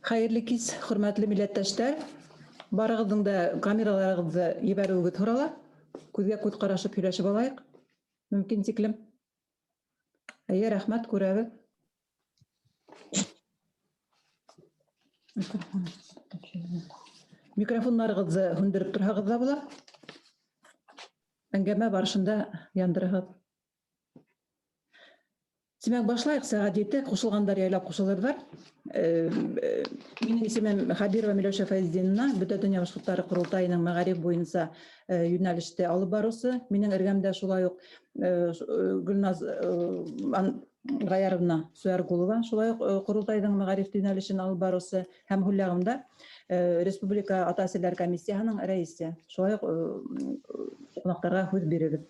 Хәерле кис, хөрмәтле милләттәштәр. Барыгыздың да камераларыгызды ебәреүегез һорала. Күзгә күз карашып һөйләшеп алайык. Мөмкин тиклем. Әйе, рәхмәт, күрәбез. Микрофоннарыгызды һүндереп торһагыз да була. Әңгәмә барышында яндырыгыз. Тимәк, башлайык. Сәгать 7 кушылгандар яйлап кушылырдар. Минең исемем Хабирова Миләүшә Фәйзуллина, Бөтә дөнья башкортлары курултайының мәгариф буенча юнәлештә алып баручы. Минең эргәмдә шулай ук Гөлназ Гаяровна Суяргулова, шулай ук курултайның мәгариф юнәлешен алып баручы, һәм һүлләгемдә Республика ата-әсәләр комиссиясының рәисе. Шулай ук кунакларга һүз бирегез.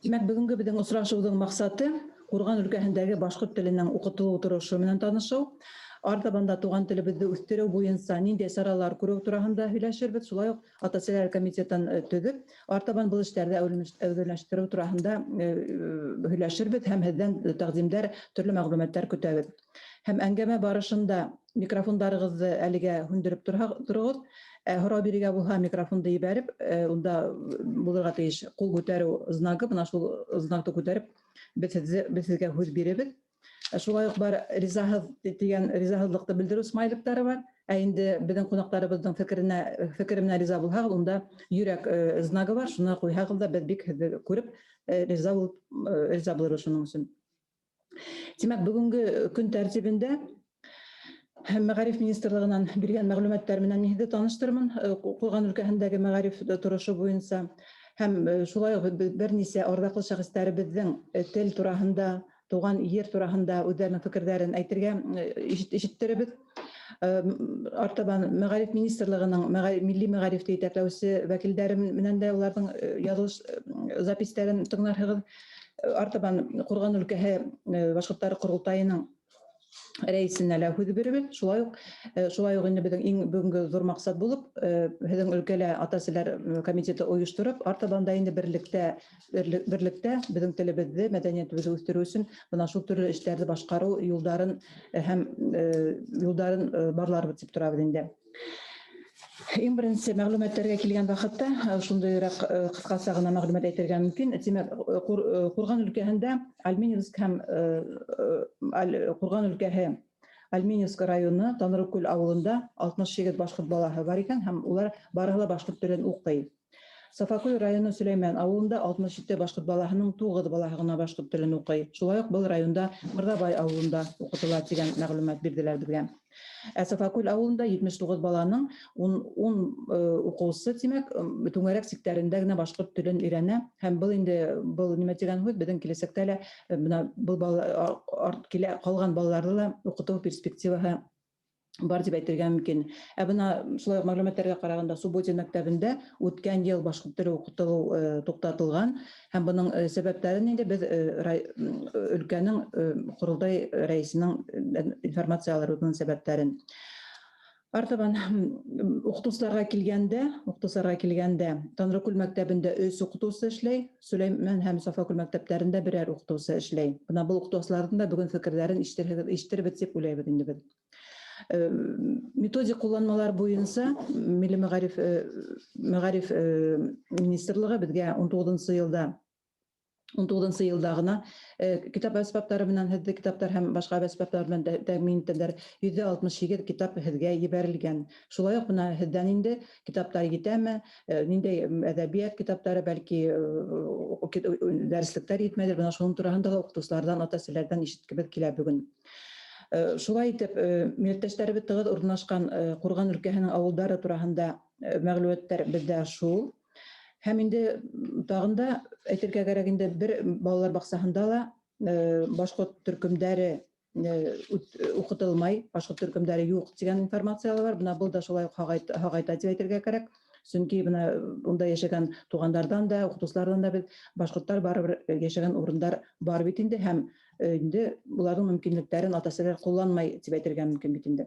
Тимәк, бүгенге безнең очрашуыбыздың максаты Курган өлкәһендәге башкорт теленең укытылу торышы менән танышу. Артабанда туган телебезне үстерү буенча нинди чаралар күрү турында һөйләшербез. Шулай ук ата-әсәләр комитетын төзеп, артабан бу эшләрдә әүләнештирү турында һөйләшербез һәм һездән тәкъдимдәр, төрле мәгълүматлар көтәбез. Һәм әңгәмә барышында микрофондарыгызды әлегә һүндереп торыгыз. Һорау бирергә булһа, микрофонды ебәреп, унда булырга тиеш кул күтәрү знагы, бына шул знакты күтәреп, без сезгә һүз бирәбез. Шулай ук бар ризаһызлыкты белдерү смайликтары бар. Инде безнең кунакларыбызның фикере менән риза булһагыз, унда йөрәк знагы бар. Шуны куйһагыз да, без бик күреп риза булырбыз шуның өчен. Тимәк, бүгенге көн тәртибендә Мәгариф министрлыгынан биргән мәгълүматлар менән мин таныштырмын. Курган өлкәһендәге мәгариф торышы буенча һәм шулай ук берничә ардаклы шәхестәребезнең тел тураһында, туган ер тураһында үзләренең фикерләрен әйтергә ишеттеребез. Артабан Мәгариф министрлыгының милли мәгарифте итәкләүче вәкилләре менән дә уларның язылыш запистәрен тыңларһығыз. Артабан Курган өлкәһе башкортлары курултайының рәисенә лә һүз бирәбез. Шулай ук инде безнең иң бүгенге зур максат булып, һезнең өлкәлә ата-әсәләр комитеты оештырып, артабанда инде берлектә безнең телебезне, мәдәниятебезне үстерү өчен бына шул төрле эшләрне башкару юлдарын барларбыз дип торабыз инде. Иң беренче мәгълүматларга килгән вакытта, шундыйрак кыскача гына мәгълүмат әйтергә мөмкин. Тимәк, Курган өлкәһендә Альминевск һәм Курган өлкәһе Альминевск районы Танрыкүл авылында 68 башкорт балаһы бар икән һәм улар барыһы башкорт телен укый. Сафакүл районы Сөләйман авылында 67 башкорт балаһының 9 балаһы гына башкорт телен укый. Шулай ук был районда Мырдабай авылында укытыла дигән мәгълүмат бирделәр безгә. Сафакүл авылында 79 баланың 10 укучысы, тимәк, түңәрәк сиктәрендә генә башкорт телен өйрәнә һәм был нимә дигән һүз безнең киләчәктә лә менә бу калган балаларны да укыту перспективаһы бар дип әйтергә мөмкин. Бына шулай ук мәгълүматларга караганда, Субботин мәктәбендә үткән ел башкорт теле укытылу туктатылган һәм буның сәбәпләрен инде без өлкәнең курултай рәисенең информацияларын сәбәпләрен. Артабан укытучыларга килгәндә, Танрыкүл мәктәбендә 3 укытучы эшләй, Сөләйман һәм Сафакүл мәктәпләрендә берәр укытучы эшләй. Бына бу укытучыларның да бүген фикерләрен ишетербез дип уйлайбыз инде без. Методик кулланмалар буенча Милли мәгариф министрлыгы безгә 19 елда гына китап әсбаптары менән һездә китаптар һәм башка әсбаптар белән тәэмин итәләр. 162 китап һездә ебәрелгән. Шулай ук бына һездән инде китаптар җитәме, ниндәй әдәбият китаплары, бәлки дәреслектәр җитмәдер. Бына шуның турында да укытучылардан, ата-әсәләрдән ишеткебез килә бүген. Шулай итеп, милләттәшләребез тыгыз урнашкан Курган өлкәһенең авылдары турында мәгълүматлар бездә шул. Һәм инде тагын да әйтергә кирәк, инде бер балалар баксаһында ла башкорт төркемдәре укытылмай, башкорт төркемдәре юк дигән информациялар бар. Бына бу да шулай ук хагайта дип әйтергә кирәк. Чөнки бына унда яшәгән тугандардан да, укытучылардан да без башкортлар барыбер яшәгән урындар бар бит инде һәм инде буларның мөмкинлекләрен ата-әсәләр кулланмай дип әйтергә мөмкин бит инде.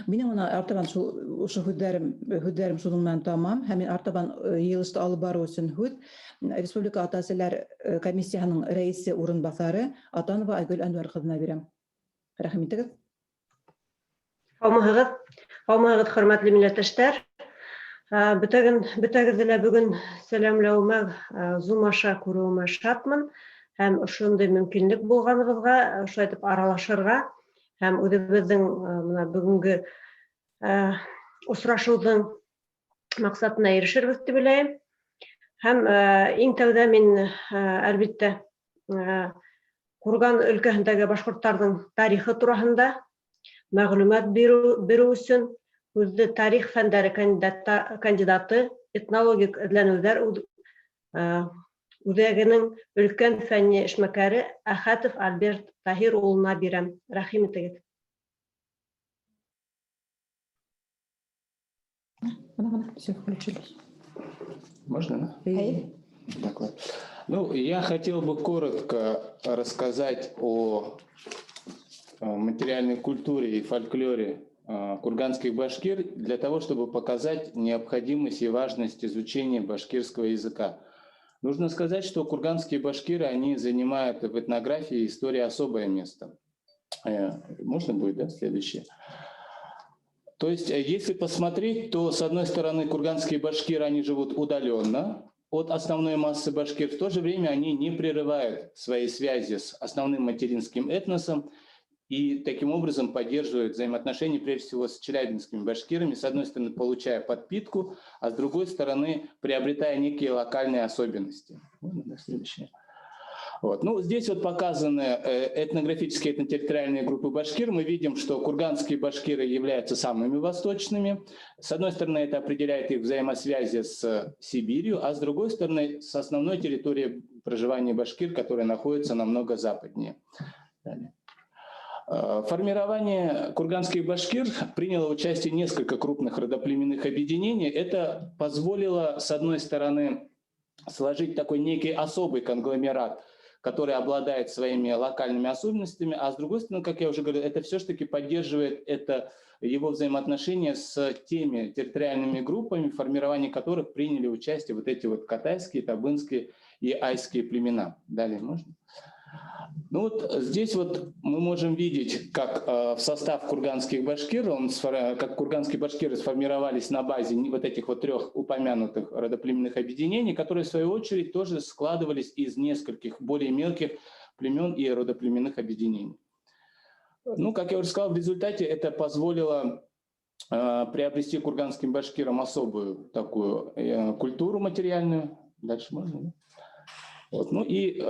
Минем аны артабан шул һүзләрем шуның менән тамам. Һәм мин артабан йыелышты алып бару өчен Республика ата-әсәләр комиссиясының рәисе урынбасары Атанова Айгөл Әнвәр кызына бирәм. Рәхмәт итегез. Һаумыһығыҙ, хөрмәтле милләттәштәр. Бөтәгеҙҙе лә бөгөн сәламләүемә, Zoom аша күреүемә шатмын. Һәм шундай мөмкинлек булганыбыҙға, шулай итеп аралашырға һәм үҙебеҙҙең бөгөнгө осрашыуҙың маҡсатына ирешербеҙ дип уйлайым. Һәм иң тәүҙә мин, әлбиттә, Курган өлкәһендәге башҡорттарҙың тарихы тураһында мәғлүмәт биреү өсөн һүҙле тарих фәндәре кандидаты, этнологик эҙләнеүҙәр үҙәгенең өлкән фәнни эшмәкәре Әхәтов Альберт Таһир улына бирәм. Рәхим итегеҙ. Можно, да? Ну, я хотел бы коротко рассказать о материальной культуре и фольклоре курганских башкир для того, чтобы показать необходимость и важность изучения башкирского языка. Нужно сказать, что курганские башкиры, они занимают в этнографии и истории особое место. Можно будет, да, следующее? То есть, если посмотреть, то, с одной стороны, курганские башкиры, они живут удаленно от основной массы башкир, в то же время они не прерывают свои связи с основным материнским этносом и таким образом поддерживают взаимоотношения, прежде всего, с челябинскими башкирами, с одной стороны, получая подпитку, а с другой стороны, приобретая некие локальные особенности. Следующее. Вот. Ну, здесь вот показаны этнографические этнотерриториальные группы башкир. Мы видим, что курганские башкиры являются самыми восточными. С одной стороны, это определяет их взаимосвязи с Сибирью, а с другой стороны, с основной территорией проживания башкир, которая находится намного западнее. Далее. В формировании курганских башкир приняло участие несколько крупных родоплеменных объединений. Это позволило, с одной стороны, сложить такой некий особый конгломерат, который обладает своими локальными особенностями, а с другой стороны, как я уже говорил, это все-таки поддерживает его взаимоотношения с теми территориальными группами, в формировании которых приняли участие вот эти вот катайские, табынские и айские племена. Далее можно? Ну вот здесь вот мы можем видеть, как в состав курганских башкир, как курганские башкиры сформировались на базе вот этих вот трех упомянутых родоплеменных объединений, которые в свою очередь тоже складывались из нескольких более мелких племен и родоплеменных объединений. Ну, как я уже сказал, в результате это позволило приобрести курганским башкирам особую такую культуру материальную. Дальше можно? Вот. Ну и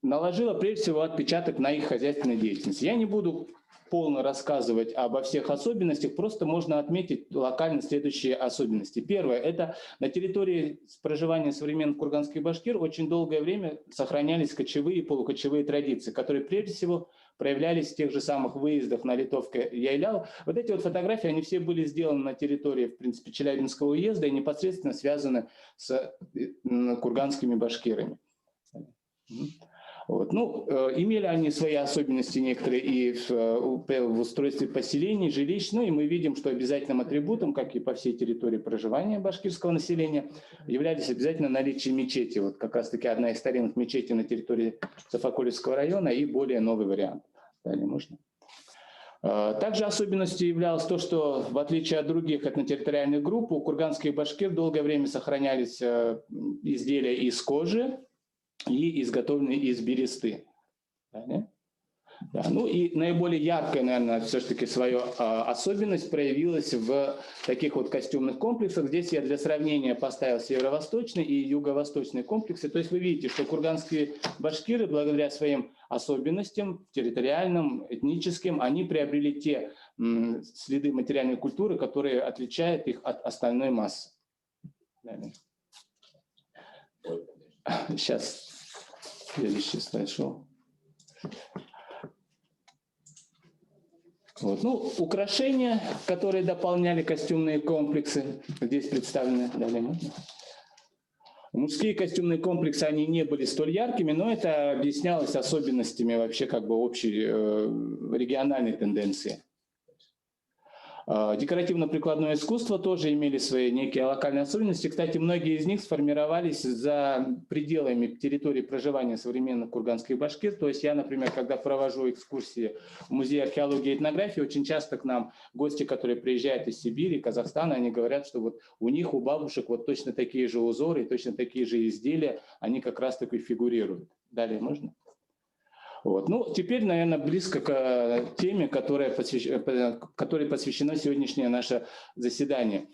наложила прежде всего отпечаток на их хозяйственной деятельности. Я не буду полно рассказывать обо всех особенностях, просто можно отметить локально следующие особенности. Первое – это на территории проживания современных курганских башкир очень долгое время сохранялись кочевые и полукочевые традиции, которые прежде всего проявлялись в тех же самых выездах на Литовка-Яйляу. Вот эти вот фотографии, они все были сделаны на территории, в принципе, Челябинского уезда и непосредственно связаны с курганскими башкирами. Вот. Ну, имели они свои особенности некоторые и в устройстве поселений, жилищ, ну и мы видим, что обязательным атрибутом, как и по всей территории проживания башкирского населения, являлись обязательно наличие мечети. Вот как раз-таки одна из старинных мечетей на территории Сафаколевского района и более новый вариант. Далее можно. Также особенностью являлось то, что в отличие от других этнотерриториальных групп, у курганских башкир долгое время сохранялись изделия из кожи и изготовленные из бересты. Да, ну и наиболее яркая, наверное, все-таки своя особенность проявилась в таких вот костюмных комплексах. Здесь я для сравнения поставил северо-восточный и юго-восточный комплексы. То есть вы видите, что курганские башкиры, благодаря своим особенностям территориальным, этническим, они приобрели те следы материальной культуры, которые отличают их от остальной массы. Сейчас следующий слайд шоу. Вот. Ну, украшения, которые дополняли костюмные комплексы, здесь представлены. Далее. Мужские костюмные комплексы, они не были столь яркими, но это объяснялось особенностями вообще как бы общей региональной тенденции. Декоративно-прикладное искусство тоже имели свои некие локальные особенности. Кстати, многие из них сформировались за пределами территории проживания современных курганских башкир. То есть я, например, когда провожу экскурсии в Музей археологии и этнографии, очень часто к нам гости, которые приезжают из Сибири, Казахстана, они говорят, что вот у них, у бабушек вот точно такие же узоры, точно такие же изделия, они как раз таки фигурируют. Далее можно? Вот. Ну, теперь, наверное, близко к теме, которой посвящено сегодняшнее наше заседание.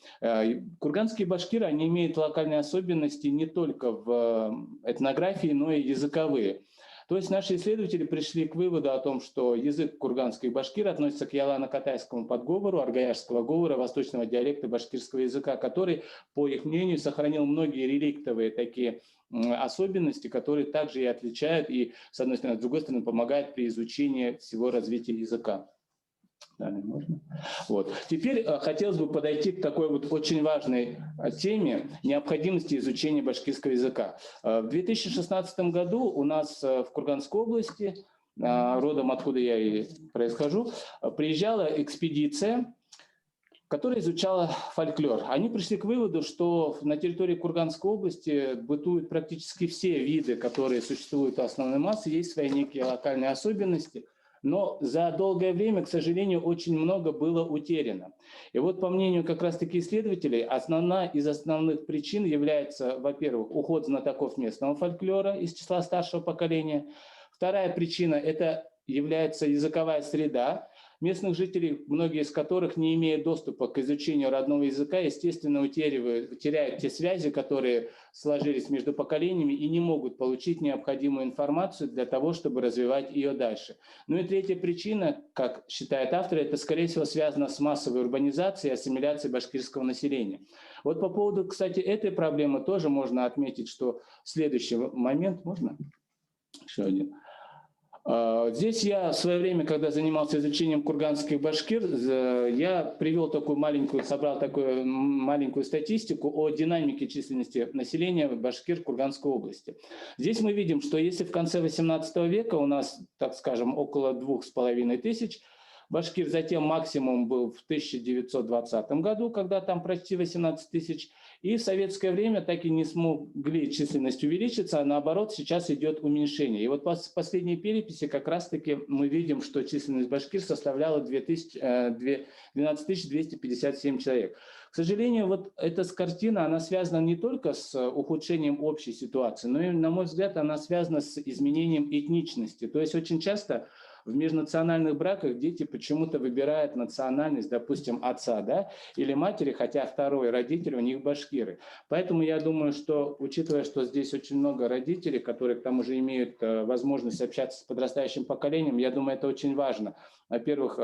Курганские башкиры, они имеют локальные особенности не только в этнографии, но и языковые. То есть наши исследователи пришли к выводу о том, что язык курганских башкир относится к ялано-катайскому подговору, аргаяшского говора, восточного диалекта башкирского языка, который, по их мнению, сохранил многие реликтовые такие особенности, которые также и отличают и, с одной стороны, с другой стороны, помогают при изучении всего развития языка. Далее можно? Вот. Теперь хотелось бы подойти к такой вот очень важной теме необходимости изучения башкирского языка. В 2016 году у нас в Курганской области, родом откуда я и происхожу, приезжала экспедиция, которая изучала фольклор. Они пришли к выводу, что на территории Курганской области бытуют практически все виды, которые существуют в основной массе, есть свои некие локальные особенности, но за долгое время, к сожалению, очень много было утеряно. И вот по мнению как раз-таки исследователей, основная из основных причин является, во-первых, уход знатоков местного фольклора из числа старшего поколения. Вторая причина – это является языковая среда местных жителей, многие из которых, не имея доступа к изучению родного языка, естественно, теряют те связи, которые сложились между поколениями и не могут получить необходимую информацию для того, чтобы развивать ее дальше. Ну и третья причина, как считают авторы, это, скорее всего, связано с массовой урбанизацией и ассимиляцией башкирского населения. Вот по поводу, кстати, этой проблемы тоже можно отметить, что следующий момент, можно? Еще один. Здесь я в свое время, когда занимался изучением курганских башкир, я привел такую маленькую, собрал такую маленькую статистику о динамике численности населения башкир Курганской области. Здесь мы видим, что если в конце 18 века у нас, так скажем, около 2500 башкир, затем максимум был в 1920 году, когда там почти 18 тысяч, и в советское время так и не смогли численность увеличиться, а наоборот сейчас идет уменьшение. И вот по последней переписи как раз-таки мы видим, что численность башкир составляла 12 257 человек. К сожалению, вот эта картина, она связана не только с ухудшением общей ситуации, но и, на мой взгляд, она связана с изменением этничности. То есть очень часто в межнациональных браках дети почему-то выбирают национальность, допустим, отца, да, или матери, хотя второй родитель у них башкиры. Поэтому я думаю, что, учитывая, что здесь очень много родителей, которые к тому же имеют возможность общаться с подрастающим поколением, я думаю, это очень важно. Во-первых,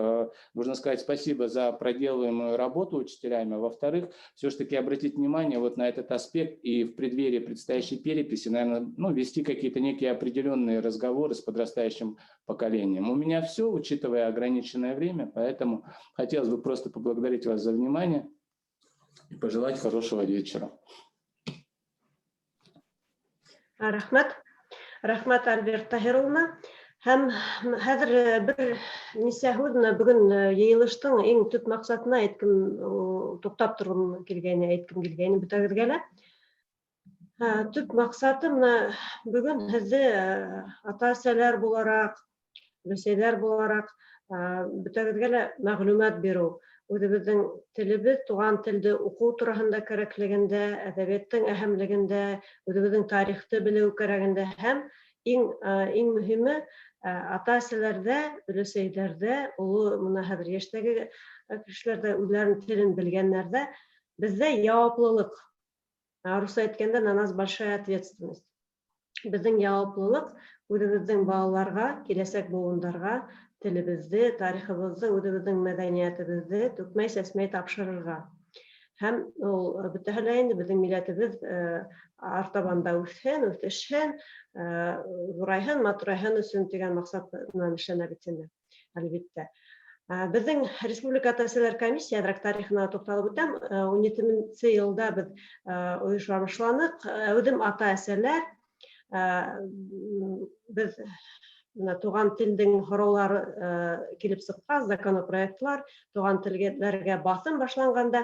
нужно сказать спасибо за проделываемую работу учителями, а во-вторых, все-таки обратить внимание вот на этот аспект и в преддверии предстоящей переписи, наверное, вести какие-то некие определенные разговоры с подрастающим поколением. У меня все, учитывая ограниченное время, поэтому хотелось бы просто поблагодарить вас за внимание и пожелать хорошего вечера. Рахмат, Альберт Тахировна. Һәм хәзер бер нисә һүз бүген йыелыштың иң төп максатына туктап торган әйткем килгәне бөтәгезгә лә. Төп максаты мына бүген һезне ата-әсәләр буларак, өләсәйләр буларак бөтәгезгә лә мәгълүмат бирү. Үзебезнең телебез, туган телде уку турында кирәклегендә, әдәбияттың әһәмлегендә, үзебезнең тарихты белү кирәгендә һәм иң мөһиме ата-әсәләрдә, өләсәйләрдә, улы мына хәзер яшьтәге кешеләрдә үзләренең телен белгәннәрдә бездә яуаплылык. Русча әйткәндә на нас большая ответственность. Безнең яуаплылык үзебезнең балаларга, киләсәк буыннарга телебезне, тарихыбызны, үзебезнең мәдәниятебезне түкмәй-сәсмәй тапшырырга. Һәм ул бөтәһе инде безнең милләтебез артабанда үсешен, зурайһын, матурайһын өчен дигән максат белән эшләнә бит инде, әлбәттә. Безнең Республика ата-әсәләр комиссиядә тарихына тукталып үтәм. 17 елда без оештырышланык. Үзем ата-әсәләр без туган телдең һораулары килеп сыккан законопроектлар, туган телләргә басым башланганда,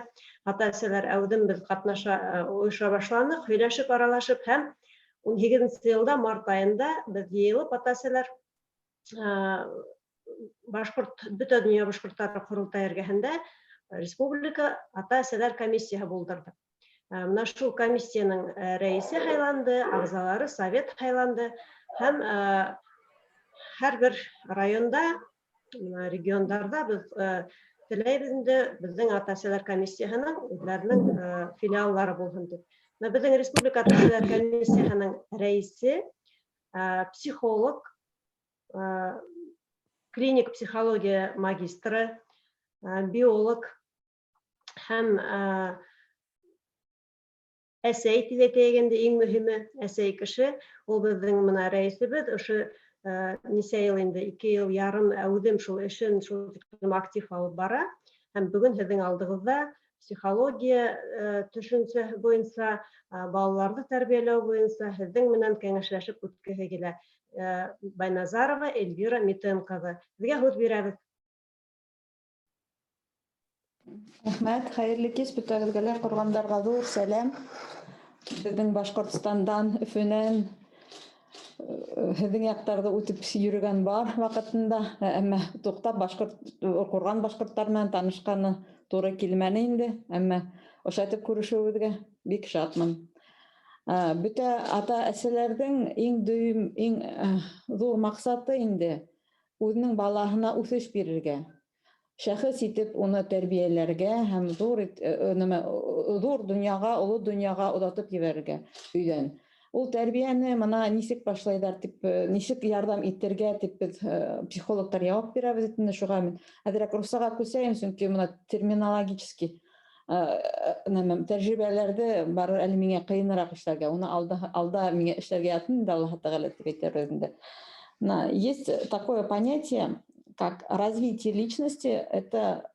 ата-әсәләр әүдем без катнаша, оеша башланык, һөйләшеп, аралашып һәм 18 елда март айында без йыелып ата-әсәләр башкорт бөтә дөнья башкортлары курултайы эргәһендә республика ата-әсәләр комиссияһы булдырдык. Менә шул комиссияның рәисе һайланды, агзалары совет һайланды һәм һәрбер районда, региондарда без теләйбез инде безнең ата-әсәләр комиссияһының үзләренең филиаллары булсын дип. Безнең республика ата-әсәләр комиссияһының рәисе психолог, клиник психология магистры, биолог һәм әсәй тиләтәгәндә иң мөһиме әсәй кеше, ул безнең менә рәисебез, ошо нисә ел инде 2 ел ярым әүдем шул эшен шул актив алып бара. Һәм бүген һезнең алдыгызда психология төшенчәсе буенча, балаларны тәрбияләү буенча һезнең менән кәңәшләшеп үткәһе килә Байназарова Эльвира Митенкова. Безгә һүз бирәбез. Рәхмәт, хәерле кич бөтәгезгә кургандарға зур сәлам. Безнең Башкортстандан, Өфөнән һезнең яктарда үтеп йөргән бар вакытында, әмма туктап курган башкортлар белән танышканы туры килмәне инде, әмма ошатып күрешүебезгә бик шатмын. Бөтә ата-әсәләрнең иң дөйем, иң зур максаты инде үзенең балаһына үсеш бирергә. Шәхес итеп уны тәрбияләргә һәм зур дөньяга, олы дөньяга озатып ебәрергә өйдән. Ул тәрбияне моны ничек башлайдар дип, ничек ярдәм итәргә дип без психологтар җавап бирәбез инде шуга мин. Әзрәк русага күсәйм, чөнки моны терминологически тәҗрибәләрдә барыр әле миңа кыенрак эшләргә. Уны алда миңа эшләргә ятын инде Аллаһ Тәгалә дип әйтәбез инде. Есть такое понятие, как развитие личности. Это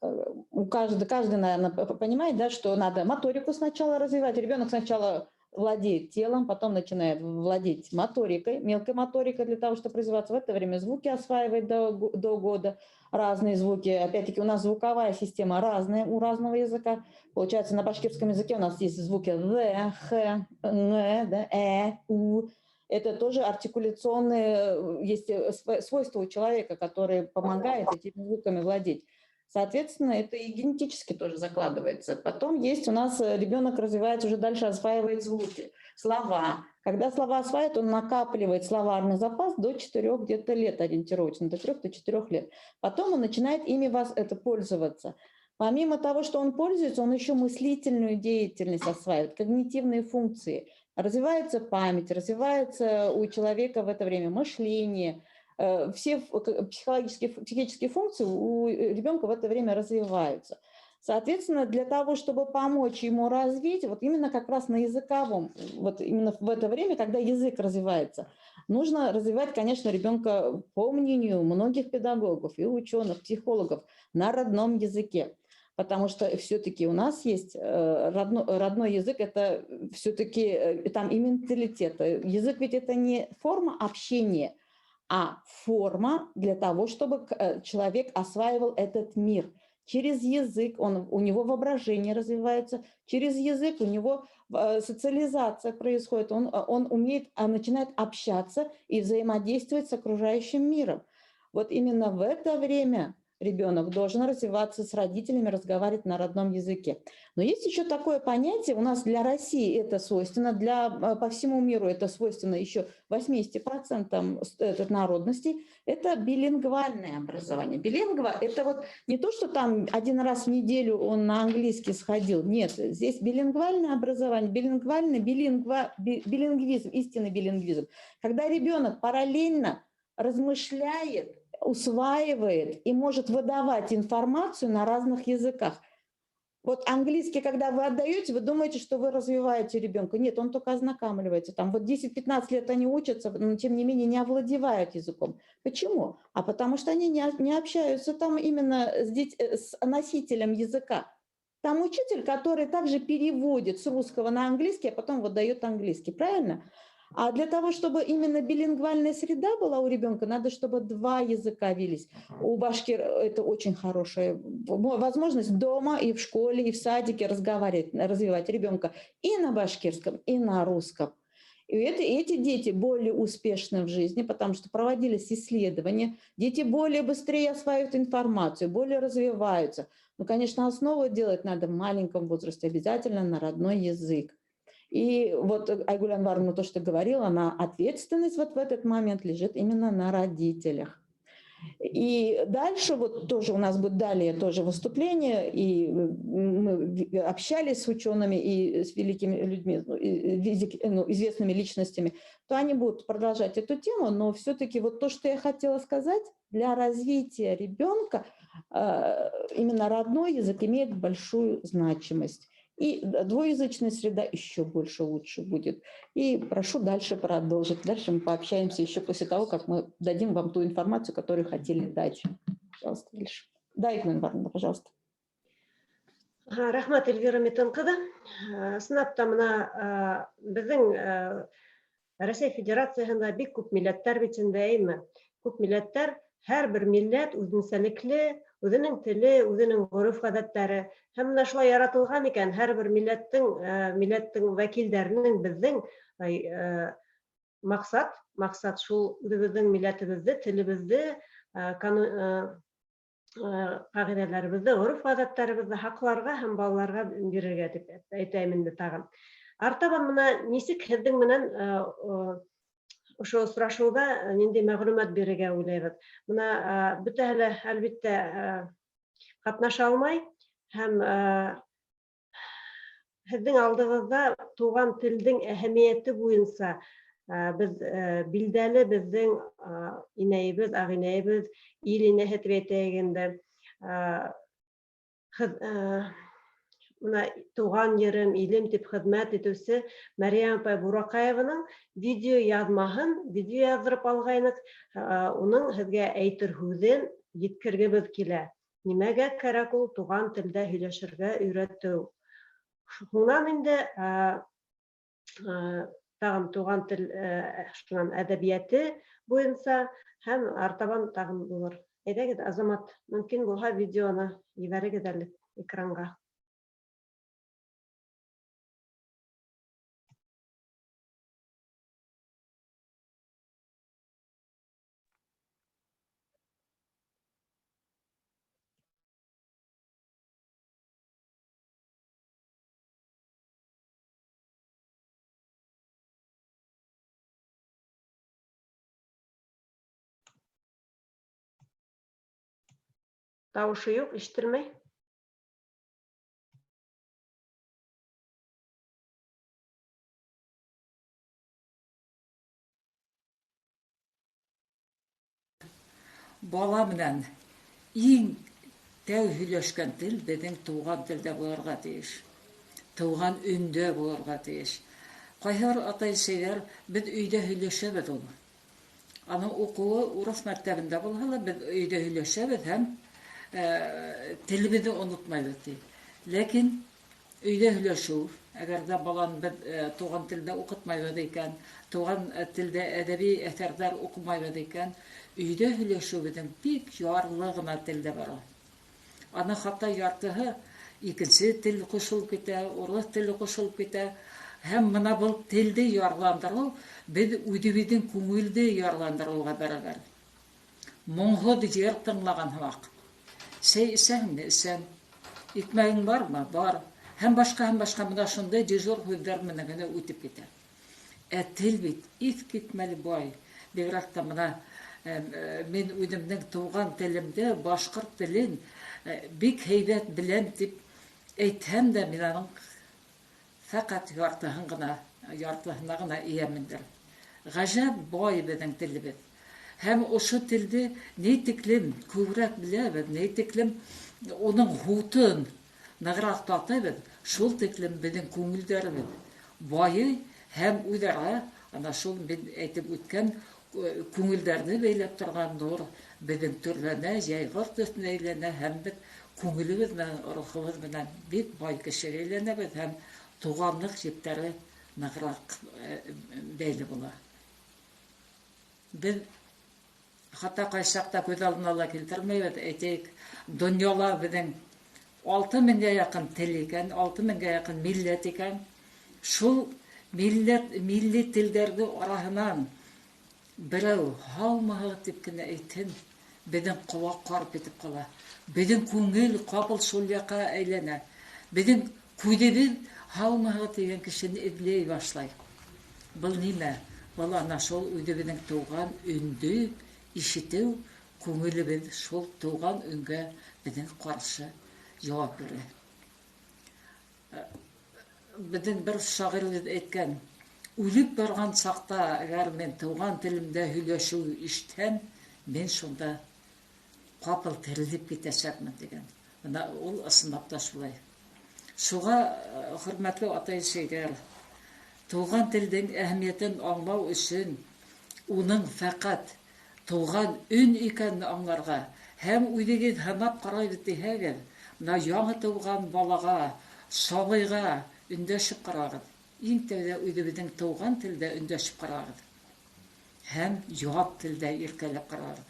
каждый, наверное, понимает, да, что надо моторику сначала развивать. Ребенок сначала владеет телом, потом начинает владеть моторикой, мелкой моторикой для того, чтобы развиваться. В это время звуки осваивает до года, разные звуки. Опять-таки у нас звуковая система разная у разного языка. Получается, на башкирском языке у нас есть звуки «з», «х», «н», да, «э», «у». Это тоже артикуляционные, есть свойства у человека, которые помогают этими звуками владеть. Соответственно, это и генетически тоже закладывается. Потом есть у нас ребенок развивается, уже дальше осваивает звуки, слова. Когда слова осваивает, он накапливает словарный запас до 4 где-то лет ориентировочно, до 3-4 лет. Потом он начинает ими пользоваться. Помимо того, что он пользуется, он еще мыслительную деятельность осваивает, когнитивные функции. Развивается память, развивается у человека в это время мышление. Все психические функции у ребенка в это время развиваются. Соответственно, для того, чтобы помочь ему развить, вот именно как раз на языковом, вот именно в это время, когда язык развивается, нужно развивать, конечно, ребенка, по мнению многих педагогов и ученых, психологов, на родном языке. Потому что все-таки у нас есть родной язык, это все-таки там и менталитет. Язык ведь это не форма общения, а форма для того, чтобы человек осваивал этот мир. Через язык у него воображение развивается, через язык у него социализация происходит, он начинает общаться и взаимодействовать с окружающим миром. Вот именно в это время ребенок должен развиваться с родителями, разговаривать на родном языке. Но есть еще такое понятие, у нас для России это свойственно, по всему миру это свойственно еще 80% народностей, это билингвальное образование. Билингва – это вот не то, что там один раз в неделю он на английский сходил, нет, здесь билингвальное образование, билингвизм, истинный билингвизм. Когда ребенок параллельно размышляет, усваивает и может выдавать информацию на разных языках. Вот английский, когда вы отдаете, вы думаете, что вы развиваете ребенка. Нет, он только ознакомливается. Там вот 10-15 лет они учатся, но тем не менее не овладевают языком. Почему? А потому что они не общаются там именно с носителем языка. Там учитель, который также переводит с русского на английский, а потом выдает английский. Правильно? А для того, чтобы именно билингвальная среда была у ребенка, надо, чтобы 2 языка велись. У башкир это очень хорошая возможность дома и в школе, и в садике разговаривать, развивать ребенка и на башкирском, и на русском. И эти дети более успешны в жизни, потому что проводились исследования. Дети более быстрее осваивают информацию, более развиваются. Но, конечно, основу делать надо в маленьком возрасте обязательно на родной язык. И вот Айгуль Анваровна то, что говорила, ответственность вот в этот момент лежит именно на родителях. И дальше вот тоже у нас будет далее тоже выступление, и мы общались с учеными и с великими людьми, известными личностями, то они будут продолжать эту тему, но все-таки вот то, что я хотела сказать, для развития ребенка именно родной язык имеет большую значимость. И двуязычная среда еще больше лучше будет. И прошу дальше продолжить. Дальше мы пообщаемся еще после того, как мы дадим вам ту информацию, которую хотели дать. Пожалуйста, дальше. Да, Игнат Ивановна, пожалуйста. Рахмат, Эльвира Метенкова. Сынапта мына безнең Россия Федерациясында бик күп милләттәр бит инде, әйме? Күп милләттәр, һәрбер милләт үзенчәлекле, үзенең теле, үзенең гореф-гадәтләре. Һәм менә шулай яратылган икән, һәрбер милләттең вәкилләренең безнең максат шул үзебезнең милләтебезне, телебезне, кагыйдәләребезне, гореф-гадәтләребезне хакларга һәм балаларга бирергә дип әйтәм инде тагын. Артабан менә нисек һезнең менән ошо очрашууда нинди мәгълүмат бирергә уйлыйбыз. Менә бөтәһе әлбиттә катнаша алмай һәм һезнең алдыгызда туган телдең әһәмияте буенча без билдәле безнең инәебез, агыйнәебез, ил инәһе дип әйтәйек инде. Мына туган ерем, илем дип хезмәт итүче Мәрьям апай Буракаеваның видео язмаһын, видео яздырып алгайнык, уның һезгә әйтер һүзен җиткергебез килә. Нимәгә кәрәк ул туган телдә һөйләшергә өйрәтү. Шуннан инде тагын туган тел шуннан әдәбияты буенча һәм артабан тагын булыр. Әйдәгез, Азамат, мөмкин булһа видеоны җибәрегез әле экранга. Тауышы юк, ишетелмәй. Бала менән иң тәү һөйләшкән тел безнең туган телдә булырга тиеш. Туган өндә булырга тиеш. Кайһар атай-әсәләр без өйдә һөйләшәбез ул. Аның укуы урыс мәктәбендә булһа ла без өйдә һөйләшәбез һәм телебезне онытмайбыз. Ләкин өйдә һөйләшү, әгәр дә баланы без туган телдә укытмайбыз икән, туган телдә әдәби әсәрләр укымайбыз икән, өйдә һөйләшү безнең бик ярлы гына телдә бара. Аны хатта яртыһы икенче тел кушылып китә, урыс теле кушылып китә. Һәм мына был телде ярландыру без үҙебезнең күңелде ярландырыуга бәрабәр. Моңһо җыр тыңлаган һымак. Сәй исәңме? Исән. Икмәгең бармы? Бар. Һәм башка менә шундай дежур һүҙҙәр менән генә үтеп китә. Тел бит иҫкитмәле бай. Бигерәк тә мына мин үҙемнең туган телемдә башҡорт телен бик һәйбәт беләм дип әйтһәм дә, мин аның фәҡәт яртыһына ғына иәмендер. Ғәжәп бай беҙҙең телебеҙ. Һәм ошо телде ни тиклем күберәк беләбеҙ, ни тиклем уның һутын нығыраҡ татыйбыҙ, шул тиклем беҙҙең күңелдәребеҙ байый һәм үҙ-ара ана шул мин әйтеп үткән күңелдәрне бәйләп торған нур беҙҙең төрләнә, йәйғор төҫөнә әйләнә һәм беҙ күңелебеҙ менән, рухыбыҙ менән бик бай кешегә әйләнәбеҙ һәм туғанлыҡ ептәре ныграк бәйле була. Без хата кайсакта күз алдына ала килтермәйбез, әйтик, дөньяла безнең 6000-гә якын тел икән, 6000-гә якын милләт икән. Шул милли телләрне арасыннан берәү һаумыһы дип кенә әйтһен, безнең кулак карып итеп кала. Безнең күңел капыл шул якка әйләнә. Безнең күҙебез һаумыһы дигән кешене эзләй башлай. Был нимә? Был ана шул үҙебезнең туган өндө ишетеү, күңелебез шул туган үнгә безнең каршы җавап бирә. Безнең бер шагыйрьбез әйткән, үлеп барган сакта, әгәр мен туган телемдә һөйләшү ишетһәм, мен шунда капыл терелеп китәсәкмен дигән. Менә ул ысынлап та шулай. Шуга, хөрмәтле атай-әсәйләр, туган телдең әһәмиятен аңлау өчен уның фәкать туган өн икәнне аңларга һәм үҙегеҙ һынап ҡарайбыҙ тиһәгеҙ, менә яңы тыуған балаға, сабыйға өндәшеп ҡарағыҙ. Иң тәүҙә үҙебеҙҙең туган телдә өндәшеп ҡарағыҙ. Һәм яуап телдә иркәләп ҡарағыҙ.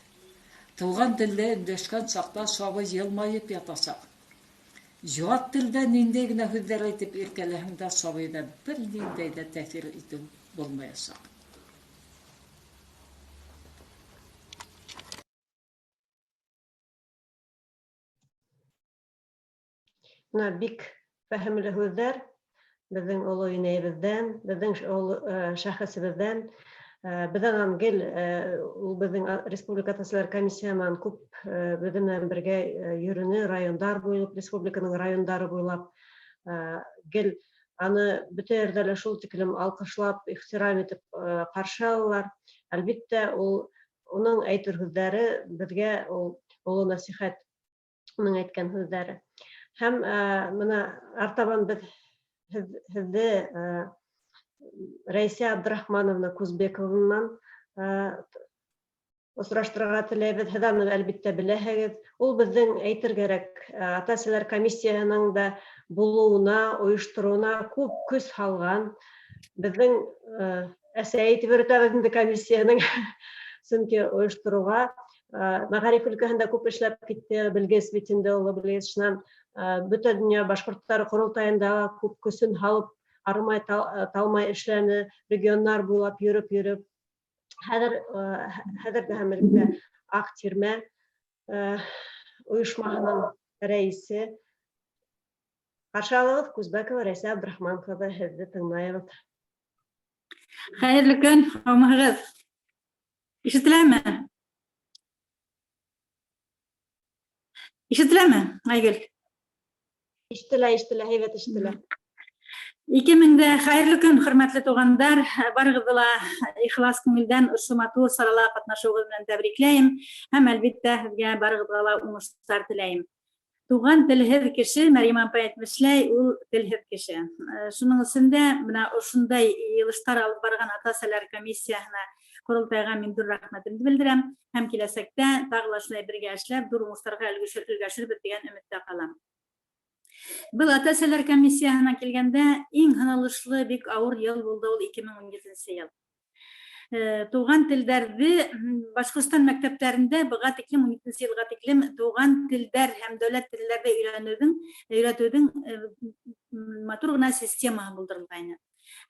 Туган телдә өндәшкән саҡта сабый йылмайып ятасаҡ. Яуап телдә ниндәй генә һүҙҙәр әйтеп иркәләһәң дә, сабыйҙа бер ниндәй ҙә тәьҫир итеү булмаясаҡ. Бик фәһемле һүҙҙәр безнең оло инәйебеҙҙән, безнең шәхесебеҙҙән. Беҙҙән гел ул безнең Республика Атасылар комиссиянан күп беҙ менән бергә йөрөнө, райондар буйлап, республиканың райондары буйлап. Гел аны бөтә ерҙә лә шул тиклем алҡышлап, ихтирам итеп ҡаршы алалар. Әлбиттә, уның әйтер һүҙҙәре беҙгә оло насихәт, уның әйткән һүҙҙәре. Һәм менә артабан беҙ һеҙҙе Рәйсә Абдрахмановна Кузбековнан осраштырырға теләйбеҙ. Һеҙ аны әлбиттә беләһегеҙ. Ул беҙҙең әйтер кәрәк ата-әсәләр комиссияһының да булыуына, ойоштороуына күп көс һалған. Беҙҙең әсәй итеп йөрөтәбеҙ инде комиссияның, сөнки ойоштороуға мәғариф өлкәһендә күп эшләп китте. Белгес бит инде ул Белгес шунан бөтә дөнья башҡорттары ҡоролтайында күп көсөн һалып, арымай, талмай эшләне, региондар буйлап йөрөп. Хәҙер дә Аҡ Тирмә ойошмаһының рәйесе. Ҡаршы алығыҙ, Кузбекова Рәйсә Абдрахман ҡыҙы, һеҙҙе тыңлайбыҙ. Хәйерле көн, һаумыһығыҙ. Ишетеләме? Ишетеләме, Айгөл? Ишетелә, һәйбәт ишетелә. 2000-дә хәйерле көн, хөрмәтле туғандар. Барығыҙҙы ла ихлас күңелдән ошо матур сарала ҡатнашыуығыҙ менән тәбрикләйем. Һәм әлбиттә һеҙгә барығыҙға ла уңыштар теләйем. Туған телһеҙ кеше, Мәрйем апай әйтмешләй, ул телһеҙ кеше. Шуның өсөндә менә ошондай йылыштар алып барған ата-әсәләр комиссияһына, ҡоролтайға мин ҙур рәхмәтемде белдерәм. Һәм киләсәктә тағы ла шулай бергә эшләп, ҙур уңыштарға өлгәшербеҙ дигән өмөттә ҡалам. Был ата-әсәләр комиссияһына килгәндә иң һыналышлы, бик ауыр йыл булды ул 2017 йыл. Туған телдәрҙе Башҡортостан мәктәптәрендә быға тиклем 12 йылға тиклем туған телдәр һәм дәүләт телләрҙе өйрәтеүҙең матур гына системаһы булдырылғайны.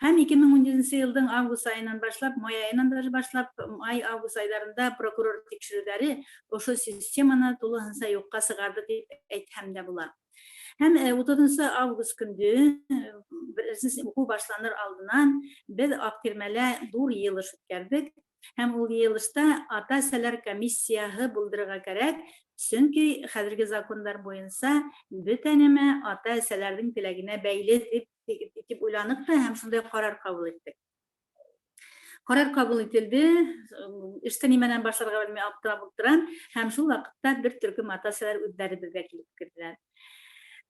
Һәм 2017 йылдың август айынан башлап, май айынан башлап, май-август айҙарында прокурор тикшереүҙәре ошо системаны тулыһынса юҡҡа сығарҙы дип әйтһәм дә була. Һәм 30 август көндө, уҡыу башланыр алдынан, беҙ Аҡ Тирмәлә ҙур йыйылыш үткәрҙек. Һәм ул йыйылышта ата-әсәләр комиссияһы булдырырға кәрәк, сөнки хәҙерге закондар буйынса бөтә нәмә ата-әсәләрҙең теләгенә бәйле дип уйланыҡ та, һәм шундай ҡарар ҡабул иттек. Ҡарар ҡабул ителде, эште нимәнән башларға белмәй аптырап ултырам, һәм шул ваҡытта бер төркөм ата-әсәләр үҙҙәре беҙгә килеп керҙеләр.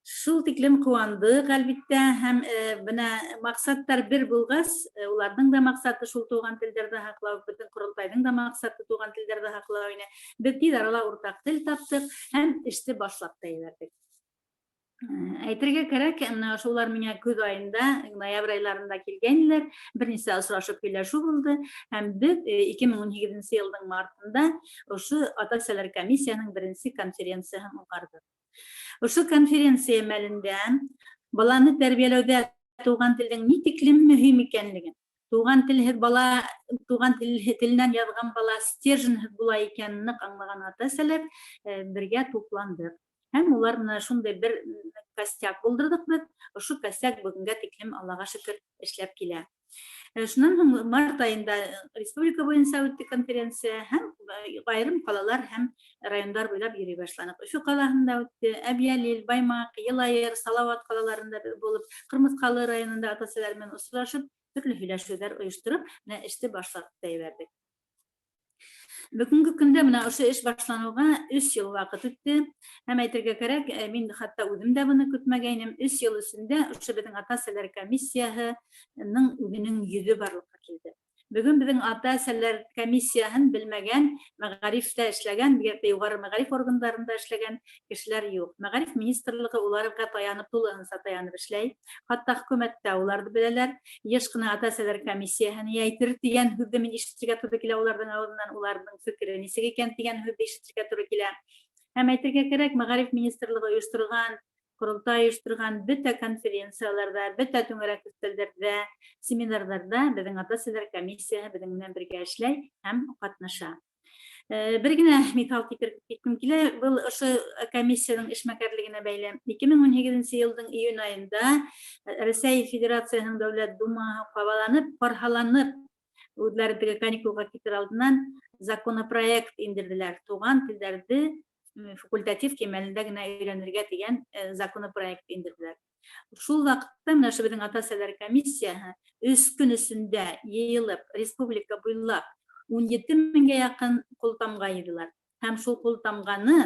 Шул тиклем ҡыуандыҡ, әлбиттә, һәм бына маҡсаттар бер булғас, уларҙың да маҡсаты шул туған телдәрҙе һаҡлау, беҙҙең ҡоролтайҙың да маҡсаты туған телдәрҙе һаҡлау ине. Беҙ тиҙ арала уртаҡ тел таптыҡ һәм эште башлап та ебәрҙек. Әйтергә кәрәк, шулар миңа көз айында, ноябрь айларында килгәннәр, берничә осрашып һөйләшү булды һәм без 2018 елның мартында ошо ата-әсәләр комиссияның беренче конференциясын узгардык. Ошо конференция мәлендә баланы тәрбияләүдә туган телнең ни тиклем мөһим икәнлеген, туган телһез бала, туган теленнән язган бала стерженһез була икәнен аңлаган ата-әсәләр бергә тупландык. Һәм улар менә шундай бер костяк булдырдык без. Ошо костяк бүгенгә тиклем Аллага шөкер эшләп килә. Шуннан соң март айында республика буенча үтте конференция һәм айрым калалар һәм райондар буйлап йөри башланык. Өфө калаһында үтте, Әбьялил, Баймак, Елайыр, Салават калаларында булып, Кырмыскалы районында ата-әсәләр белән очрашып, төрле һөйләшүләр оештырып, менә эште башлап ебәрдек. Бүгенге көндә менә ошо эш башлануга 3 ел вакыт үтте. Һәм әйтергә кәрәк, мин хәтта үзем дә буны көтмәгәйнем. 3 ел эчендә ошо безнең ата-әсәләр комиссияһының үзенең йөзе барлыкка килде. Бүген безнең ата-әсәләр комиссияһын белмәгән, мәгарифтә эшләгән, югары мәгариф органнарында эшләгән кешеләр юк. Мәгариф министрлыгы уларга таянып, тулыгынча таянып эшләй. Хатта хөкүмәттә уларды беләләр. Еш кына ата-әсәләр комиссияһын әйтер дигән һүзне мин ишетергә туры килә уларның авызыннан, уларның фикере ничек икән дигән һүзне ишетергә туры килә. Һәм әйтергә кәрәк, мәгариф министрлыгы оештырган, Құрылтай оештырган бөтә конференцияларда, бөтә түңәрәк өстәлләрдә, семинарларда безнең ата-әсәләр комиссияһы безнең белән бергә эшләй һәм катнаша. Бер генә мисал китереп килә, бу ошо комиссияның эшмәкәрлегенә бәйле. 2018 елның июнь айында Россия Федерациясының Дәүләт Думаһы кабаланып, пархаланып, үзләре каникулга китер алдыннан законопроект индерделәр. Туган телләрне факультатив кимәлендә генә өйрәнергә дигән законопроект индерделәр. Шул вакытта менә ошо безнең ата-әсәләр комиссияһы 3 көн эчендә йыелып, республика буйлап 17 меңгә якын култамга йыйдылар. Һәм шул култамганы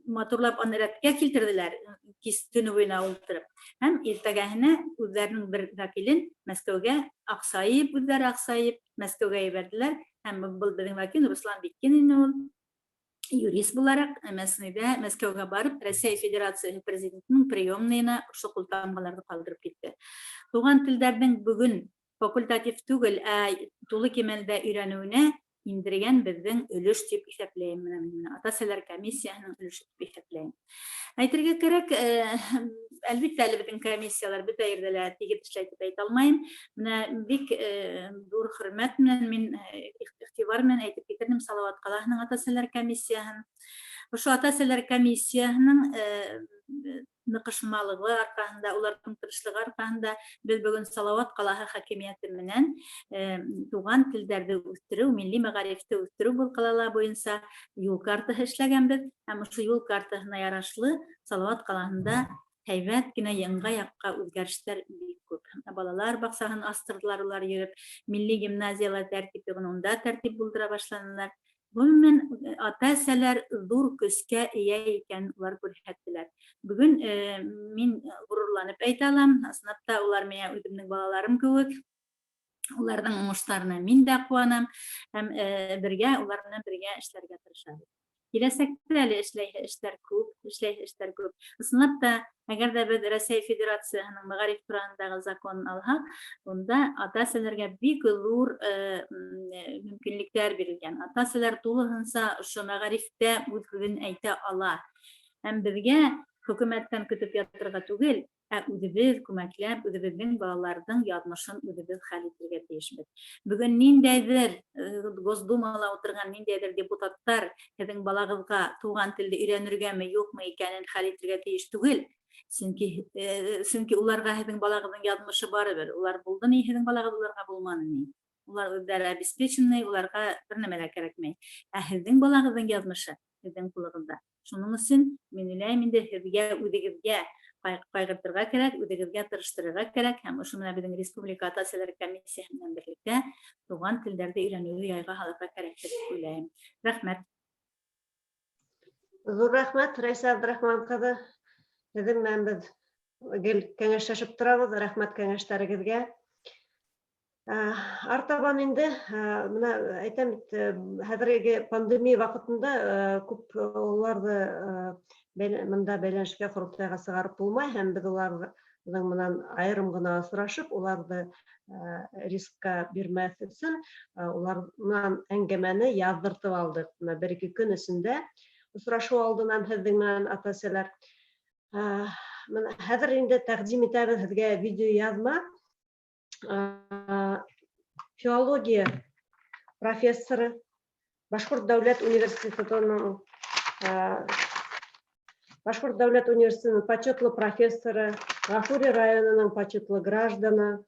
матурлап аны рәткә килтерделәр, кис төне буена ултырып. Һәм иртәгәһенә үзләренең бер вәкилен Мәскәүгә аксаеп, Мәскәүгә ебәрделәр. Һәм бу безнең вәкил Руслан Биткин ул юрист буларак Мәскәүгә барып, Россия Федерациясе президентының приемныйына ошо култамгаларны калдырып китте. Туган телләрнең бүген факультатив түгел, тулы кимәлдә өйрәнүенә индергән безнең өлеш дип исәпләйм. Ата-әсәләр комиссиясының өлеше дип исәпләйм. Әйтергә кәрәк, әлбәттә безнең комиссиялар бөтә ердә тигез эшләй дип әйтә алмыйм. Менә бик зур хөрмәт белән мин игътибар белән әйтеп китердем Салават калаһының ата-әсәләр комиссияһын. Ошо ата-әсәләр комиссияһының ныгышмалыгы аркасында, уларның тырышлыгы аркасында без бүген Салават калаһы хакимияте менән туган телләрне үстерү, милли мәгарифте үстерү бу калалар буенча юл картасы эшләгәнбез. Һәм ошо юл картасына ярашлы Салават калаһында һәйбәт кенә яңа якка үзгәрешләр бик күп. Балалар баксаһын астырдылар, улар йөреп, милли гимназиялар тәртибен унда тәртип булдыра башладылар. Бүген ата-әсәләр зур көскә ия икән улар күрсәттеләр. Бүген мин горурланып әйтә алам, сынапта улар миңа үземнең балаларым кебек. Уларның уңышларына мин дә куанам һәм улар белән бергә эшләргә тырышабыз. Киләсәктә әле эшләр күп. Ысынлап та, әгәр дә без Россия Федерациясының мәгариф турындагы законын алһак, унда ата-әсәләргә бик зур мөмкинлекләр бирелгән. Ата-әсәләр тулыгынча ошо мәгарифтә үз сүзен әйтә ала. Һәм безгә хөкүмәттән көтеп ятырга түгел, үзебез күмәкләп, үзебезнең балаларның язмышын үзебез хәл итәргә тиешбез. Бүген ниндәйдер Госдумада утырган ниндәйдер депутаттар һезнең балагызга туган телне өйрәнергәме, юкмы икәнен хәл итәргә тиеш түгел. Чөнки уларга һезнең балагызның язмышы барыбер. Улар булды ни, һезнең балагыз уларга булманы ни. Улар үзләре обеспеченный, уларга бер нәмә дә кирәкмәй. Һезнең балагызның язмышы һезнең кулыгында. Шуның өчен мин уйлыйм инде һезгә үзегезгә кайгыртырга кирәк, үзегезгә тырыштырырга кирәк һәм ошо менә безнең республика ата-әсәләр комиссиясе белән берлектә туган телләрне өйрәнүгә яйга һалырга кирәк дип уйлыйм. Рәхмәт. Зур рәхмәт, Рәйсә Абдрахман кызы. Сезнең менән без кәңәшләшеп торабыз. Рәхмәт кәңәшләрегезгә. Артабан инде, мына әйтәм бит, хәзерге пандемия вакытында күп уларны мында бәйләнешкә корылтайга сыгарып булмай, һәм без уларның менән айрым гына осрашып, уларны рискка бирмәс өчен, улар менән әңгәмәне яздыртып алдык. Менә 1-2 көн эчендә осрашу алдыннан һезнең менән ата-әсәләр. Менә хәзер инде тәкъдим итәбез һезгә видеоязма. Филология профессоры, Башкорт дәүләт университетының почетлы профессоры, Гафури районының почетлы гражданы,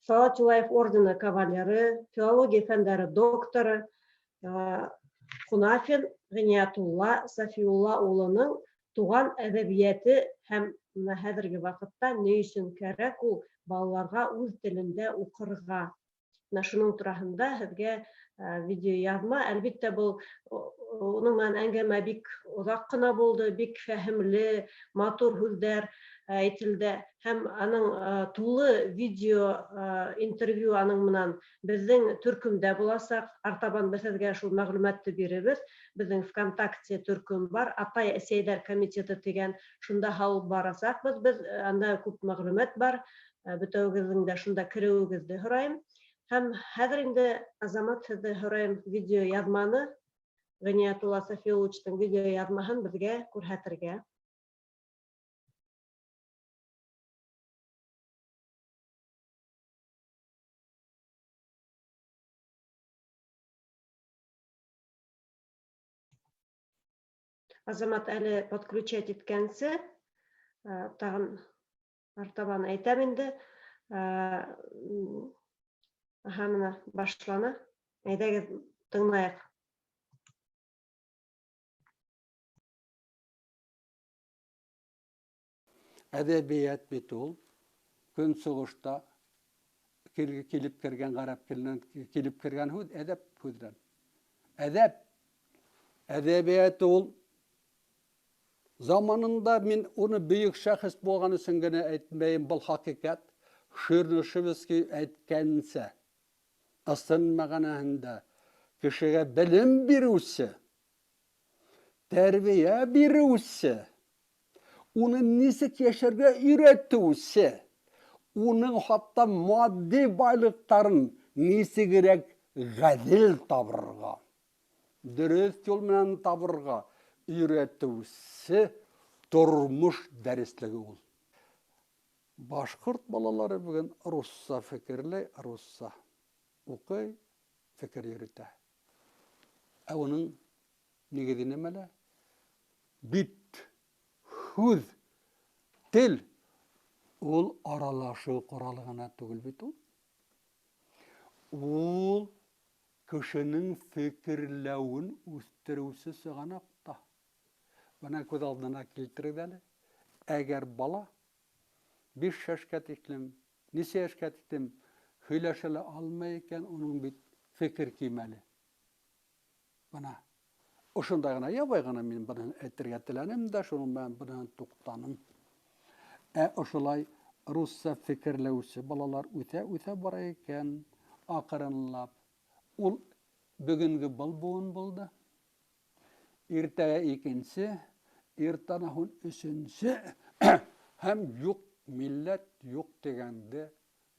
Салават Юлаев ордены кавалеры, филология фәннәре докторы, Кунафин Гыниятулла Сафиулла улының туган әдәбияты һәм хәзерге вакытта ни өчен кирәк ул балаларга үз телендә укырга. Шуның турында һезгә видеоязма, әлбәттә бу уның менән әңгәмә бик озак кына булды, бик фәһемле, матур һүзләр әйтелде һәм аның тулы видео интервью аның менән безнең төркемдә булачак. Артабан без һезгә шул мәгълүматты биребез. Безнең ВКонтакте төркем бар, Атай-әсәйләр комитеты дигән, шунда һалып барасакбыз. Без анда күп мәгълүмат бар. Бөтәүгезнең дә шунда керүегезне һорайм. Һәм хәзер инде Азамат һездән һорайм видеоязманы, Гыниятулла Сафиулловичтың видеоязмаһын безгә күрһәтергә. Азамат әле подключать иткәнсе, тагын артабан әйтәм инде. Менә башлана. Әйдәгез тыңлайык. Әдәбият бит ул. Көн сугышта килеп кергән гарәп теленнән килеп кергән һүз әдәп һүздән. Әдәбият ул заманында мин уны бөек шәхес булган өчен генә әйтмәйм, был хакыйкать. Ширнышевский әйткәнсә, асын мәгънәһендә кешегә белем бирүсе, тәрбия бирүсе, уны нисек яшәргә өйрәтүсе, уның хатта матди байлыктарын нисегрәк гадел табырга, дөрес юл менән табырга өйрәтүсе тормыш дәреслеге ул. Башкорт балалары бүген русса фикерләй, русса укый, фикер йөритә. Уның нигезе нәмәлә? Бит, һүз, тел ул аралашу коралы гына түгел бит ул. Ул кешенең фикерләвен үстерүсе сыганакта. Бана күз алдына килтерегез әле. Әгәр бала 5 яшькә тиклем, ничә яшькә тиклем һөйләшә алмый икән, уның бит фикер кимәле. Бана ошондай гына ябай гына мин баны әйтергә теләнем дә, шуның белән быны туктаным. Ошолай русса фикерләүче балалар үтә бара икән, акырынлап. Ул бүгенге буын булды. Иртәгә икенче, иртанаһын өченче һәм юк милләт юк дигәндә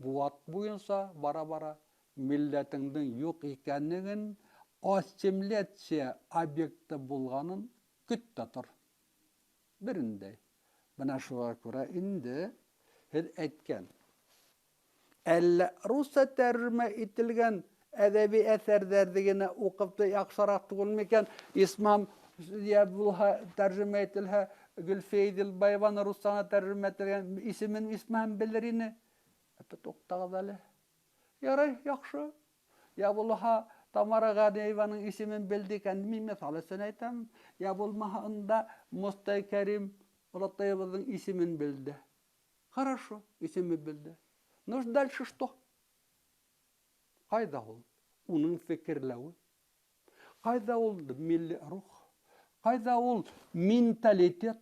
буат буенча бара-бара милләтеңнең юк икәнлеген, ассимиляция объекты булганын көттә тор. Берендәй. Менә шуңа күрә инде әйткән. Әллә русча тәрҗемә ителгән әдәби әсәрләрне генә укып яхшырак түгел микән? Исмам я булһа тәрҗемә ителһә, Гөлфейдел Байваны русчага тәрҗемә ителгән исемен белер ине. Туктагыз әле. Ярый, яхшы. Я булһа Тамара Гадееваның исемен белде икән, мин мисал өчен әйтәм. Я булмаһа анда Мостай Кәрим Ротаевның исемен белде. Хорошо, исемен белде. Ну, дальше что? Кайда ул? Уның фикерләве. Кайда ул милли рух? Кайда ул менталитет?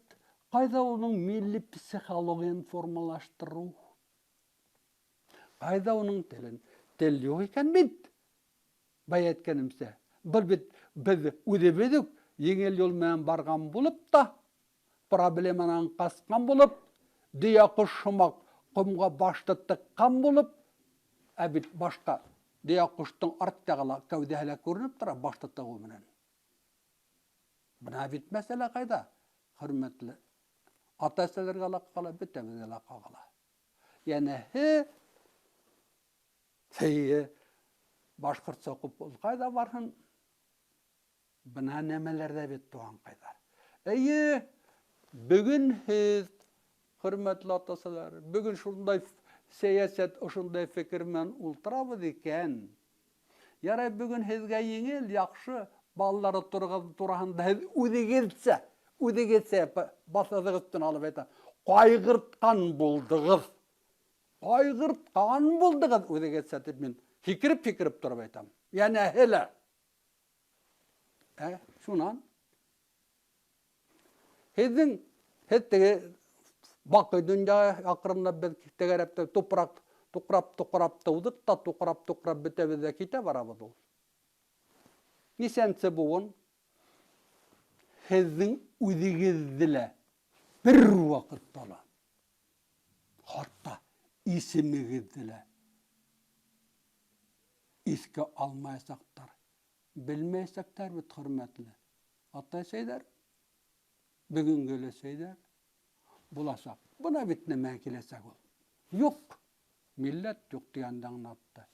Кайда уның милли психологиян формалаштыру? Кайда уның телен? тел юк икән бит. Бай әйткәнемсә. Бер бит без үҙебеҙ үк еңел юл менән барган булып та, проблеманан ҡасҡан булып, дөйә ҡош һымаҡ ҡомға башты тыҡҡан булып, ә бит башҡа дөйә ҡоштоң арттағы ла кәүҙәһе лә күренеп тора башты тығыу менән. Бына бит мәсьәлә ҡайҙа, хөрмәтле ата-әсәләргә лә ҡала, бөтәбеҙгә лә ҡағыла. Йәнәһе, башҡортса уҡып ул ҡайҙа барһын? Бына нәмәләрҙә бит туған ҡайҙар. Эйе, бөгөн һеҙ, хөрмәтле ата-әсәләр, бөгөн шундай сәйәсәт, ошондай фекер менән ултырабыҙ икән. Ярай, бөгөн һеҙгә еңел, яҡшы балалары тураһында һеҙ үҙегеҙсә баҫығыҙ өҫтөн алып әйтә. Ҡайғыртҡан булдығыҙ. Ҡайғыртҡан булдығыҙ үҙегеҙсә тип мин һикереп тороп әйтәм. Йәнәһе лә. Шунан һеҙ теге баҡый донъя аҡрынлап беҙ тәгәрәп туҡрап тыуҙыҡ та туҡрап бөтәбеҙ ҙә китә барабыҙ ул. Нисәнсе буын һеҙҙең үҙегеҙҙе лә бер ваҡытта ла, хатта исемегеҙҙе лә иҫкә алмаясаҡтар, белмәйәсәктәр бит, хөрмәтле ата-әсәйҙәр, бөгөнгө өләсәйҙәр, буласаҡ. Бына бит нәмә киләсәк ул. Юҡ, милләт юҡ тигәнде аңлатты.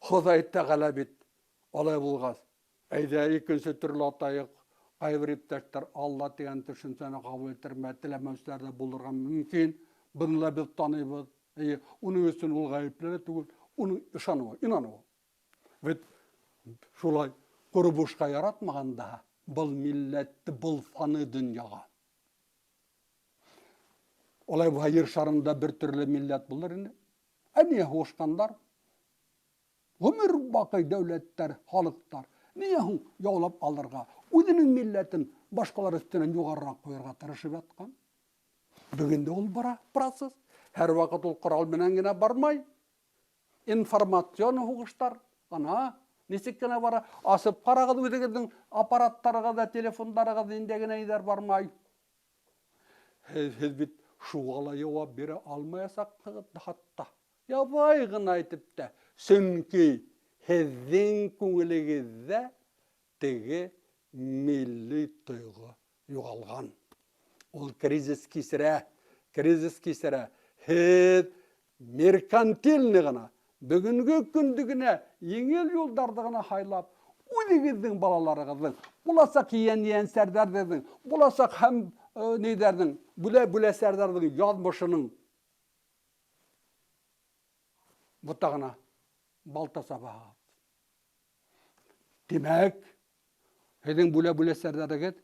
Хоҙай Тәғәлә бит алай булғас, әйҙә икенсе төрлө атайыҡ, ҡайбер иптәштәр Алла тигән төшөнсәне ҡабул иттермәй, теләмәүселәр ҙә булырға мөмкин. Быны ла беҙ таныйбыҙ. Уның өсөн ул ғәйепле түгел, уның ышаныуы, инануы. Бит шулай ҡоро бушҡа яратмағанда был милләтте, был фаны донъяға. Олай буһа ер шарында бер төрлө милләт булыр ине. Әниә һуғышҡандар, ғүмер баҡый дәүләттәр, халыҡтар, ниңә һуң яулап алырға, үҙенең милләтен башҡалар өҫтөнән юғарыраҡ ҡуйырға тырышып ятҡан? Бөгөн дә ул бара процесс. Һәр ваҡыт ул ҡорал менән генә бармай. Информацион һуғыштар, ана, нисек кенә бара, асып ҡарағыҙ үҙегеҙҙең аппараттарығыҙҙа, телефондарығыҙ инде генә иҙәр бармай. Һеҙ бит шуға ла яуап бирә алмаясаҡһығыҙ хатта. Ябай ғына әйтеп тә, сөнки һеҙҙең күңелегеҙҙә теге милли тойғо юғалған. Ул кризис кисерә. Һеҙ меркантильный ғына, бөгөнгө көндөгөнә еңел юлдарҙы ғына һайлап, үҙегеҙҙең балаларығыҙҙың, буласаҡ ейән-ейәнсәрҙәрҙең, буласаҡ һәм нейҙәрҙең, бүләсәрҙәрҙең яҙмышының ботағына балта сабаһығыҙ. Тимәк, һеҙҙең бүләсәрҙәрегеҙ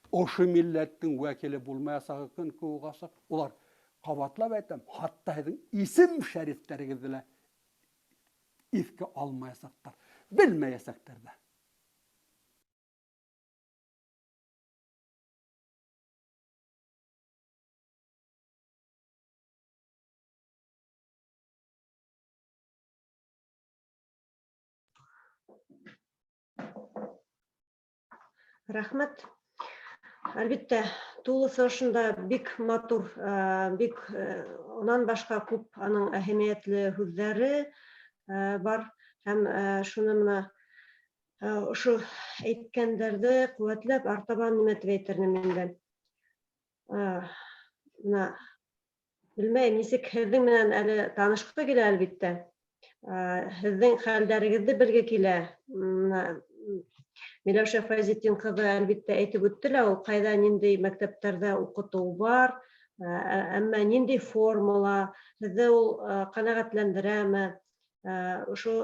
ошо милләттең вәкиле булмаясағы көн кеүек. Улар ҡабатлап әйтәм, хатта һеҙҙең исем шәрифтәрегеҙҙе лә иҫкә алмаясаҡтар, белмәйәсәктәр ҙә. Рәхмәт. Әлбиттә, тулысы ошонда бик матур, бик унан башҡа күп аның әһәмиәтле һүҙҙәре бар. Һәм шуны мына ошо әйткәндәрҙе ҡеүәтләп артабан нимә тип әйтермен инде. Белмәйем, нисек һеҙҙең менән әле танышҡы килә, әлбиттә. Һеҙҙең хәлдәрегеҙҙе белге килә. Миләүшә Фәйзетдин ҡыҙы әлбиттә әйтеп үтте лә, ул ҡайҙа, ниндәй мәктәптәрҙә уҡытыу бар, әммә ниндәй формула, һеҙҙе ул ҡәнәғәтләндерәме, ошо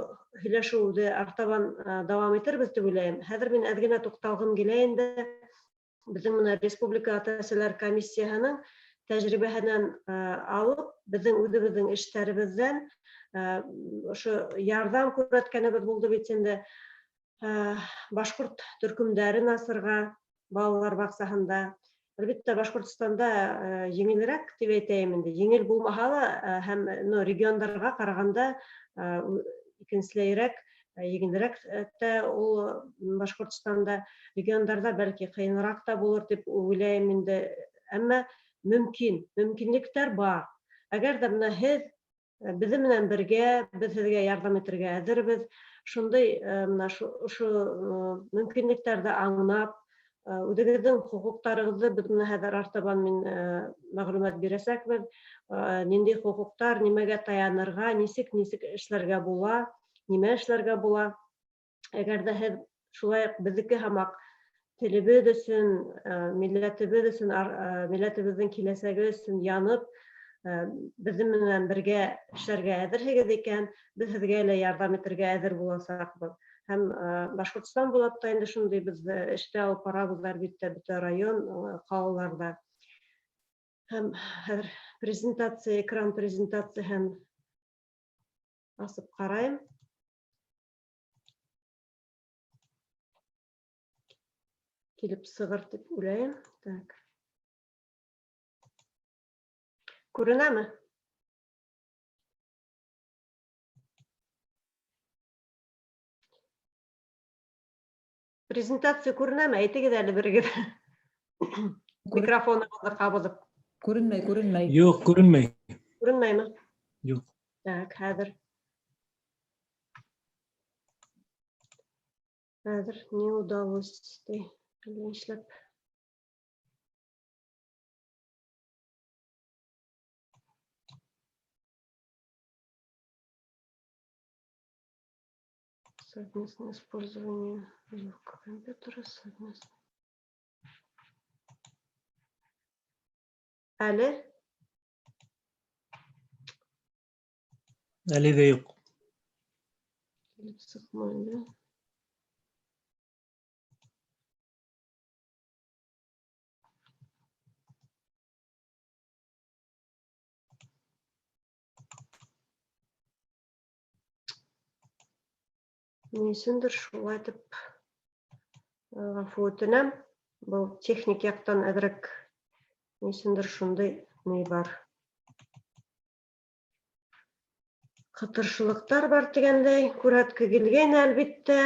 һөйләшеүҙе артабан дауам итербеҙ тип уйлайым. Хәҙер мин әҙ генә туҡталғым килә инде беҙҙең менә Республика ата-әсәләр комиссияһының тәжрибәһенән алып, беҙҙең үҙебеҙҙең эштәребеҙҙән ошо ярҙам күрһәткәнебеҙ булды бит инде. Башҡорт төркөмдәрен асырға балалар баҡсаһында, Әлбәттә, Башкортстанда еңелрәк дип әйтәйем инде. Еңел булмаһа ла, һәм регионнарга караганда икенчеләйрәк, еңелрәк тә ул Башкортстанда, регионнарда бәлки кыенрак та булыр дип уйлыйм инде. Әмма мөмкинлектәр бар. Әгәр дә менә һез безнең белән бергә, без сезгә ярдәм итәргә әзербез. Шундый менә шу мөмкинлекләрне аңлап, үзегезнең хукукларыгызны без менә хәзер артабан мин мәгълүмат бирәсәкбез. Нинди хукуклар, нимәгә таянырга, ничек эшләргә була, нимә эшләргә була. Әгәр дә һез шулай ук безнеке һәммәк телебез өчен, милләтебез өчен, милләтебезнең киләчәге өчен янып, безнең белән бергә эшләргә әзерсегез икән, без сезгә лә ярдәм итәргә әзер буласакбыз. Һәм Башкортстан булып та инде шундый без эштә алып барабыз, әлбәттә, бөтен район, калаларда. Һәм хәзер экран презентацияһен асып карайм. Килеп сыгыр дип уйлайм. Так. Күренәме? Презентация күренәме? Әйтегез әле берегез. Микрофонығызды кабызып. Күренмәй. Юк, күренмәй. Күренмәйме? Юк. Так, хәзер не удалось ди. Эшләп. Совместное использование компьютера, совместно. Әле? Әлегә юк. Килеп сыкмайды. Нисендер шулай дип гафу үтенәм. Был техник яктан әзрәк нисендер шундый ни бар. Кытыршылыктар бар дигәндәй, күрәткә килгән әлбәттә.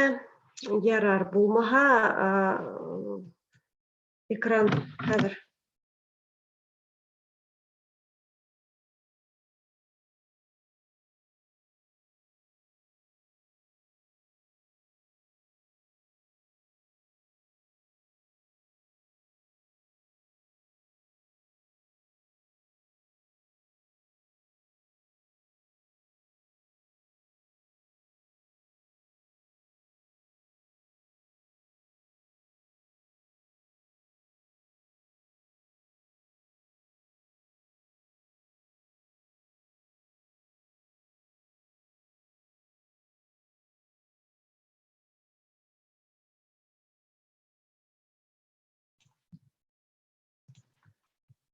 Ярар булмаһа, экран хәзер.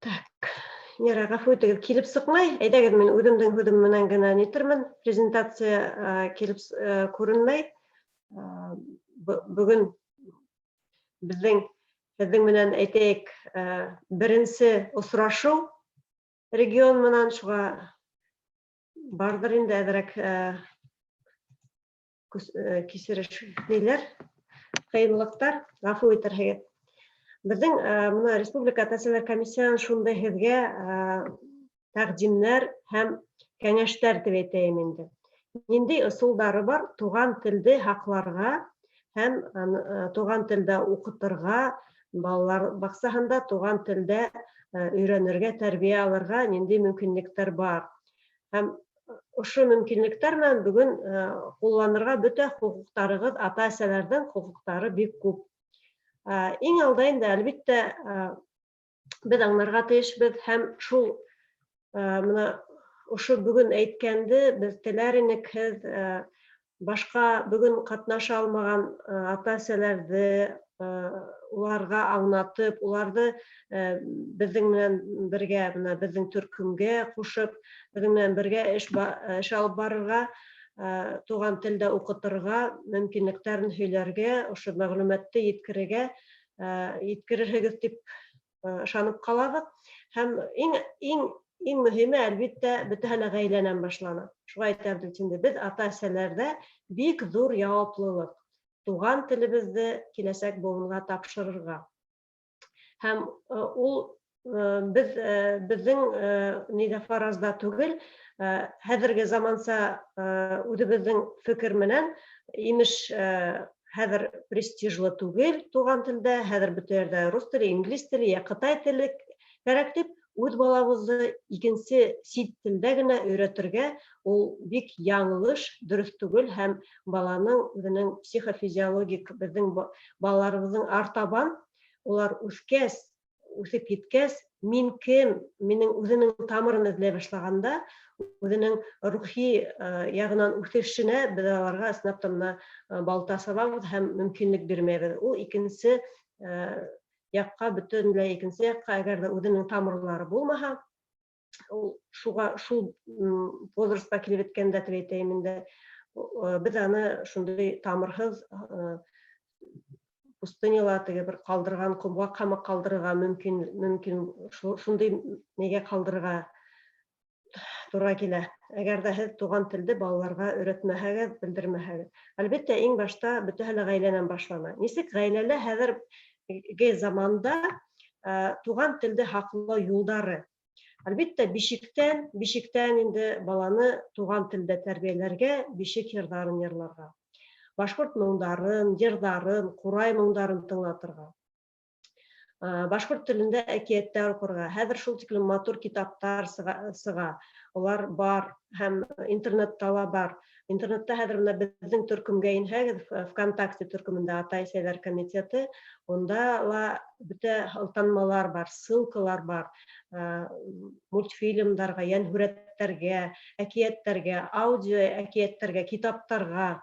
Так, ярар, гафу итегез, килеп сыкмай. Әйдәгез, мин үземнең һүзем менән генә нитермен. Презентация килеп күренмәй. Бүген безнең менән әйтәйек, беренче очрашу регион менән, шуңа бардыр инде әзрәк кисереш ниләр, кыенлыктар, гафу итәргә. Безнең моны Республика Тәсилләр комиссиясының шундай һезгә тәкъдимнәр һәм кәңәшләр дип әйтәйем инде. Нинди ысулдары бар туган телде хакларга һәм туган телдә укытырга, балалар баксаһында туган телдә өйрәнергә, тәрбия алырга нинди мөмкинлектәр бар. Һәм ошо мөмкинлектәр менән бүген кулланырга бөтә хукуктарыгыз, ата-әсәләрнең хукуктары бик күп. Иң алда инде әлбәттә без аңларга тиешбез һәм шул менә ошо бүген әйткәнде без теләр инек, һез башка бүген катнаша алмаган ата-әсәләрне уларга аңлатып, уларны безнең белән бергә, менә безнең төркемгә кушып, безнең белән бергә эш алып барырга, туган телдә укытырга, мөмкинлекләрен һөйләргә, ошо мәгълүматты yetkirергез дип ышанып калабыз. Һәм иң мөһиме, әлбиттә, бөтәһе лә гаиләнән башлана. Шуңа әйтәбез инде, без ата-әсәләрдә бик зур яуаплылык. Туган телебезде киләсәк буынга тапшырырга. Һәм ул безнең нидә фаразда түгел, хәзерге заманса үзебезнең фикер менән, имеш, хәзер престижлы түгел туган телдә, хәзер бөтә ердә рус теле, инглиз теле, я кытай теле кирәк дип, үз балабызны икенче сит телдә генә өйрәтергә, ул бик яңылыш, дөрес түгел һәм баланың үзенең психофизиологик, безнең балаларыбызның артабан улар үсеп киткәс, мин кем, минең үзенең тамырын эзләй башлаганда, үзенең рухи ягынан үсешенә без аларга ыснаптан балта сабабыз һәм мөмкинлек бирмәбез. Ул икенче якка, бөтенләй икенче якка, әгәр дә үзенең тамырлары булмаһа, шул возрастка килеп еткәндә дип әйтәм инде, без аны шундый тамырсыз пустынялар теге бер калдырган, кумга камак калдырырга мөмкин, шундый нигә калдырырга туры килә. Әгәр дә һез туган телде балаларга өйрәтмәһәгез, белдермәһәгез. Әлбәттә, иң башта бөтәһе лә гаиләнән башлана. Нисек гаиләлә хәзерге заманда туган телде хаклау юлдары? Әлбәттә, бишектән инде баланы туган телдә тәрбияләргә, бишек йырдарын йырларга. Башкорт моңдарын, йырдарын, курай моңдарын тыңлатырга. Башкорт телендә әкияттәр укырга. Хәзер шул тиклем матур китаптар сыга. Улар бар һәм интернетта ла бар. Интернетта хәзер менә безнең төркемгә инһәгез, ВКонтакте төркемендә ата-әсәләр комитеты, онда ла бөтә ылтанмалар бар, ссылкалар бар. Мультфильмнарга, янһүрәттәргә, әкияттәргә, аудио әкияттәргә, китаптарга.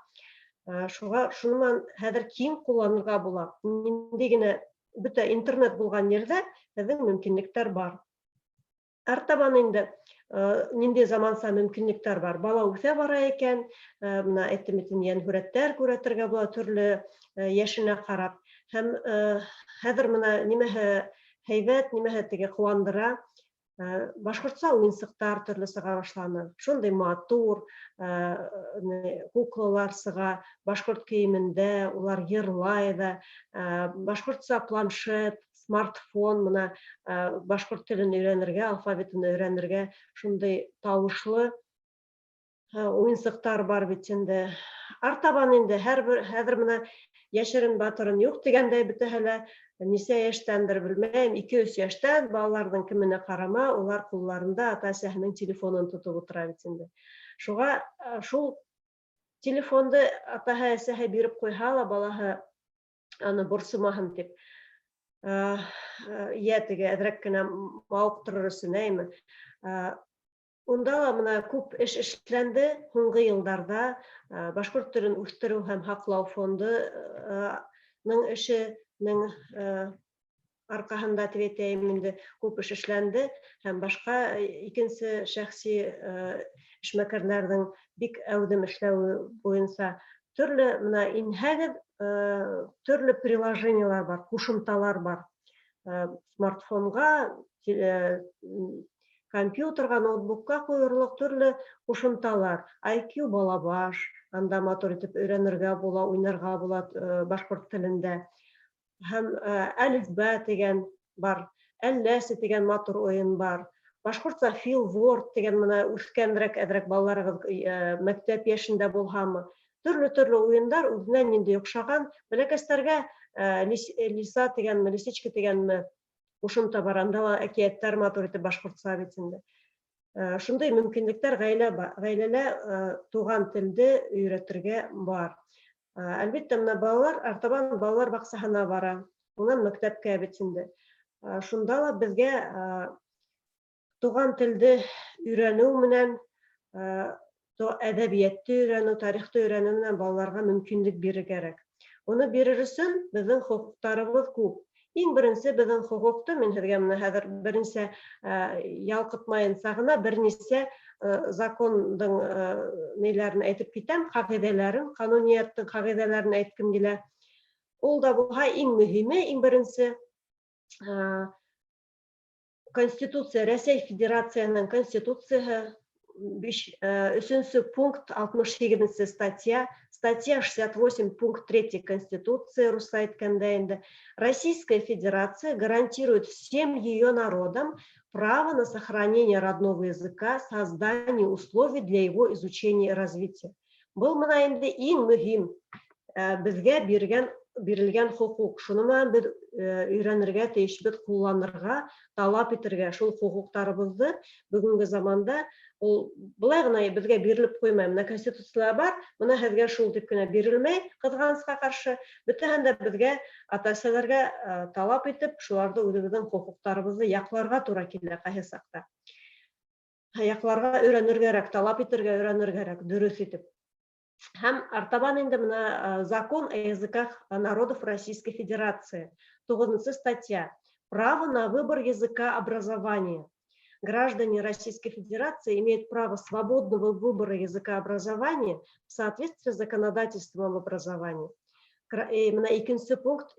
Шуны хәзер киң кулланырга була. Нинди генә бөтә интернет булган ердә безнең мөмкинлектәр бар. Артабан инде нинди заманса мөмкинлектәр бар. Бала үсә бара икән, менә әйттем итем, янһүрәттәр күрәтергә була, төрле яшенә карап. Һәм хәзер менә нимәһе һәйбәт, нимәһе теге куандыра, башкортса уенсыктар төрле сыга башланы. Шундый матур куклалар сыга, башкорт киемендә, улар йырлай да, башкортса планшет, смартфон, менә башкорт телен өйрәнергә, алфавитын өйрәнергә, шундый тавышлы уенсыктар бар бит инде. Артабан инде хәзер менә яшерен батырын юк дигәндәй бөтәһе лә нисә яшьтәндер белмәйм, 2-3 яшьтән балаларның кеменә карама, улар кулларында ата-әсәһенең телефонын тотып утыра бит инде. Шуңа шул телефонды ата-әсәһе биреп куйһа ла, балаһы аны борсымаһын дип, я теге әзрәк кенә мавыктырыр өчен әйме. Унда ла менә күп эш эшләнде һуңгы елларда. Башкорт телен үстерү һәм һаклау фондының эшенең аркаһында дип әйтәм инде, күп эш эшләнде һәм башка икенче шәхси эшмәкәрләрнең бик әүдем эшләүе буенча төрле менә инһәгез, төрле приложениялар бар, кушымталар бар. Смартфонга, компьютерга, ноутбукка куерлык төрле кушымталар. IQ балабаш, анда матур итеп өйрәнергә була, уйнарга була башкорт телендә. Һәм әлифбә дигән бар, әлләсе дигән матур уен бар. Башкортса филворд дигән менә үскәнрәк әзрәк балаларыгыз мәктәп яшендә булһамы, төрле уендар үзенә нинди охшаган, бәләкәстәргә лиса дигән, лисичка дигән кушымта бар, анда ла әкияттәр матур итеп башкортса бит инде. Шундый мөмкинлектәр гаиләлә туган телде өйрәтергә бар. Әлбәттә, менә балалар артабан балалар баксаһына бара, уннан мәктәпкә бит инде. Шунда ла безгә туган телде өйрәнү менән, әдәбиятты өйрәнү, тарихты өйрәнү менән балаларга мөмкинлек бирергә кирәк. Уны бирер өчен безнең хокуктарыбыз күп. Иң беренче безнең хокукты, мин һеҙгә менә хәзер беренче ялҡытмайынса гына бернисә закондың неләрен әйтеп китәм, кагыйдәләрен, канунияттың кагыйдәләрен әйткем килә. Ул да булһа иң мөһиме, иң беренче Конституция, Рәсәй Федерацияның Конституциясы, 3 пункт, 68 статья, статья 68, пункт 3 Конституции, русская әйткәндә инде. Российская Федерация гарантирует всем ее народам право на сохранение родного языка, создание условий для его изучения и развития. Был мына инде иң мөһим безгә бирелгән хукук. Шуны без өйрәнергә тиешбез, кулланырга, талап итәргә шул хукуктарыбызды бүгенге заманда. Ул булай гына безгә бирелеп куймай. Менә Конституциялар бар, менә һезгә шул дип кенә бирелмәй, кызганычка каршы. Бөтәһен дә безгә ата-әсәләргә талап итеп, шуларда үзебезнең хукуктарыбызды якларга туры килә кайсы сакта. Якларга өйрәнергәрәк, талап итәргә өйрәнергәрәк, дөрес итеп. Һәм артабан инде менә закон о языках народов Российской Федерации, 9 статья. Право на выбор языка образования. Граждане Российской Федерации имеют право свободного выбора языка образования в соответствии с законодательством об образовании. Менә 2 пункт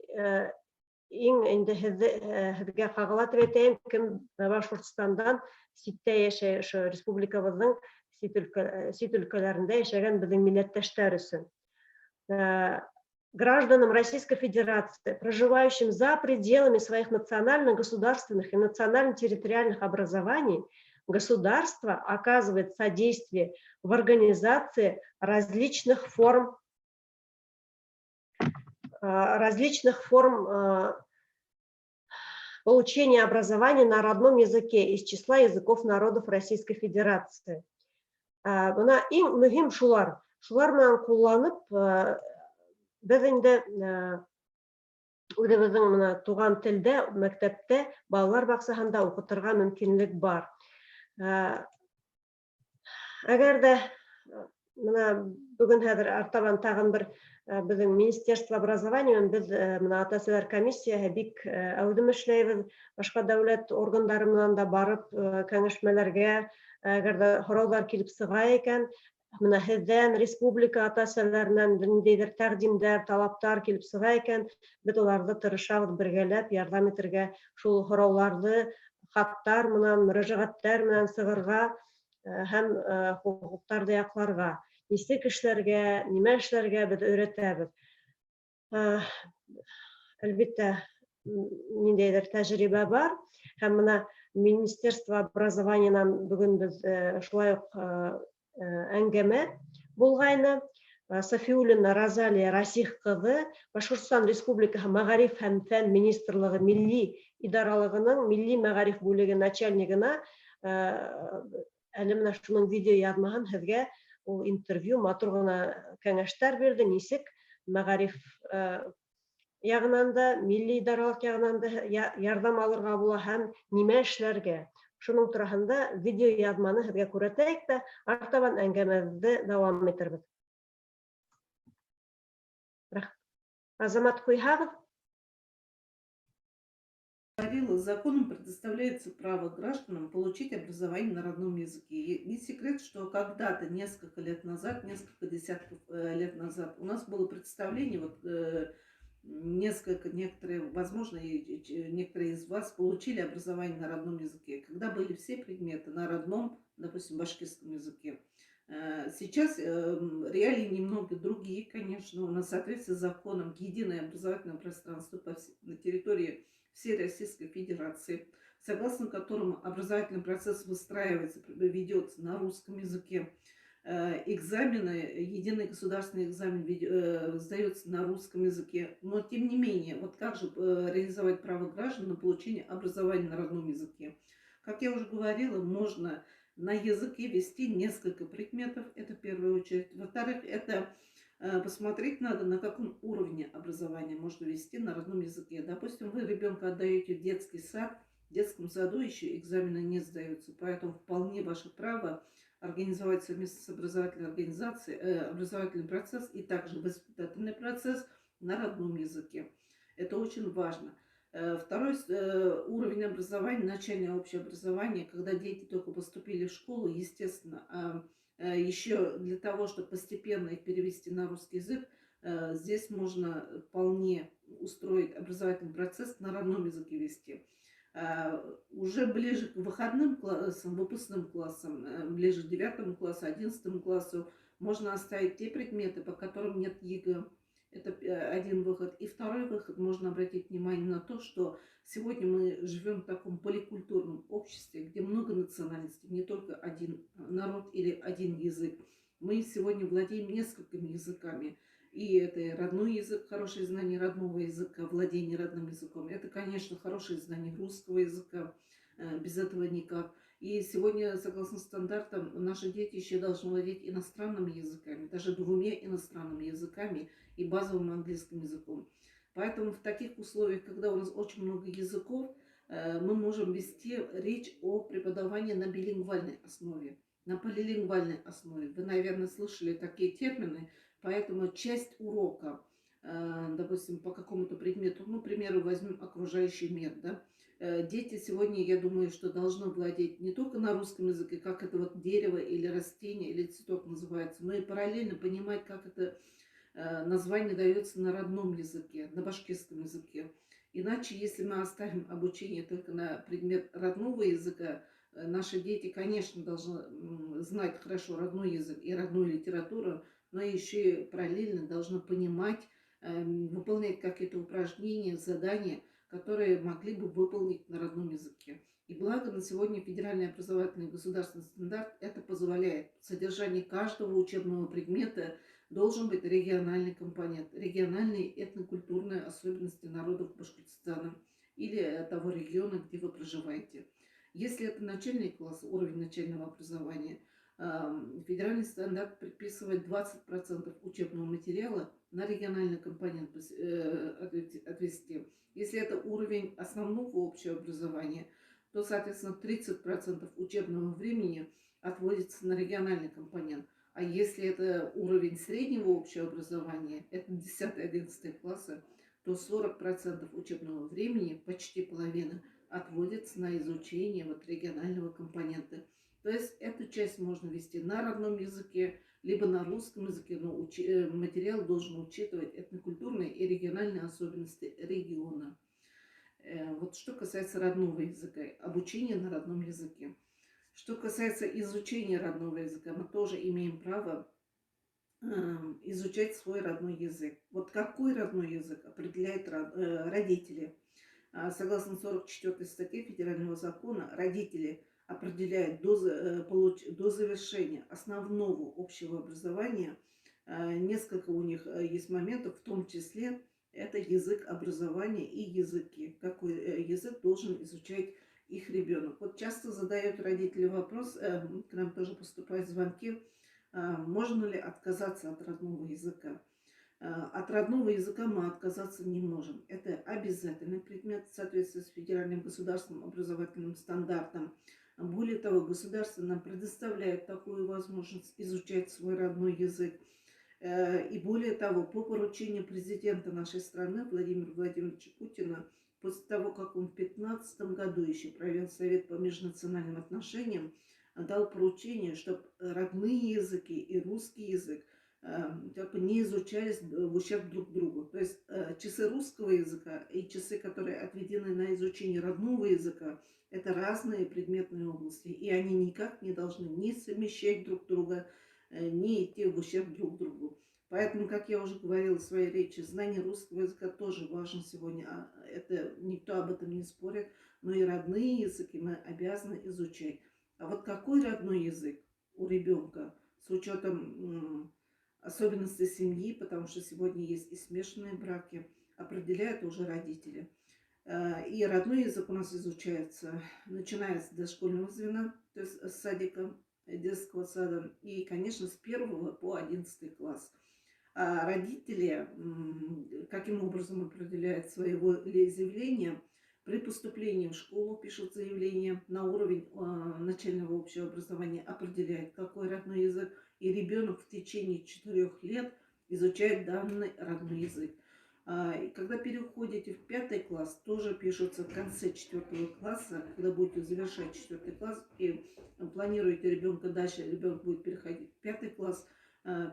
иң инде һезгә кагыла дип әйтәм, кем Башкортстандан ситтә яшәй, республикабызның сит өлкәләрендә яшәгән безнең милләттәшләр өчен. Гражданам Российской Федерации, проживающим за пределами своих национальных, государственных и национально-территориальных образований, государство оказывает содействие в организации различных форм получения образования на родном языке из числа языков народов Российской Федерации. Бuna иң мөһим шулар. Шулар менән кулланып, без инде үзебезнең менә туган телдә, мәктәптә, балалар баксаһында укытырга мөмкинлек бар. Әгәр дә менә бүген хәзер артабан тагын бер безнең Министерство образования, без менә ата-әсәләр комиссияһы бик әүдем эшләйбез, башка дәүләт органнары менән дә барып кәңәшмәләргә, әгәр дә һораулар килеп сыга икән, менә һездән, республика ата-әсәләреннән ниндидер тәкъдимдәр, талаптар килеп сыга икән, без уларны тырышабыз бергәләп ярдәм итәргә, шул һорауларны хаттар менән, мөрәҗәгатьләр менән сыгырга һәм хукуктарны якларга. Нисек эшләргә, нимә эшләргә без өйрәтәбез. Әлбәттә, ниндидер тәҗрибә бар, һәм менә Министерство образованиянан бүген без шулай ук әңгәмә булгайны. Сафиуллина Розалия Расих кызы Башкортстан Республикасы Мәгариф һәм фән министрлыгы милли идаралыгының милли мәгариф бүлеге начальнигына әле менә шуның видео язмаһын һезгә ул интервью матур гына кәңәштәр бирде, нисек мәгариф ягынан да, милли идаралык ягынан да ярдәм алырга була һәм нимә эшләргә. Шуның турында видео язманы һезгә күрсәтәйек тә, артабан әңгәмәбезне дәвам итәрбез. Азамат куйһагыз. Законом предоставляется право гражданам получить образование на родном языке. Не секрет, что когда-то, несколько лет назад, несколько десятков лет назад, у нас было представление, некоторые, возможно, некоторые из вас получили образование на родном языке, когда были все предметы на родном, допустим, башкирском языке. Сейчас реалии немного другие, конечно, у нас в соответствии с законом единое образовательное пространство на территории всей Российской Федерации, согласно которому образовательный процесс выстраивается, ведется на русском языке. Экзамены, единый государственный экзамен сдается на русском языке. Но тем не менее, вот как же реализовать право граждан на получение образования на родном языке? Как я уже говорила, можно на языке вести несколько предметов, это в первую очередь. Во-вторых, это посмотреть надо, на каком уровне образования можно вести на родном языке. Допустим, вы ребенка отдаете в детский сад, в детском саду еще экзамены не сдаются, поэтому вполне ваше право организовать совместно с образовательной организацией образовательный процесс и также воспитательный процесс на родном языке. Это очень важно. Второй уровень образования, начальное общее образование, когда дети только поступили в школу, естественно, еще для того, чтобы постепенно их перевести на русский язык, здесь можно вполне устроить образовательный процесс на родном языке вести. Уже ближе к выходным классам, выпускным классам, ближе к 9 классу, 11 классу, можно оставить те предметы, по которым нет ЕГЭ. Это один выход. И второй выход, можно обратить внимание на то, что сегодня мы живем в таком поликультурном обществе, где много национальностей, не только один народ или один язык. Мы сегодня владеем несколькими языками. И это и родной язык, хорошее знание родного языка, владение родным языком. Это, конечно, хорошее знание русского языка, без этого никак. И сегодня, согласно стандартам, наши дети еще должны владеть иностранными языками, даже 2 иностранными языками и базовым английским языком. Поэтому в таких условиях, когда у нас очень много языков, мы можем вести речь о преподавании на билингвальной основе, на полилингвальной основе. Вы, наверное, слышали такие термины, поэтому часть урока, допустим, по какому-то предмету, ну, к примеру, возьмем окружающий мир, да, дети сегодня, я думаю, что должны владеть не только на русском языке, как это вот дерево или растение или цветок называется, но и параллельно понимать, как это название дается на родном языке, на башкирском языке. Иначе, если мы оставим обучение только на предмет родного языка, наши дети, конечно, должны знать хорошо родной язык и родную литературу, но еще и параллельно должны понимать, выполнять какие-то упражнения, задания, которые могли бы выполнить на родном языке. И благо на сегодня федеральный образовательный государственный стандарт это позволяет. В содержании каждого учебного предмета должен быть региональный компонент, региональные этнокультурные особенности народов Башкортостана или того региона, где вы проживаете. Если это начальный класс, уровень начального образования, федеральный стандарт предписывает 20% учебного материала на региональный компонент отвести. Если это уровень основного общего образования, то, соответственно, 30% учебного времени отводится на региональный компонент. А если это уровень среднего общего образования, это 10-11 классы, то 40% учебного времени, почти половина, отводится на изучение вот регионального компонента. То есть эту часть можно вести на родном языке, либо на русском языке, но материал должен учитывать этнокультурные и региональные особенности региона. Вот что касается родного языка, обучения на родном языке. Что касается изучения родного языка, мы тоже имеем право изучать свой родной язык. Вот какой родной язык определяют родители. Согласно 44 статье Федерального закона, родители определяют до завершения основного общего образования. Несколько у них есть моментов, в том числе это язык образования и языки. Какой язык должен изучать их ребенок. Вот часто задают родители вопрос, к нам тоже поступают звонки, можно ли отказаться от родного языка. От родного языка мы отказаться не можем. Это обязательный предмет в соответствии с федеральным государственным образовательным стандартом. Более того, государство нам предоставляет такую возможность изучать свой родной язык. И более того, по поручению президента нашей страны Владимира Владимировича Путина, после того, как он в 2015 году еще провел Совет по межнациональным отношениям, дал поручение, чтобы родные языки и русский язык не изучались в ущерб друг другу. То есть часы русского языка и часы, которые отведены на изучение родного языка, это разные предметные области, и они никак не должны ни совмещать друг друга, ни идти в ущерб друг другу. Поэтому, как я уже говорила в своей речи, знание русского языка тоже важно сегодня. Это никто об этом не спорит, но и родные языки мы обязаны изучать. А вот какой родной язык у ребенка с учетом особенностей семьи, потому что сегодня есть и смешанные браки, определяют уже родители. И родной язык у нас изучается, начиная с дошкольного звена, то есть с садика, детского сада, и, конечно, с 1 по 11 класс. А родители каким образом определяют свои волеизъявления? При поступлении в школу пишут заявление на уровень начального общего образования, определяет, какой родной язык, и ребенок в течение 4 лет изучает данный родной язык. И когда переходите в 5 класс, тоже пишутся в конце 4 класса, когда будете завершать 4 класс и планируете ребенка дальше, ребенок будет переходить в 5 класс,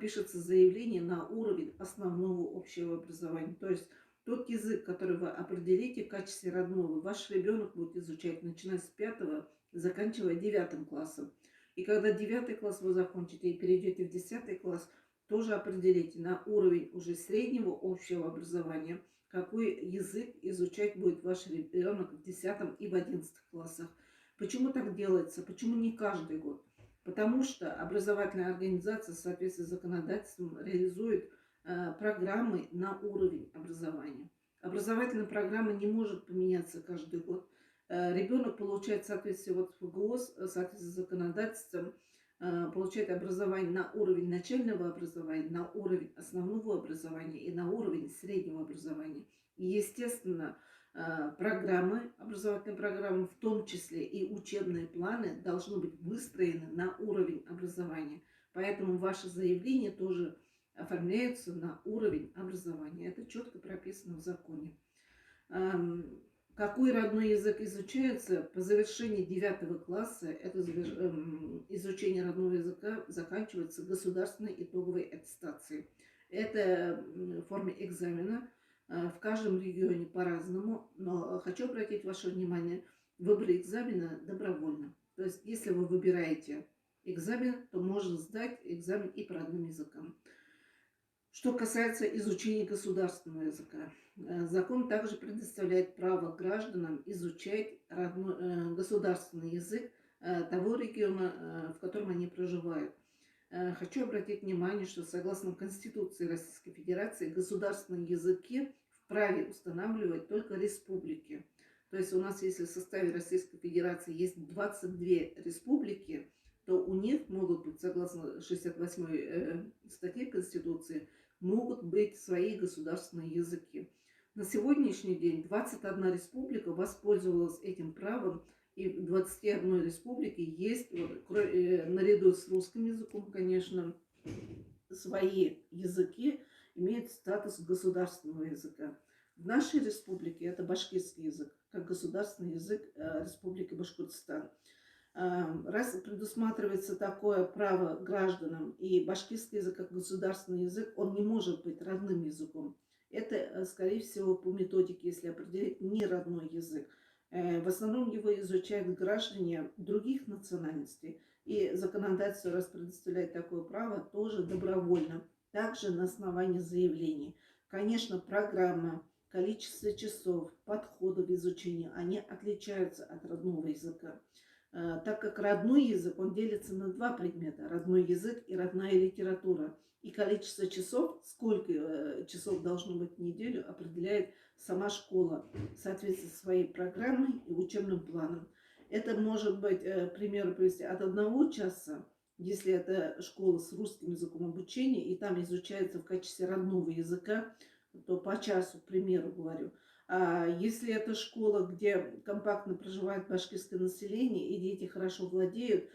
пишется заявление на уровень основного общего образования. То есть Тот язык, который вы определите в качестве родного, ваш ребенок будет изучать, начиная с 5-го, заканчивая 9 классом. И когда 9 класс вы закончите и перейдете в 10 класс, тоже определите на уровень уже среднего общего образования, какой язык изучать будет ваш ребенок в 10 и в 11 классах. Почему так делается? Почему не каждый год? Потому что образовательная организация в соответствии с законодательством реализует программы на уровень образования. Образовательная программа не может поменяться каждый год. Ребенок получает в соответствии вот в ГОС, в соответствии с законодательством, получает образование на уровень начального образования, на уровень основного образования и на уровень среднего образования. И, естественно, программы, образовательные программы, в том числе и учебные планы, должны быть выстроены на уровень образования. Поэтому ваши заявления тоже оформляются на уровень образования. Это четко прописано в законе. Какой родной язык изучается? По завершении 9 класса это изучение родного языка заканчивается государственной итоговой аттестацией. Это в форме экзамена. В каждом регионе по-разному, но хочу обратить ваше внимание, выбор экзамена добровольно. То есть, если вы выбираете экзамен, то можно сдать экзамен и по родным языкам. Что касается изучения государственного языка, закон также предоставляет право гражданам изучать государственный язык того региона, в котором они проживают. Хочу обратить внимание, что согласно Конституции Российской Федерации государственные языки вправе устанавливать только республики. То есть у нас, если в составе Российской Федерации есть 22 республики, то у них могут быть, согласно 68 статье Конституции, могут быть свои государственные языки. На сегодняшний день 21 республика воспользовалась этим правом, и в 21 республике есть, наряду с русским языком, конечно, свои языки имеют статус государственного языка. В нашей республике это башкирский язык, как государственный язык Республики Башкортостан. Раз предусматривается такое право гражданам, и башкирский язык как государственный язык, он не может быть родным языком. Это, скорее всего, по методике, если определить, не родной язык. В основном его изучают граждане других национальностей. И законодательство, раз предоставляет такое право, тоже добровольно. Также на основании заявлений. Конечно, программа, количество часов, подходы в изучении, они отличаются от родного языка. Так как родной язык, он делится на 2 предмета. Родной язык и родная литература. И количество часов, сколько часов должно быть в неделю, определяет сама школа в соответствии со своей программой и учебным планом. Это может быть, к примеру, привести от 1 часа, если это школа с русским языком обучения, и там изучается в качестве родного языка, то по часу, к примеру, говорю. А если это школа, где компактно проживает башкирское население, и дети хорошо владеют,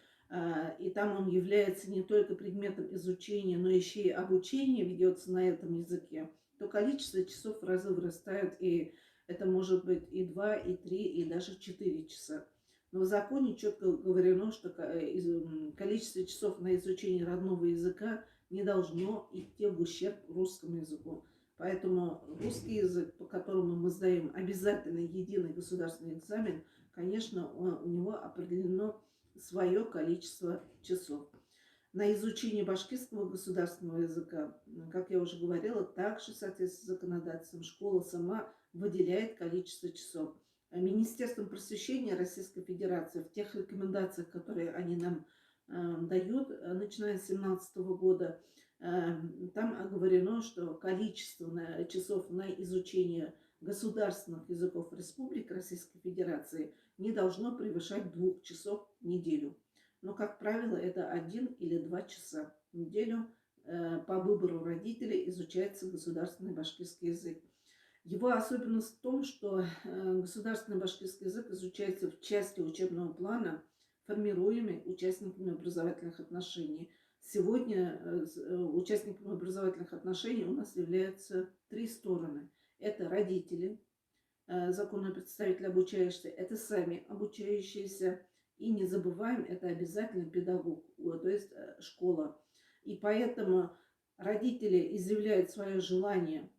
и там он является не только предметом изучения, но еще и обучение ведется на этом языке, то количество часов в разы вырастает, и это может быть и 2, и 3, и даже 4 часа. Но в законе четко говорено, что количество часов на изучение родного языка не должно идти в ущерб русскому языку. Поэтому русский язык, по которому мы сдаем обязательно единый государственный экзамен, конечно, у него определено свое количество часов. На изучение башкирского государственного языка, как я уже говорила, также в соответствии с законодательством школа сама выделяет количество часов. Министерством просвещения Российской Федерации в тех рекомендациях, которые они нам дают, начиная с 2017 года, там оговорено, что количество часов на изучение государственных языков Республики Российской Федерации не должно превышать 2 часов в неделю. Но, как правило, это 1 или 2 часа в неделю по выбору родителей изучается государственный башкирский язык. Его особенность в том, что государственный башкирский язык изучается в части учебного плана, формируемый участниками образовательных отношений. Сегодня участниками образовательных отношений у нас являются 3 стороны. Это родители, законные представители обучающихся, это сами обучающиеся. И не забываем, это обязательно педагог, то есть школа. И поэтому родители изъявляют свое желание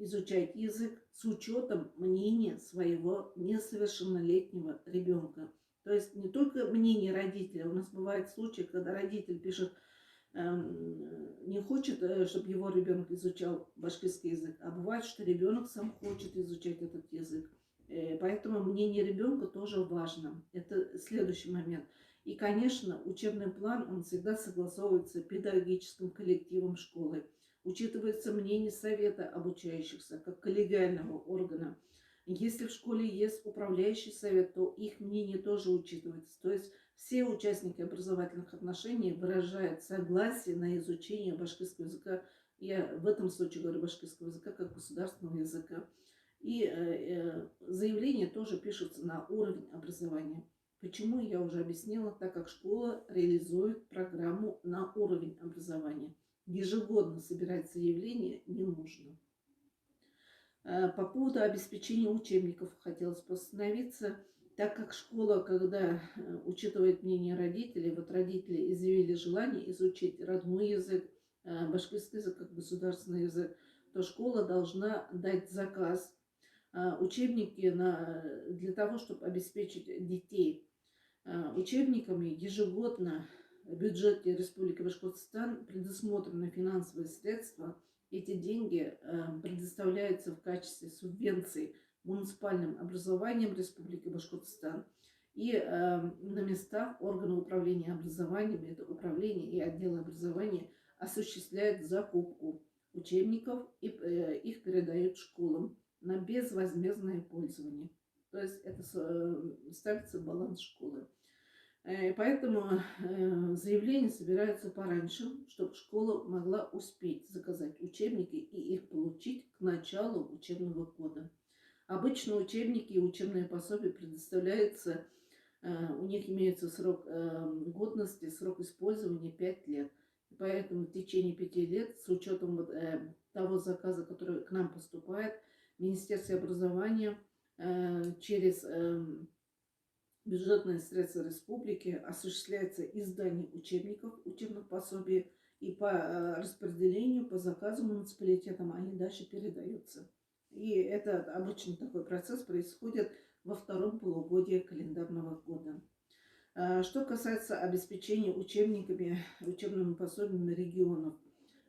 изучать язык с учетом мнения своего несовершеннолетнего ребенка. То есть не только мнение родителя. У нас бывают случаи, когда родитель пишет, не хочет, чтобы его ребенок изучал башкирский язык, а бывает, что ребенок сам хочет изучать этот язык. Поэтому мнение ребенка тоже важно. Это следующий момент. И, конечно, учебный план, он всегда согласовывается педагогическим коллективом школы. Учитывается мнение совета обучающихся, как коллегиального органа. Если в школе есть управляющий совет, то их мнение тоже учитывается. То есть все участники образовательных отношений выражают согласие на изучение башкирского языка. Я в этом случае говорю башкирского языка как государственного языка. И заявления тоже пишутся на уровень образования. Почему, я уже объяснила, так как школа реализует программу на уровень образования. Ежегодно собирать заявление не нужно. По поводу обеспечения учебников хотелось бы остановиться, так как школа, когда учитывает мнение родителей, вот родители изъявили желание изучить родной язык, башкирский язык как государственный язык, то школа должна дать заказ учебники для того, чтобы обеспечить детей учебниками. Ежегодно в бюджете Республики Башкортостан предусмотрены финансовые средства. Эти деньги предоставляются в качестве субвенций муниципальным образованием Республики Башкортостан. И на местах органы управления образованием, это управление и отдел образования, осуществляют закупку учебников и их передают школам на безвозмездное пользование. То есть это ставится в баланс школы. Поэтому заявления собираются пораньше, чтобы школа могла успеть заказать учебники и их получить к началу учебного года. Обычно учебники и учебные пособия предоставляются, у них имеется срок годности, срок использования 5 лет. Поэтому в течение 5 лет, с учетом того заказа, который к нам поступает, Министерство образования через бюджетные средства республики осуществляется издание учебников, учебных пособий, и по распределению, по заказу муниципалитетам они дальше передаются. И это обычно такой процесс происходит во втором полугодии календарного года. Что касается обеспечения учебниками, учебными пособиями регионов,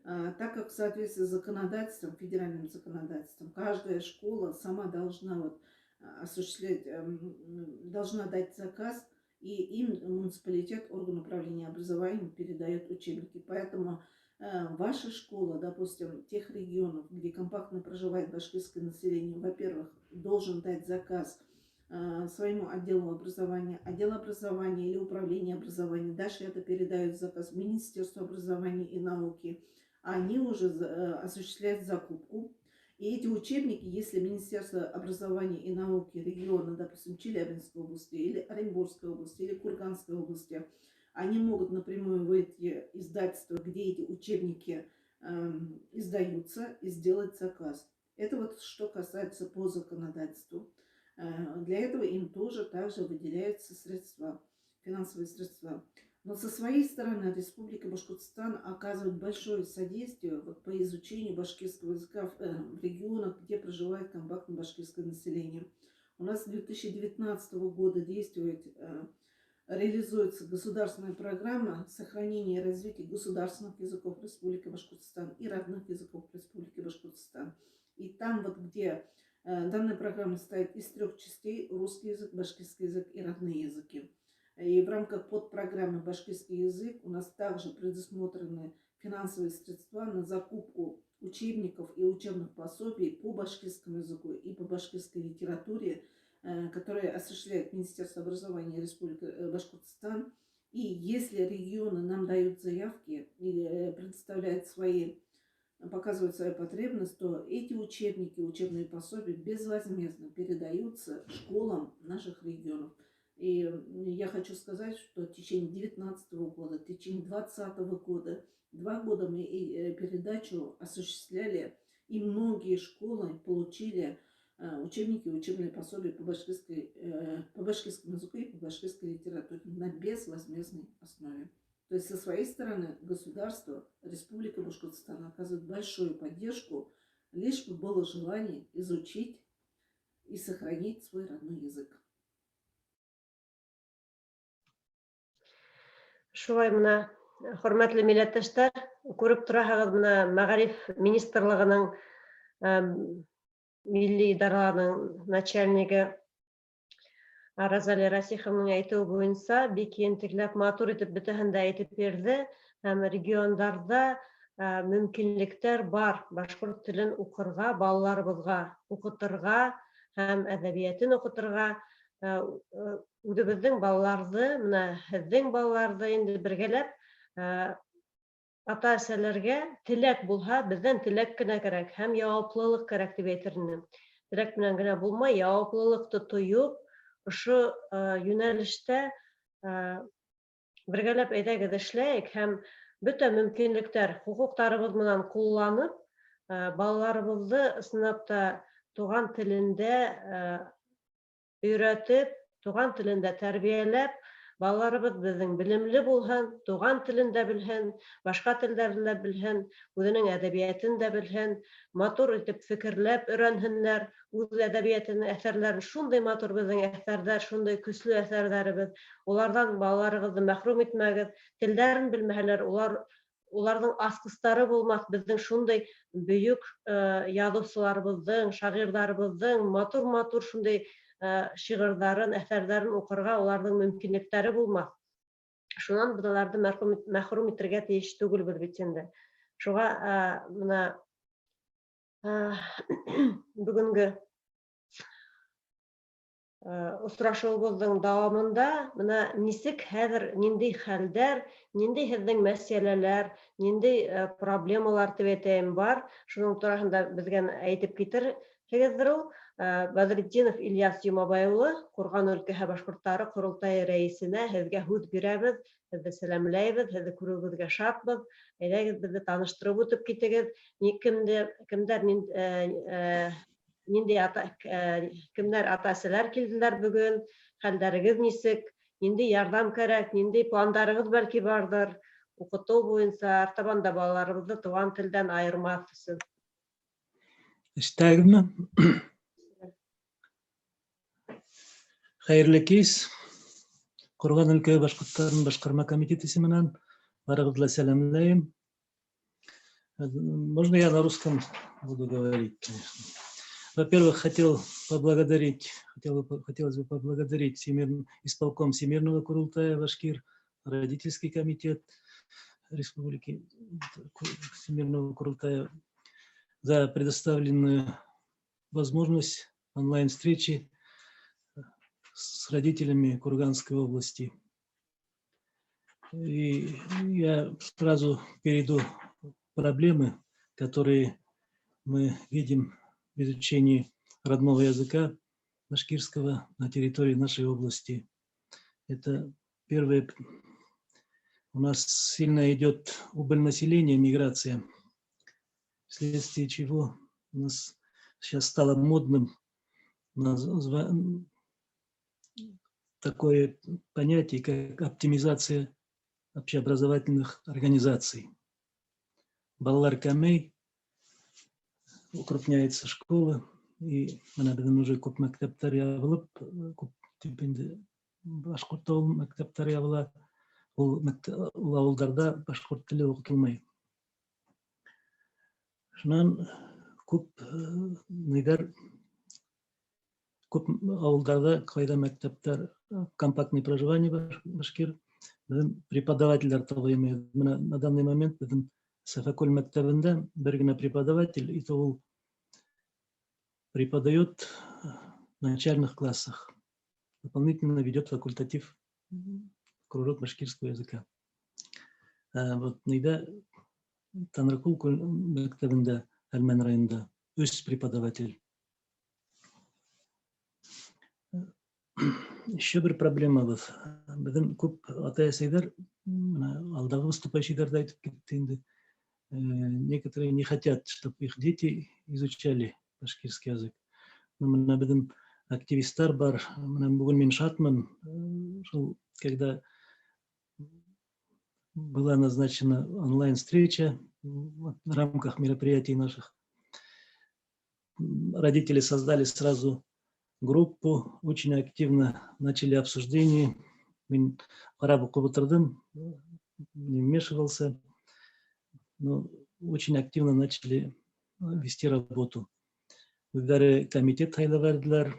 так как в соответствии с законодательством, федеральным законодательством, каждая школа сама должна осуществлять, должна дать заказ, и им муниципалитет, орган управления образованием передает учебники. Поэтому ваша школа, допустим, тех регионов, где компактно проживает башкирское население, во-первых, должен дать заказ своему отделу образования, отдел образования или управление образования. Дальше это передают заказ Министерству образования и науки. Они уже осуществляют закупку. И эти учебники, если Министерство образования и науки региона, допустим, Челябинской области, или Оренбургской области, или Курганской области, они могут напрямую в эти издательства, где эти учебники издаются, и сделать заказ. Это вот что касается по законодательству. Для этого им тоже также выделяются средства, финансовые средства. Но со своей стороны Республика Башкортостан оказывает большое содействие по изучению башкирского языка в регионах, где проживает компактное башкирское население. У нас с 2019 года реализуется государственная программа сохранения и развития государственных языков Республики Башкортостан и родных языков Республики Башкортостан. И там, где данная программа состоит из 3 частей: русский язык, башкирский язык и родные языки. И в рамках подпрограммы «Башкирский язык» у нас также предусмотрены финансовые средства на закупку учебников и учебных пособий по башкирскому языку и по башкирской литературе, которые осуществляет Министерство образования Республики Башкортостан. И если регионы нам дают заявки или показывают свою потребность, то эти учебники, учебные пособия безвозмездно передаются школам наших регионов. И я хочу сказать, что в течение 2019 года, в течение 2020 года, 2 года мы передачу осуществляли, и многие школы получили учебники, учебные пособия по башкирскому языку и по башкирской литературе на безвозмездной основе. То есть со своей стороны государство, Республика Башкортостан оказывает большую поддержку лишь бы было желание изучить и сохранить свой родной язык. Шулай мына хөрмәтле милләттәштәр, күреп торасыгыз мына Мәгариф министрлыгының милли идараларның начальнигы Разали Расиховның әйтеү буенча, бик ентекләп матур итеп бөтәһен дә әйтеп бирде. Һәм региондарда мөмкинлектәр бар башкорт телен укырга, балаларыбызга укытырга һәм әдәбиятын укытырга. Үзебезнең балаларны, менә һезнең балаларны инде бергәләп ата-әсәләргә теләк булһа, бездән теләк кенә кирәк һәм яуаплылык кирәк дип әйтермен. Теләк белән генә булмай, яуаплылыкты тоеп, ошо юнәлештә бергәләп әйдәгез эшләйек һәм бөтә мөмкинлектәр, хукуктарыбыз менән кулланып, балаларыбызны сынапта туган телендә өйрәтеп, туган телендә тәрбияләп, балаларыбыз безнең белемле булһын, туган телен дә белһен, башка телләрне дә белһен, үзенең әдәбиятын да белһен, матур итеп фикерләп өйрәнһеннәр, үз әдәбиятын, әсәрләрен, шундый матур безнең әсәрләр, шундый көчле әсәрләребез, улардан балаларыгызны мәхрүм итмәгез, телләрен белмәһәләр, уларның аскыстары булмас, безнең шундый бөек язучыларыбызның, шагыйрьләребезнең матур-матур шундый шигырьләрен, әсәрләрен укырга уларның мөмкинлектәре булмас. Шуннан без аларны мәхрүм итәргә тиеш түгелбез бит инде. Шуңа менә бүгенге очрашуыбызның дәвамында менә нисек хәзер, нинди хәлдәр, нинди һезнең мәсьәләләр, нинди проблемалар дип әйтәм бар, шуның турында безгә әйтеп китерһегездер ул. Бәдретдинов Ильяс Юмабай улы, Курган өлкәһе башкортлары курултайы рәисенә һеҙгә һүҙ бирәбеҙ, һеҙҙе сәләмләйбеҙ, һеҙҙе күреүебеҙгә шатбыҙ. Әйҙәгеҙ беҙҙе таныштырып үтеп китегеҙ. Кемдәр кемдәр ата-әсәләр килделәр бөгөн, хәлдәрегеҙ нисек, нинди ярҙам кәрәк, нинди пландарығыҙ бәлки барҙыр, уҡытыу буйынса, артабанда балаларыбыҙҙы туған телдән айырмаҫ өсөн. Эштәгеҙме? Хәйерле кис. Курган өлкәһе башҡорттарының башҡарма комитеты исеменән барығыҙҙы сәләмләйем. Можно я на русском буду говорить, конечно. Во-первых, хотелось бы поблагодарить исполком Всемирного Курултая Башкир, родительский комитет Республики Всемирного Курултая за предоставленную возможность онлайн-встречи с родителями Курганской области. И я сразу перейду к проблемы, которые мы видим в изучении родного языка башкирского на территории нашей области. Это первое. У нас сильно идет убыль населения, миграция, вследствие чего у нас сейчас стало модным такое понятие, как оптимизация общеобразовательных организаций. Балалар Камей, укрупняется школа, и она уже күп мәктәптәр ябылып, күп типенде башкорт мәктәптәр ябыла, ул ауылдарда башкорт теле укытылмай. Шуннан күп ауылдарда, кайда мәктәптәр, компактный проживание башкир, преподавательдер табылмый. На данный момент Сафаколь мәктәбендә бер генә преподаватель, и то ул преподает в начальных классах, дополнительно ведет факультатив кружок башкирского языка. Вот Нейда Танрыкул мәктәбендә Әлмән районында 3 преподаватель. Еще бір проблема бар. Біздің көп ата-әсәйләр, алдағы выступающийлар да айтып кетті инде, некоторые не хотят, чтобы их дети изучали башкирский язык. Мына біздің активисттар бар, бүгін мен шатмын, когда была назначена онлайн-встреча в рамках мероприятий наших. родители создали сразу группу, очень активно начали обсуждение. Мен қарап оқып отырдым, не вмешивался, но очень активно начали вести работу. Өздері комитет тайлавардылар,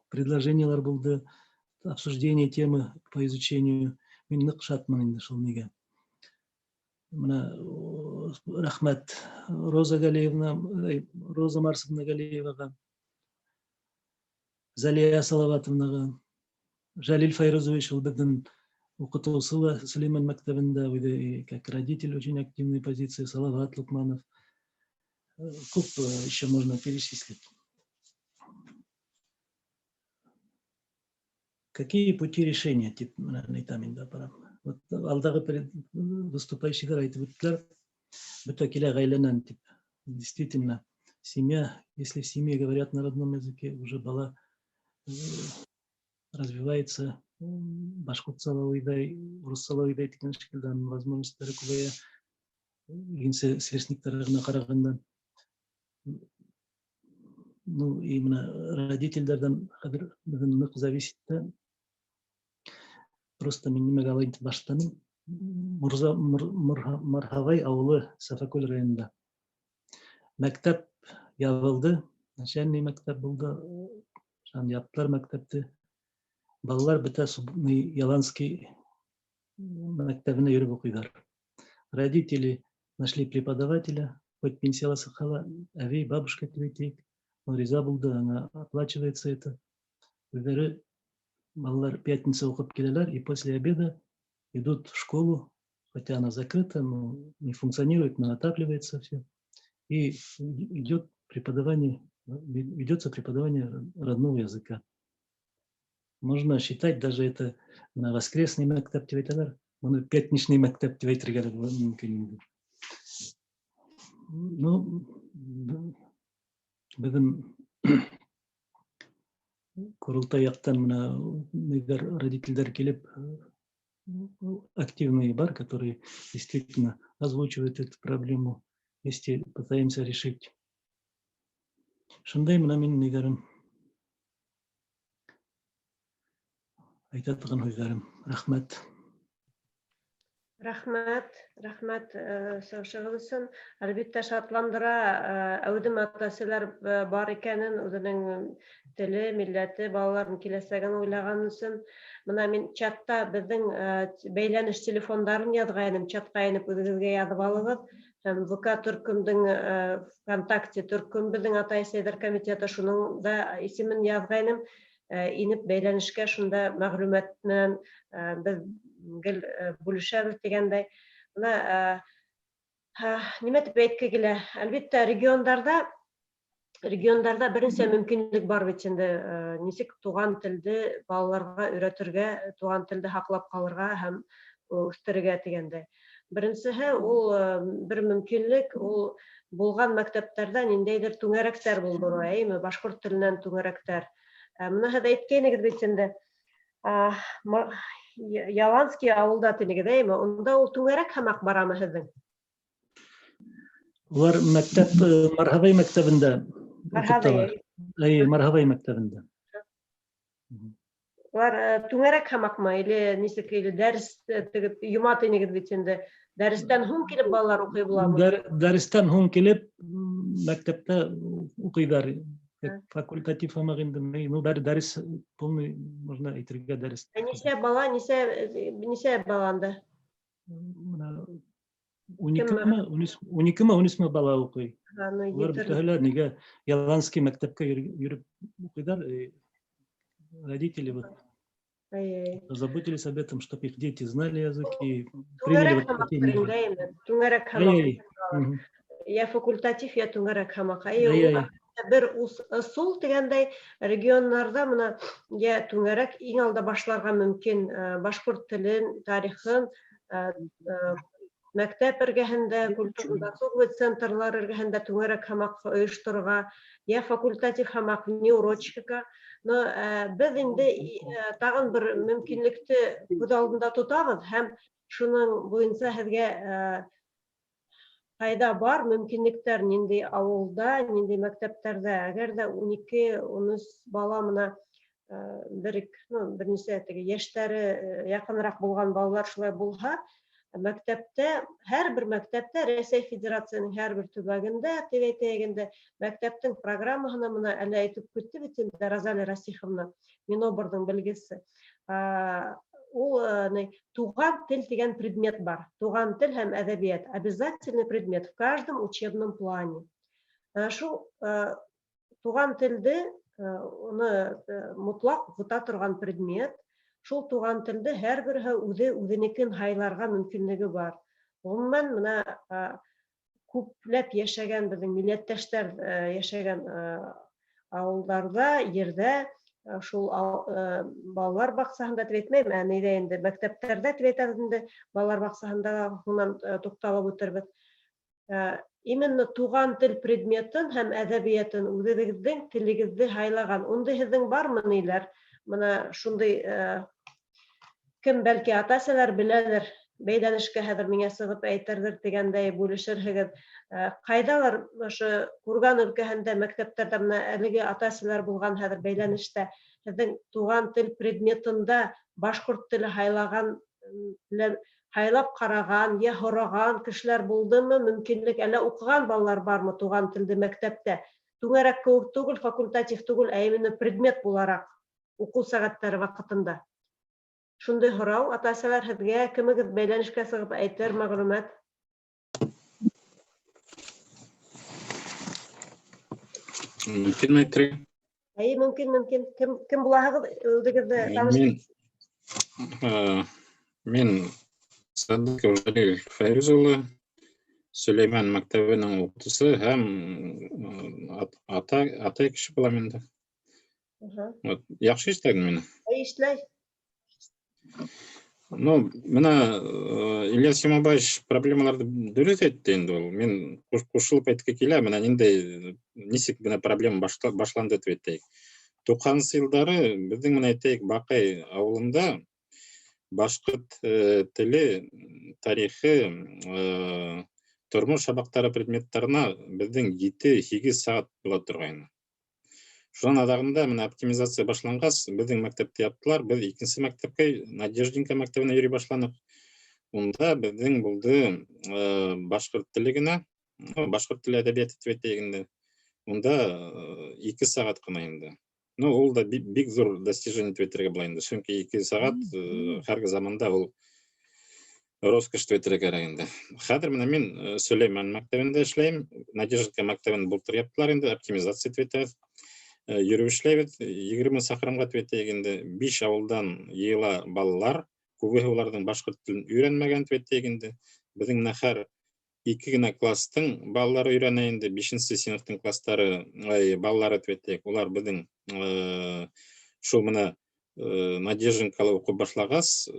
предложениялар болды, обсуждение темы по изучению. Мен нық шатмын енді шыл неге. Мына рахмат Роза Марсовна Галееваға, Залия Салаватовнаға, Жалиль Файрузович, ол біздің оқытушы Сулейман мектебінде, как родитель, очень активные позиции, Салават Лукманов. Куп еще можно перечислить. Какие пути решения? Вот алдағы выступающих айтып действительно, семья, если в семье говорят на родном языке, уже бала развивается башкұртсалауыдай, ұрыссалауыдай деген шекілдан возможностьтары көбейе, сверстниктарына қарағанда. Ну, именно родительдерден нық зависит. Просто мен немеге алайын баштаным. Мархавай ауылы Сафакөл районында. Мәктәп ябылды, начальный мәктәп болды, яптылар мәктәпті. Балалар біта Яланский мәктәбіне йөріп оқидар. Родители нашли преподавателя, хоть пенсияла сықала, әвей, бабушка тіретейк, риза болды, она оплачивается это. Өздері балалар пятница оқып келелер, и после обеда идут в школу, хотя она закрыта, но не функционирует, но отапливается все. И ведется преподавание родного языка. Можно считать даже это на воскресный мәктәп деп айталар, оны пятничный мәктәп деп айтырга мүмкін. Ну, бүгін құрылтай яқтан мына родительдер келіп, активные бар, которые действительно озвучивают эту проблему, если пытаемся решить. Шундай мына мен негарым айтатыған өздерім. Рахмат. Рахмат, сағышығыз үшін. Әлбетте шатландыра, әудім атасылар бар екенін, өзінің тілі, милләті, балаларын келесеген ойлаған үшін. Мына мен чатта біздің бәйләніш телефондарын ядғайыным, чатқа еніп өзіңізге ядып алығыз. ВК Түркімдің ВКонтакте Түркім біздің Атай Сейдар комитеті шының да есімін ядғайыным. Инеп бәйләнешкә шунда мәгълүматны без бүлешәбез дигәндәй. Менә нимә дип әйткә килә? Әлбәттә региондарда беренче мөмкинлек бар бит инде. Ничек туган телде балаларга өйрәтергә, туган телде хаклап калырга һәм үстерергә дигәндәй. Беренчеһе ул бер мөмкинлек, ул булган мәктәпләрдә ниндәйдер түңәрәктәр булдыру, әйме, башкорт теленнән түңәрәктәр. Мына хәдә әйткәнегез бит инде. Яланский авылда тинегедәйме? Унда ул түңәрәк һәмәк барамы һезнең? Улар мәктәп Мархавай мәктәбендә. Мархавай мәктәбендә. Улар түңәрәк һәмәкме? Или нисек или дәрес тегеп юма тинегез бит инде. Дәрестән һуң килеп балалар укый буламы? Дәрестән һуң килеп мәктәптә укыйлар. Факультатив амагында, ну дәрес полный, можно әйтергә дәрес. Нисә бала, нисә баланда? 12 бала укый. Улар бөтәһеләр нигә Яланский мәктәпкә йөреп укыйлар, родители вот заботились об этом, чтобы их дети знали язык и приняли вот такие меры. Түңәрәк һәмәк. Я факультатив, я түңәрәк һәмәк. Бер усул дигәндәй регионнарда мына я түңәрәк иң алда башларга мөмкин башкорт телен, тарихын, мәктәп эргәһендә, культура центрлар эргәһендә түңәрәк һәмәк оештырырга, я факультатив һәмәк неурочка. Но без инде тагын бер мөмкинлекте күз алдында тотабыз һәм шуның буенча һезгә кайда бар мөмкинлектер, ниндәй авылда, ниндәй мәктәптәрдә, әгәр дә 12-13 бала мына берничә яшьтәре якынрак булган балалар шулай булһа, мәктәптә, һәрбер мәктәптә, Рәсәй Федерацияның һәрбер төбәгендә, әйтәгәндә, мәктәптең программаһына моны әле әйтеп китте бит инде Розалия Расиховна, Минобрның белгесе. Ул туган тел дигән предмет бар. Туган тел һәм әдәбият. Обязательный предмет в каждом учебном плане. Шул туган телде уны мутлак укыта торган предмет. Шул туган телде һәрберһе үзе-үзенекен һайларга мөмкинлеге бар. Гомумән менә күпләп яшәгән безнең милләттәшләр яшәгән авылларда, ердә шул балалар баксаһында дип әйтмәйм, әнидә инде мәктәптәрдә дип әйтәбез инде, балалар баксаһында һунан тукталып үтербез. Именно туган тел предметын һәм әдәбиятын үзегезнең телегезде һайлаган. Унда һезнең бармы ниләр? Менә шундый кем бәлки ата-әсәләр беләлер, бәйләнешкә хәзер миңа сыгып әйтерләр дигәндәй бүлешерһегез. Кайдалар ошо Курган өлкәһендә мәктәптәрдә менә әлеге ата-әсәләр булган хәзер бәйләнештә һезнең туган тел предметында башкорт теле һайлаган, һайлап караган, я һораган кешеләр булдымы? Мөмкинлек, әллә укыган балалар бармы туган телде мәктәптә? Түгәрәк кеүек түгел, факультатив түгел, ә именно предмет буларак уку сәгатьләре вакытында. Шундай һорау ата-әсәләр һеҙгә кемегеҙ бәйләнешкә сығып әйтер мәғлүмәт? Мөмкин әйтергә? Мөмкин. Кем булаһығыҙ үҙегеҙҙе таныштырығыҙ? Мин Садыҡов Жәлил Фәйрүз улы, Сөләйман мәктәбенең уҡытыусы һәм атай кеше булам инде. Яҡшы ишетәһең мине? Ишләй. Менә Ильяс Ямабаевич проблемаларҙы дөрөҫ әйтте инде ул. Мин ҡушылып әйткеһе килә, менә ниндәй нисек бына проблема башланды дип әйтәйек. 90-сы йылдары беҙҙең менә әйтәйек Баҡай ауылында башҡорт теле, тарихы, тормош сабаҡтары предметтарына беҙҙең 7-8 сәғәт була торғайны. Шунан аҙағында менә оптимизация башланғас, беҙҙең мәктәпте яптылар, беҙ икенсе мәктәпкә, Надеждинка мәктәбенә йөрөй башланыҡ. Унда беҙҙең булды башҡорт теле генә, башҡорт теле әҙәбиәте дип әйтәйек инде. Унда 2 сәғәт ҡына инде. Ул да бик зур достижение дип әйтергә була инде. Сөнки 2 сәғәт һәрге заманда ул роскошь дип әйтергә кәрәк инде. Хәҙер менә мин Сөләйман мәктәбендә эшләйем, Надеждинка мәктәбен былтыр яптылар инде, оптимизация дип әйтәбеҙ. Йөрөп эшләйбеҙ, 20 саҡрымға дип әйтәйек инде, 5 ауылдан йыйыла балалар, күбеһе уларҙың башҡорт телен өйрәнмәгән дип әйтәйек инде. Беҙҙең менә һәр 2 генә кластың балалары өйрәнә инде, 5-нче синыфтың кластары, балалары дип әйтәйек. Улар беҙҙең шул менә Надеждинкала уҡып башлағас,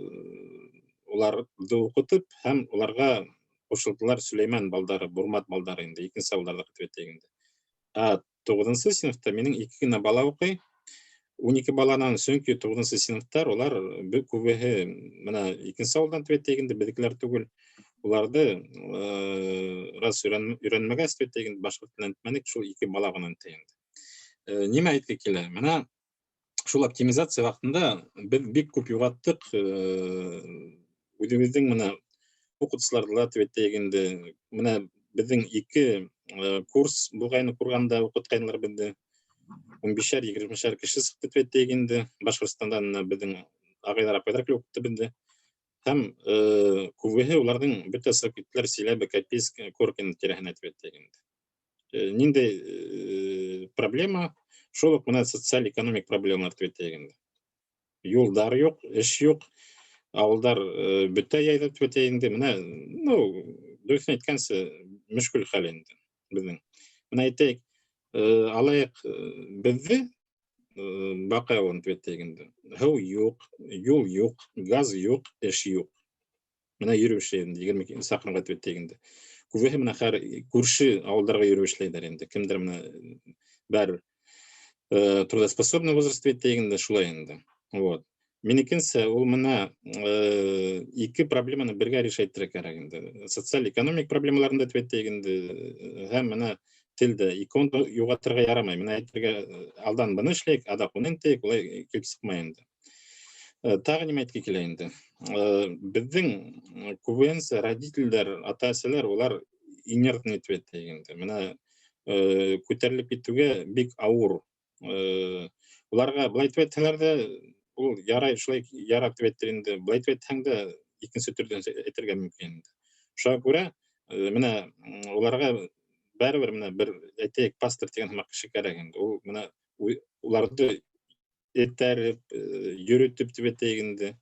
уларҙы уҡытып һәм уларға ҡушылдылар Сөләйман балдары, Бурмат балдары инде, 2-нсе ауылдарҙыҡы дип әйтәйек инде. 9-нсы синыфта минең 2 генә бала уҡый. 12 баланан, сөнки 9-нсы синыфтар, улар күбеһе менә 2-нсе ауылдан дип әйтәйек инде, беҙҙекеләр түгел. Уларҙы раз өйрәнмәгәс дип әйтәйек инде, башҡорт теленән әйтмәнек, шул 2 бала ғына инде. Нимә әйткеһе килә? Менә шул оптимизация ваҡытында беҙ бик күп юғалттыҡ. Үҙебеҙҙең менә уҡытыусыларҙы ла дип әйтәйек инде. Менә беҙҙең 2 курс булғайны, Курганда уҡытҡайнылар беҙҙе. 15-20 кеше сыҡты дип әйтәйек инде. Башҡортостандан беҙҙең ағайҙар, апайҙар килеп уҡытты беҙҙе. Һәм күбеһе уларҙың бөтә сығып киттеләр Силәбе, Кәписк, Коркин тирәһенә дип әйтәйек инде. Ниндәй проблема? Шул уҡ менә социаль-экономик проблемалар дип әйтәйек инде. Юлдар юҡ, эш юҡ, ауылдар бөтә яйҙа дип әйтәйек инде. Менә, дөрөҫөн әйткәнсе, мөшкөл хәл инде беҙҙең. Менә әйтәйек, алайыҡ беҙҙе Баҡай ауылын дип әйтәйек инде. Һыу юҡ, юл юҡ, газ юҡ, эш юҡ. Менә йөрөп эшләй инде, 20 саҡрымға дип әйтәйек инде. Күбеһе менә күрше ауылдарға йөрөп эшләйҙәр инде. Кемдер менә бер трудоспособный возраст дип әйтәйек инде, шулай инде. Минекенсе ул мына ике проблеманы бергә решайттыра кирәк инде. Социаль экономик проблемаларын да төбәттәк инде. Һәм мына телдә иконды югатырга ярамай. Мына әйтергә алдан быны эшләйек, ада кунын тек, улай килеп сыкмай инде. Тагы нимә әйткә килә инде. Безнең күбенсе родительләр, ата-әсәләр улар инертный төбәттәк инде. Мына күтәрелеп китүгә бик авыр. Уларга былай төбәтсәләр дә ул ярай шулай ярап төбәттер инде. Былай төбәтсәң дә икенче төрдән әйтергә мөмкин инде. Шуңа күрә менә уларга бәрбер менә бер әйтәйек пастор дигән һәм кеше кирәк инде. Ул менә уларды этәреп, йөрүтеп төбәттәк инде.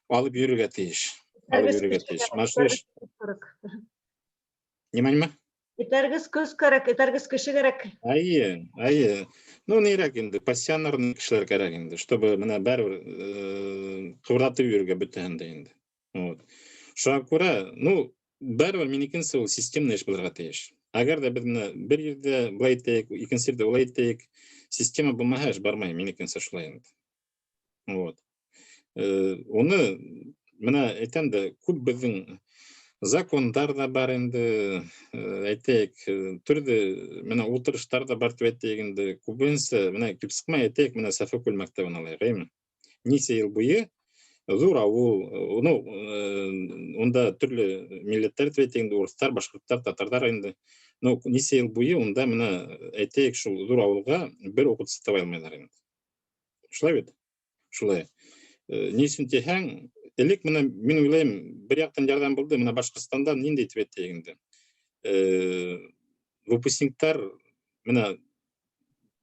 Алып йөрергә тиеш. Алып йөрергә тиеш. Машеш. Нимәме? Итәргез көз кирәк, итәргез кеше кирәк. Айе. Ну, нирәк инде, пассионарный кешеләр кирәк инде, чтобы менә бәрбер кыбырдатып йөрергә бөтәһен дә инде. Вот. Шуңа күрә, ну, бәрбер минекенсе ул системный эш булырга тиеш. Әгәр дә без менә бер ердә булай итәйек, икенче ердә улай итәйек, система булмаһа эш бармай, минекенсе шулай инде. Вот. Уны менә әйтәм дә, күп безнең закондар да бар инде, әйтәйек, төрле менә утырыштар да бар төбәттәк инде. Күбенсе менә килеп сыкмай әйтәйек, менә Сафакүл мәктәбен алайык, әйме? Ничә ел буе зур авыл, ну, онда төрле милләттәр төбәттәк инде, урыслар, башкортлар, татарлар инде. Ну, ничә ел буе онда менә әйтәйек, шул зур авылга бер укытучы таба алмыйлар инде. Шулай бит? Шулай. Ни өчен дисәң, элек менә мин уйлыйм, бер яктан ярдәм булды, менә Башкортстанда нинди төбәттәк инде. Выпускниктар менә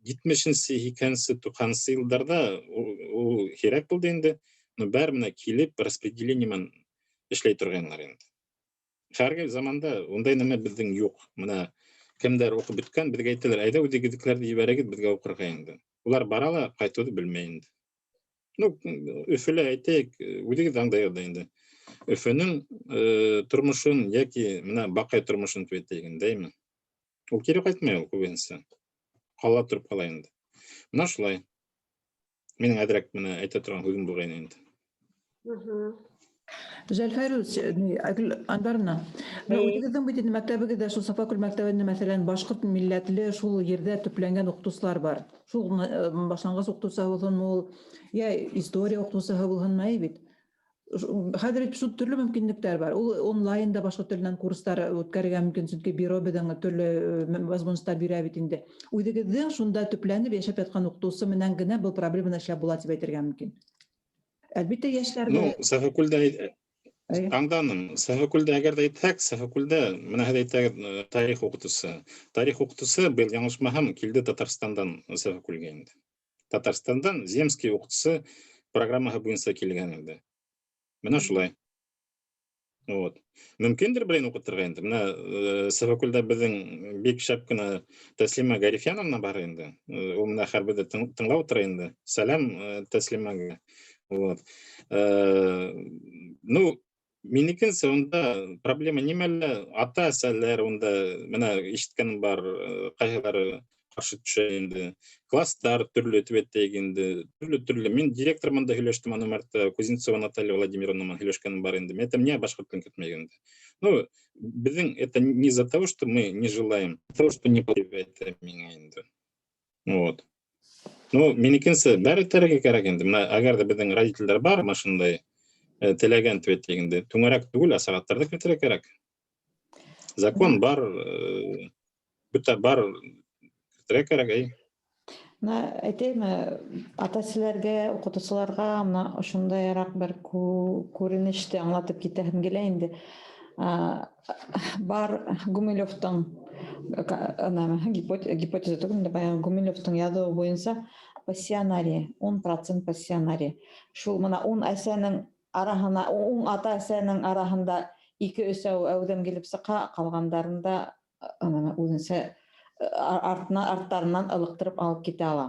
70-нче, 80-нче, 90-нчы елларда ул кирәк булды инде. Но бәр менә килеп распределениемен эшләй торганнар инде. Хәргә заманда ундай нәмә безнең юк. Менә кемдер укып беткән, безгә әйтәләр, әйдә үдегезлекләрне җибәрегез, безгә укырга инде. Улар баралар, кайтуды белмәй инде. Ну, Өфөлә әйтәйек, үдегез аңдайда инде. Өфөнең тормышын яки менә Бакай тормышын төбәттәк инде, әйме? Ул кире кайтмый ул күбенсе. Кала торып кала инде. Менә шулай. Минең әдрәк менә әйтә торган һүзем булган инде. Зәлфәрүз, андарына. Үтегездән бит мәктәбегездә шул Сафакүл мәктәбендә мәсәлән башкорт милләтле шул ердә төпләнгән укытучылар бар. Шул башлангыч укытучысы булсын ул, я история укытучысы булһынмы бит. Хәзер шул төрле мөмкинлектәр бар. Ул онлайнда башка телдән курслар үткәрергә мөмкин, чөнки бюро безнең төрле возможностьлар бирә бит инде. Үтегездән шунда төпләнеп яшәп яткан укытучысы менән генә бу проблеманы эшләп була дип әйтергә мөмкин. Әлбәттә яшьләргә. Ну, Сафакүлдә аңданым. Сафакүлдә әгәр дә әйтсәк, Сафакүлдә менә хәзер әйтәк тарих укытучысы. Тарих укытучысы бел яңышмаһам килде Татарстандан Сафакүлгә инде. Татарстандан земский укытучысы программаһы буенча килгән инде. Менә шулай. Вот. Мөмкиндер белән укытырга инде. Менә Сафакүлдә безнең бик шәп кенә Тәслима Гарифяновна бар инде. Ул менә хәрбидә тыңлап утыра инде. Салам Тәслимәгә. Вот. Ну, минекенсе онда проблема нимәле? Ата-әсәләр онда менә ишеткән бар, кайһылары каршы төшә инде. Класстар төрле төбәттәк инде. Төрле. Мин директор монда һөйләштем, аны Марта Кузнецова Наталья Владимировна һөйләшкән бар инде. Мен әйтәм, башка телен көтмәгән инде. Ну, безнең это не из-за того, что мы не желаем, того, что не потребляет миңа инде. Вот. Ну, минекенсе бәрі тәрәге кәрәк инде. Менә әгәр дә безнең родительләр бар, машиндай теләгән төбәттәк инде. Түңәрәк түгел, асыгаттарда кертергә кирәк. Закон бар, бөтә бар, кертергә кирәк. Әйтәйме, ата-әсәләргә, укытучыларга мына ошондайрак бер күренеште аңлатып китәһем килә инде. Бар Гумилевтың гипотеза түгел, баягы Гумилевтың язуы буенча пассионарий, 10% пассионарий. Шул мына 10 әсәнең араһына, 10 ата-әсәнең араһында 2-3 әүдәм килеп сыка, калгандарында үзенчә арттарынан ылыктырып алып китә ала.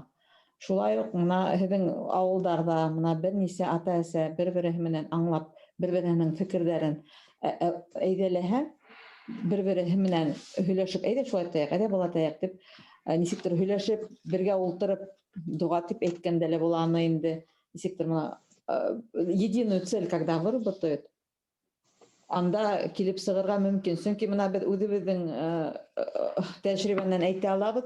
Шулай ук мына һеҙҙең ауылдарда мына бернисә ата-әсә бер-береһе менән аңлап, бер-береһенең фекерҙәрен әйҙәләһә, бер-береһе менән һөйләшеп, әйҙә шулай итәйек, әйҙә былай итәйек дип, нисектер һөйләшеп, бергә ултырып, дуға тип әйткәндә лә буланы инде. Нисектер мына единую цель, когда выработают, анда килеп сығырға мөмкин. Сөнки мына бит үзебезнең тәҗрибәннән әйтә алабыз.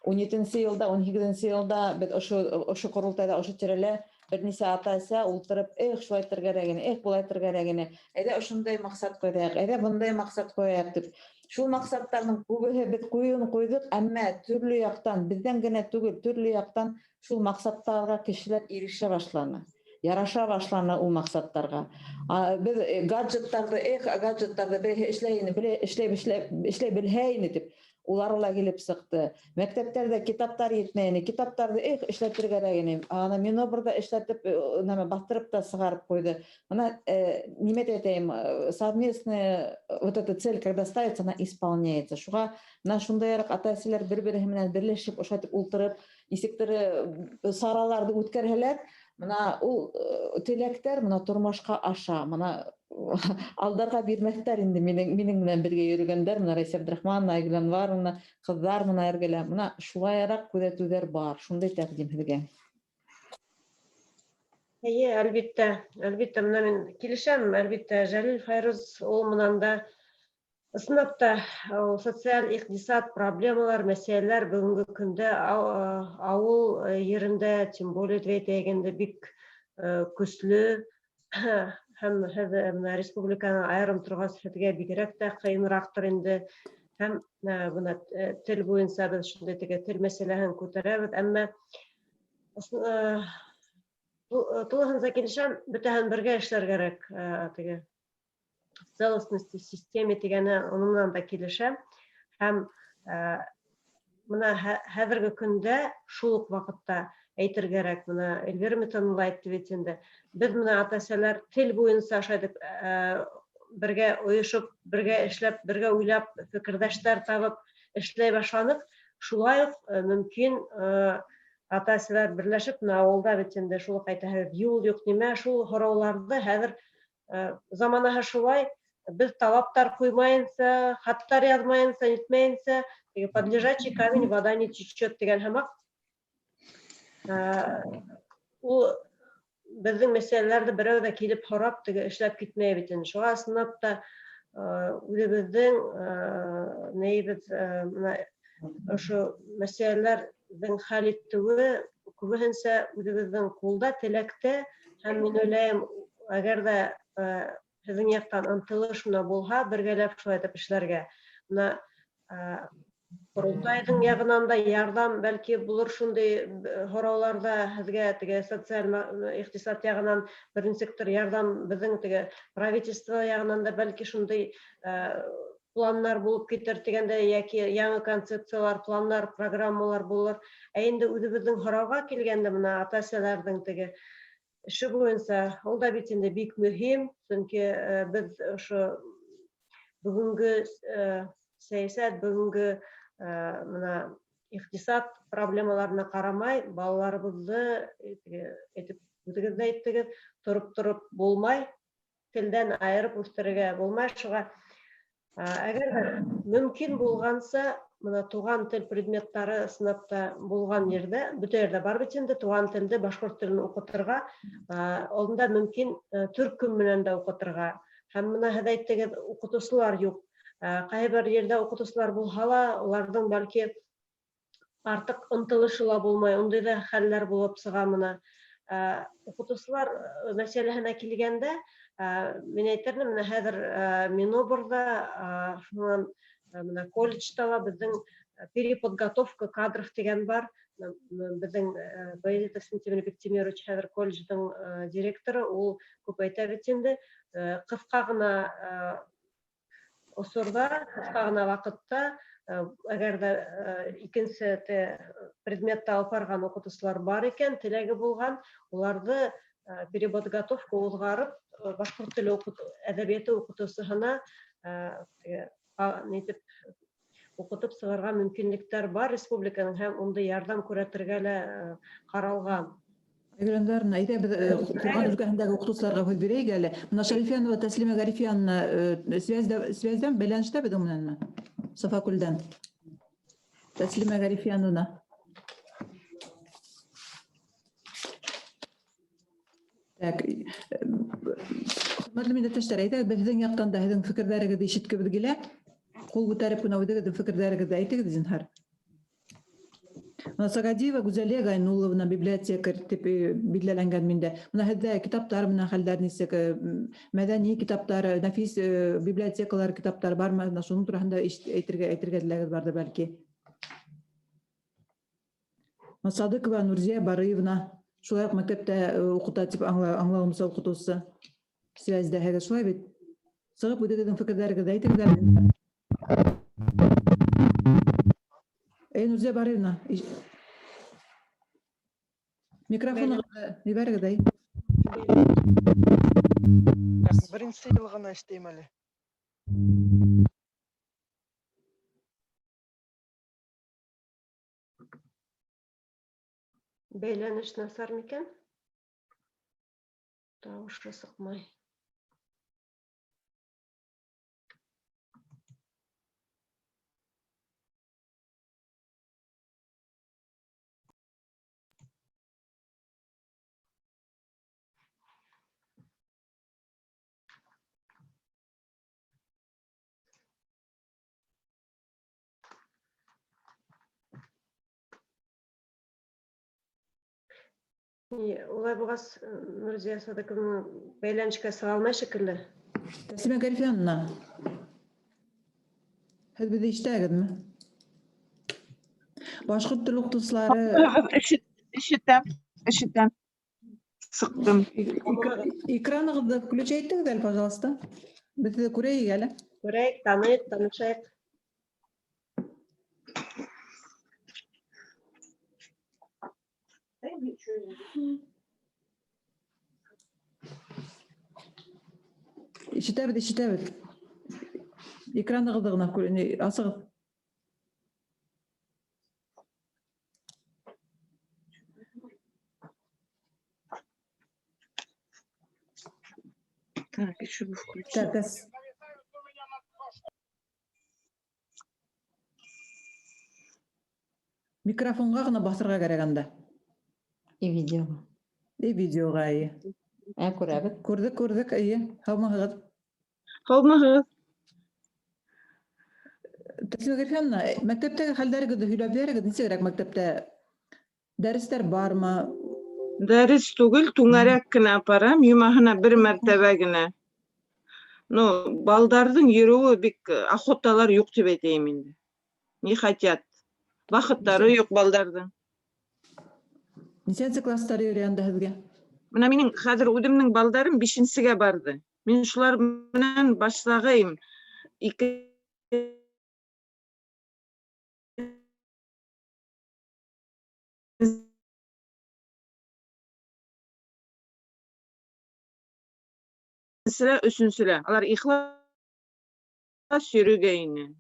17-нче елда, 18-нче елда бит ошо курултайда, ошо тирәлә берничә ата-әсә ултырып, шулай итәргә кирәк, булай итәргә кирәк, әйдә ошондай максат куйдык, әйдә бундай максат куяк дип. Шул максаттарның күбеһе бит куйдык, әмма төрле яктан, бездән генә түгел, төрле яктан шул максаттарга кешеләр ирешә башлана. Яраша башлана ул максаттарга. Без гаджеттарды эшләй белһәйне дип, уларга килеп сыкты. Мәктәптәрдә китаптар етмәйне, китаптарды эшләтергә кирәк. Аны Минобрда эшләтеп, бастырып та сыгарып куйды. Ана нимә әйтәм, совместная вот эта цель, когда ставится, она исполняется. Шуга шундайрак ата-әсәләр бер-бере менән берләшеп, ошатып ултырып, нисектер сараларды үткәрһәләр, мына ул теләктәр мына тормышка аша, мына алдарга бирмәстәр инде минең белән бергә йөргәндәр, мына Рәйсә Абдрахмановна, Айгөл Анваровна, кызлар мына эргәлә, мына шулайрак күзәтүләр бар, шундый тәкъдим итәргә. Әлбәттә, менә мин килешәм, әлбәттә, Җәлил Файруз ул менән да ысынапта социаль икътисад проблемалар, мәсьәләләр бүгенге көндә авыл ерендә, тем более әйтәгәндә бик көчле һәм менә республиканың аерым торган сәфәтгә бигрәк тә кыенрактыр инде. Һәм менә тел буенча без шундый тел мәсьәләһен күтәрәбез, әмма тулыһынча килешәм, бөтәһен бергә эшләргә кирәк. Целостности системе дигәне оннан да килешәм. Һәм менә хәзерге көндә шул ук вакытта әйтергә кирәк, менә Эльвира Митонова әйтте бит инде. Без менә ата-әсәләр тел буенча шайтып бергә оешып, бергә эшләп, бергә уйлап, фикердәшләр табып эшләй башланык. Шулай ук мөмкин ата-әсәләр берләшеп, менә авылда бит инде шул кайтаһы юл юк нимә, шул хорауларда хәзер заманаһы шулай, без талаптар куймаенча, хаттар язмаенча, нитмәенчә, под лежачий камень вода не течет дигән һәмак. Ул безнең мәсьәләләрдә берәү дә килеп һорап, эшләп китмәй бит инде. Шуңа сынапта үзебезнең ошо мәсьәләләрнең хәл итүе күбенчә үзебезнең кулда, теләктә, һәм мин уйлыйм, әгәр дә һезнең яктан ынтылыш булһа, бергәләп шулай итеп эшләргә. Менә Курултайдың ягынан да ярдәм бәлки булыр шундый һорауларда һезгә социаль икътисад ягынан бер ничектер ярдәм, безнең правительство ягынан да бәлки шундый планнар булып китер дигәндә, яки яңа концепциялар, планнар, программалар булыр. Инде үзебезнең һорауга килгәндә, менә ата-әсәләрнең эше буенча, ул да бит инде бик мөһим, чөнки без ошо бүгенге сәясәт, бүгенге менә икътисад проблемаларына карамай, балаларыбызны әйтеп үтегез әйттегез, торып булмай, телдән айырып үстерергә булмай. Шуңа әгәр мөмкин булганса, менә туган тел предметлары сынапта булган ердә, бөтә ердә бар бит инде туган телде, башкорт телен укытырга, алында мөмкин төркем менән дә укытырга. Һәм менә әйттегез, укытучылар юк. Кайбер ердә укытучылар булһа ла, уларның бәлки артык ынтылышы ла булмай, ундый да хәлләр булып сыга менә. Укытучылар мәсьәләһенә килгәндә, мин әйтермен, менә хәзер Минобрда, менә колледжда безнең переподготовка кадров дигән бар. Безнең Баязитов Сентябрь Бектимирович хәзер колледжның директоры, ул күп әйтә бит инде, кыска гына осорда, кыска гына вакытта, әгәр дә икенче предметта алып барган укытучылар бар икән, теләге булган, уларны переподготовка узгарып, башкорт теле әдәбияты укытучысына нитеп укытып сыгарга мөмкинлектәр бар республиканың, һәм унда ярдәм күрәтергә лә каралган. Әйгәндәрне әйтә, без туган өлкәһендәге укытучыларга һүз бирәйек әле. Менә Шәрифиянова Тәслимә Гарифиянна связьдән бәйләнештә бит менәнме? Сафакүлдән. Тәслимә Гарифиянова. Hörmetli milletdeşler, әйтегез, безнең яктан да һезнең фикерләрегезне ишеткебез килә. Кул күтәреп кенә үдегез фикерләрегезне әйтегез зинһар. Сагадиева Гүзәлия Гайнулловна библиотекарь дип билгеләнгән миндә. Менә һездә китаптар менән хәлләр нисек, мәдәни китаптар, нәфис библиотекалар китаптар бармы? Шуның турында әйтергә теләгез барды бәлки. Садыкова Нурзия Барыевна, шулай ук мәктәптә укыта дип аңлавымча укытучысы. Связьдәге шулай бит. Сыгып үдегезнең фикерләрегезне әйтегез. Нурзия Барыевна, микрофоныңызды ебәрегез әй. Беренче ел гына эштәйм әле. Бәйләнеш насар микән? Тавышы сыкмай. Улай булгас, Нурзия Садыковна бәйләнешкә сыга алмай шикелле. Тәслимә Гарифовна, һез безне ишетәгезме? Башкорт тел укытучылары Ишетәм. Сыктым. Экраныңызды включайтегез әле, пожалуйста. Безне күрәйек әле. Күрәйек, таныйк, танышайык. Ишетәбез. Экраныңызды гына асыгыз. Так, еще бы включить. Так, микрофонга гына басырга керек анда. И видео. И видеога, ие. Күрәбез. Күрдек, ие. Һаумыгыз. Тәслимә Гарифовна, мәктәптәге хәлләрегезне һөйләп бирегез, ничегрәк мәктәптә дәресләр бармы? Дәрес түгел, түңәрәк кенә апарам, юмаһына бер мәртәбә генә. Балдардың йөрүе бик охоталар юк дип әйтәм инде. Не хотят. Вакыттары юк балдардың. Ничәнче класстар йөри анда һезгә? Менә минең хәзер үдемнең балдарым 5-сегә барды. Мин шулар белән башлагайым. 2 3-сілі. Алар ихлас йөрүгә ине.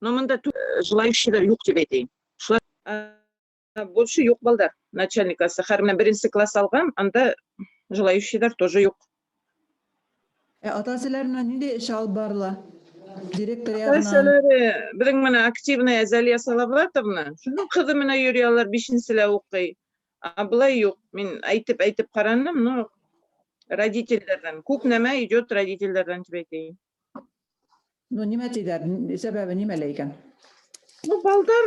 Но монда желающийлар юк дип әйтәм. Шулар больше юк балдар. Начальник классы. Һәр менә 1-нче класс алган, анда желающийлар тоже юк. Ата-әсәләр менән нинди эш алып барыла? Директор ягынан. Ата-әсәләре безнең менә активная Азалия Салаватовна, шуның кызы менә йөри, алар 5-нчелә укый. Булай юк. Мин әйтеп карандым, но родительләрдән күп нәмә идет родительләрдән дип әйтәм. Нимә тидәр? Сәбәбе нимәлә икән? Балдар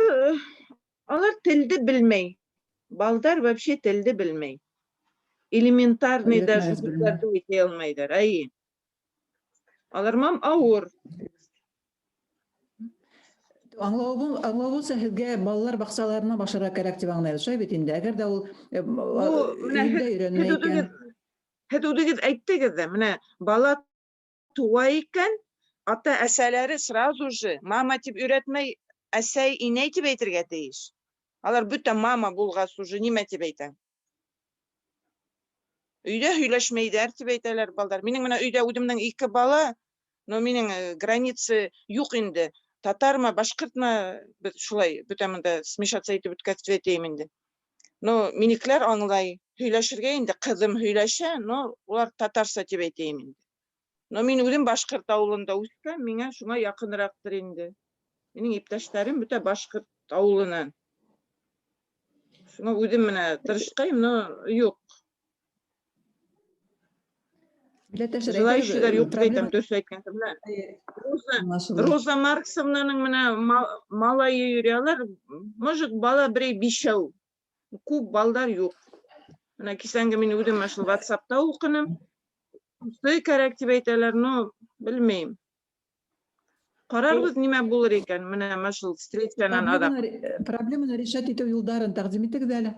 алар телде белмәй. Балдар вообще телде белмәй. Элементарный даже сүзләрне әйтә алмыйлар. Ай. Алар мам авыр. Аңлавы һезгә балалар бакчаларына башарга кирәк дип аңлайбыз. Шулай бит инде. Әгәр дә ул инде өйрәнмәй икән. Һез үдегез әйттегез дә, менә бала туа икән, ата-әсәләре сразу же мама дип өйрәтмәй, әсәй, инәй дип әйтергә тиеш. Алар бөтә мама булгас уже нимә дип әйтә? Өйдә һөйләшмәйдәр дип әйтәләр балдар. Минең менә өйдә үдемнең 2 бала, но минең границы юк инде. Татарма, башкортма, шулай бөтәмендә смешаться итеп үткәртеп әйтәм инде. Но минекләр аңлай, һөйләшергә инде кызым һөйләшә, но улар татарча дип әйтәм инде. Но мин үзем башкорт авылында үскән, миңа шуңа якынрактыр инде. Минең иптәшләрем бөтә башкорт авылыннан. Шуңа үзем менә тырышкайм, но юк. Желающийлер юк дип әйтәм, дөрес әйткәнсең. Роза Марксовнаның менә малайы йөрәләр, может, бала берәй 5 күп балдар юк. Менә кисәнге мин үзем шул WhatsApp'та укыным. Сый кәрәк дип әйтәләр, но белмәйм. Карарбыз нимә булыр икән, менә шул встречанан адак. Проблеманы решать итү юлдарын тәкъдим итегез әле.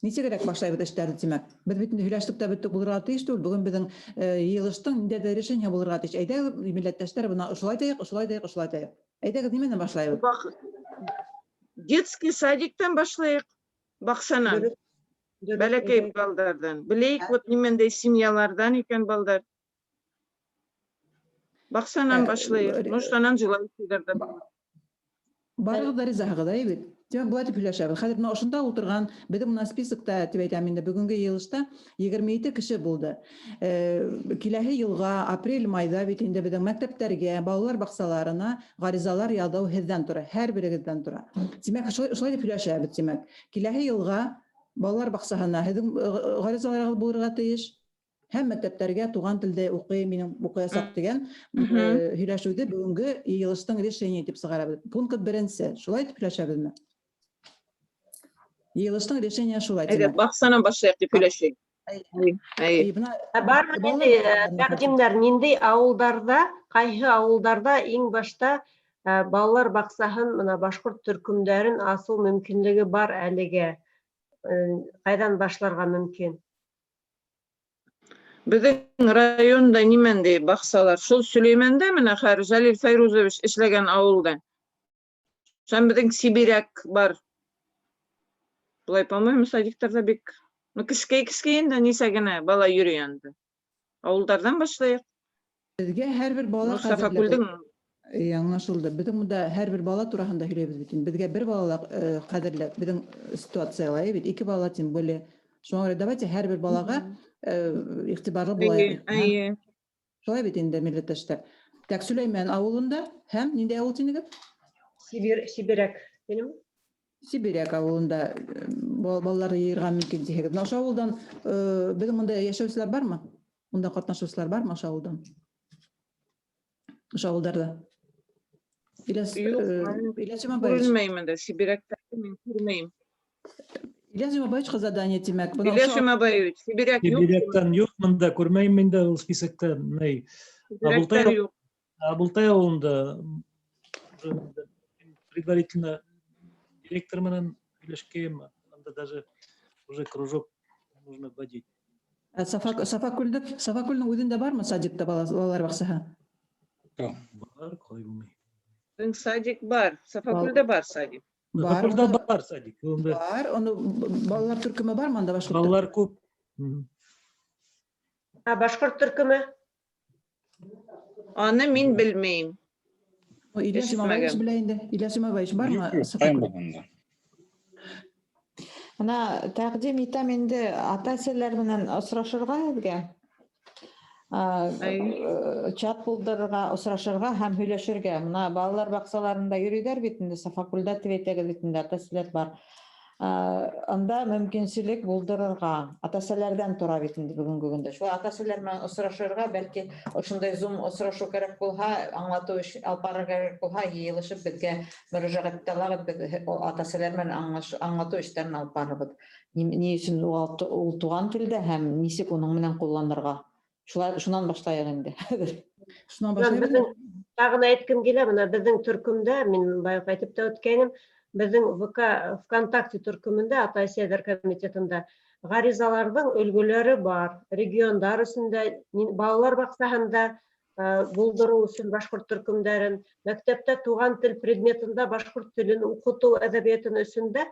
Ничегрәк башлайбыз эшләрне тимәк. Без бит һөйләштек тә беттек булырга тиеш түгел. Бүген безнең йыелыштың ниндәй решение булырга тиеш. Әйдәгез, милләттәшләр, буны ошылай тәйек. Әйдәгез, нимәне башлайбыз? Детский садиктан башлайык. Баксанан. Бәләкәй балдардан. Беләйек, вот нимәндәй семьялардан икән балдар. Баксанан башлайык. Может, анан желающийлар да бар. Барыгыз да ризагыз, әйбит. Демәк, булай дип һөйләшәбез. Хәзер менә ошында утырган, безнең менә спискта дип әйтәм инде, бүгенге йыелышта 22 кеше булды. Киләһе елга апрель-майда бит инде безнең мәктәптәргә, балалар баксаларына гаризалар язу һездән тора, һәр берегездән тора. Демәк, шулай дип һөйләшәбез, демәк. Киләһе елга балалар баксаһына һезнең гаризаларыгыз булырга тиеш. Һәм мәктәптәргә туган телдә укый, минем укыясак дигән һөйләшүдә бүгенге йыелыштың решение дип сыгарабыз. Пункт 1. Шулай дип һөйләшәбезме? Йыелыштың решение шулай. Әйдә, баксанан башлайык дип һөйләшәйек. Бар тәкъдимнәр ниндәй авылдарда, кайһы авылдарда иң башта балалар баксаһын, менә башкорт төркемнәрен асу мөмкинлеге бар әлегә. Кайдан башларга мөмкин? Безнең районда нимәндәй баксалар? Шул Сөләймәндә менә хәзер Җәлил Файрузович эшләгән авылда. Шәм безнең Сибиряк бар. Булай, по-моему, садиктарда бик, ну кискәй инде нисә генә бала йөри анда. Авылдардан башлайык. Безгә һәрбер бала Сафакүлдең яңашылды. Безнең монда һәрбер бала турында һөйләйбез бит. Безгә бер бала кадерле, безнең ситуациялар бит, 2 бала тем более. Шуңа görə давайте һәрбер балага игътибарлы булайык. Шулай бит инде милләттәшләр. Так, Сөләйман авылында һәм ниндәй авыл тинегез? Сибиряк, минем? Сибиряк авылында балалар йөргән мөмкин дигез. Ошо авылдан безнең монда яшәүчеләр бармы? Монда катнашучылар бармы ошо авылдан? Ошо авылдарда. Күрмәймен дә, Сибирякта мин күрмәйм. Ильяс Жумабаевич задание тимәк. Ильяс Жумабаевич, Сибиряк юк. Сибиряктан юк, монда күрмәйм инде ул списокта. Абылтай авылында предварительно директор менен һөйләшкән, анда даже уже кружок нужно вводить. Сафакүлнең үзендә бармы садикта балалар баксаһы? Бар, кай булмый. Безнең садик бар, Сафакүлдә бар садик. Бар садик. Бар, аны балалар төркеме бармы анда башкорт? Балалар күп. Башкорт төркеме? Аны мин белмәйм. Ильяс Жумабаевич белә инде. Ильяс Жумабаевич бармы? Ана тәкъдим итәм инде ата-әсәләр менән осрашырга безгә. Чат булдырырга, осрашырга һәм һөйләшергә. Менә балалар баксаларында йөриләр бит инде, Сафакүлдә тибәтәгез бит инде ата-әсәләр бар. Анда мөмкинчелек булдырырга ата-әсәләрдән тора бит инде бүгенге көндә. Шул ата-әсәләр менән осрашырга, бәлки ошондай зум осрашу кирәк булһа, аңлату эш алып барырга кирәк булһа, йыелышып безгә мөрәҗәгатьтәләр ата-әсәләр менән аңлату эшләрен алып барырбыз. Ни өчен ул туган телдә һәм ничек уның менән кулланырга. Шунан башлайык инде. Шунан башлайбыз. Тагын әйткем килә, менә безнең төркемдә, мин бая әйтеп тә үткәнем, безнең ВКонтакте төркемендә, ата-әсәләр комитетында гаризаларның өлгеләре бар. Региондар өчендә, балалар баксаһында булдыру өчен башкорт төркемнәрен, мәктәптә туган тел предметында башкорт телен укыту әдәбиятын өчендә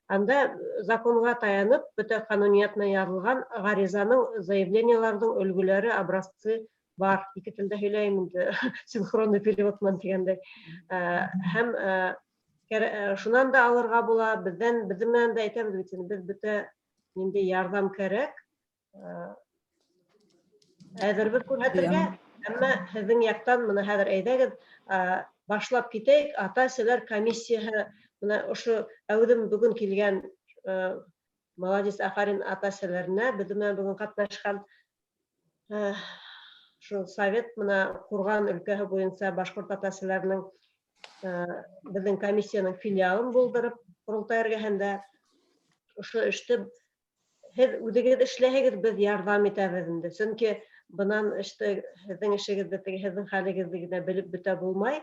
анда законга таянып, бөтә кануниятна язылган гаризаның заявленияларның өлгеләре, образцы бар. Ике телдә һөйләйм инде, синхронный переводман дигәндәй. Һәм шунан да алырга була, бездән менән дә әйтәбез бит, без бөтә нинди ярдәм кирәк. Әзербез күрһәтергә, әмма һезнең яктан менә хәзер әйдәгез, башлап китәйек, ата-әсәләр комиссияһы. Менә ошо әүдем бүген килгән молодец Афарин ата-әсәләренә, бездә бүген катнашкан шул совет мына Курган өлкәһе буенча башкорт ата-әсәләренең безнең комиссияның филиалын булдырып, Курултай эргәһендә ошо эште һеҙ үҙегеҙ эшләһәгеҙ, без ярҙам итәбеҙ инде. Сөнки бынан эште, һеҙҙең эшегеҙҙе, һеҙҙең хәлегеҙҙе генә белеп бөтә булмай.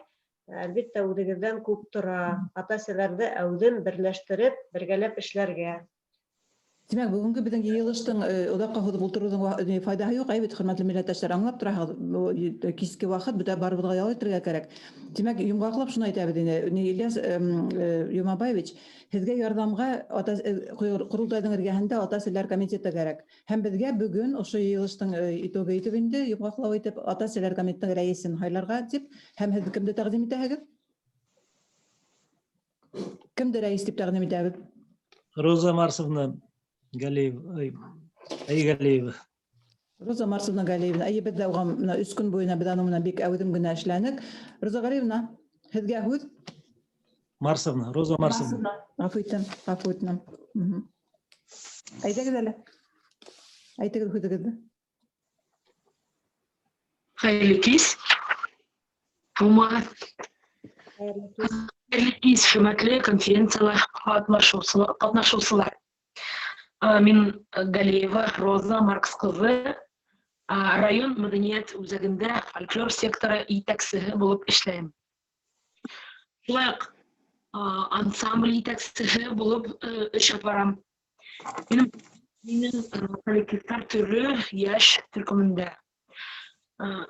Әлбиттә, үҙегеҙҙән күп тора. Ата-әсәләрҙе әүҙем берләштереп, бергәләп эшләргә. Тимәк, бүгенге безнең йыйылыштың оҙаҡҡа һуҙып ултырыуҙың файдаһы юҡ. Бит, хөрмәтле милләттәштәр, аңлап тораһығыҙ, киске ваҡыт бөтә барыбыҙға ял итергә кәрәк. Тимәк, йомғаҡлап шуны әйтәбеҙ ине. Ильяс Юмабаевич, һеҙгә ярҙамға Ҡоролтайҙың эргәһендә ата-әсәләр комитеты кәрәк. Һәм беҙгә бөгөн ошо йыйылыштың итогы итеп инде, йомғаҡлау итеп, ата-әсәләр комитетының рәйесен һайларға тип, һәм һеҙ кемде тәҡдим итәһегеҙ? Кемде рәйес тип тәҡдим итәбеҙ? Роза Марсовна Галиева. Роза Марсовна Галиевна, беҙ дә уға 3 көн буйына беҙ аның менән бик әүҙем генә эшләнек. Роза Галиевна, һеҙгә һүҙ? Марсовна, Роза Марсовна. Ғәфү итәм. Әйҙәгеҙ әле. Әйтегеҙ һүҙегеҙҙе. Хәйерле кис. Хәйерле кис, хөрмәтле конференциялар ҡатнашыусылар. Мин Галиева Роза Маркс ҡыҙы, район мәҙәниәт үзәгендә фольклор секторы етәксеһе булып эшләйем. Шулай уҡ ансамбль етәксеһе булып эш алып барам. Минең коллективтар төрлө йәш төркөмөндә.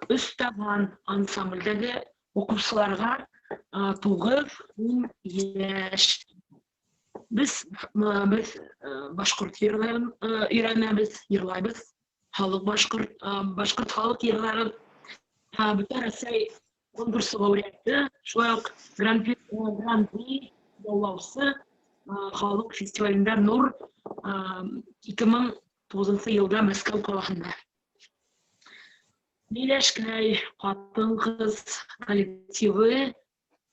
3 табан ансамбльдәге уҡыусыларға 9-10 йәш. Biz башҡорт йырҙарын өйрәнәбеҙ, йырлайбыҙ. Башҡорт халыҡ йырҙарын бөтә Рәсәй конкурсы лауреаты, шулай уҡ гран-при яулаусы халыҡ фестивалендә Нур 2009 йылда Мәскәү ҡалаһында. Миләшкәй ҡатын-ҡыҙ коллективы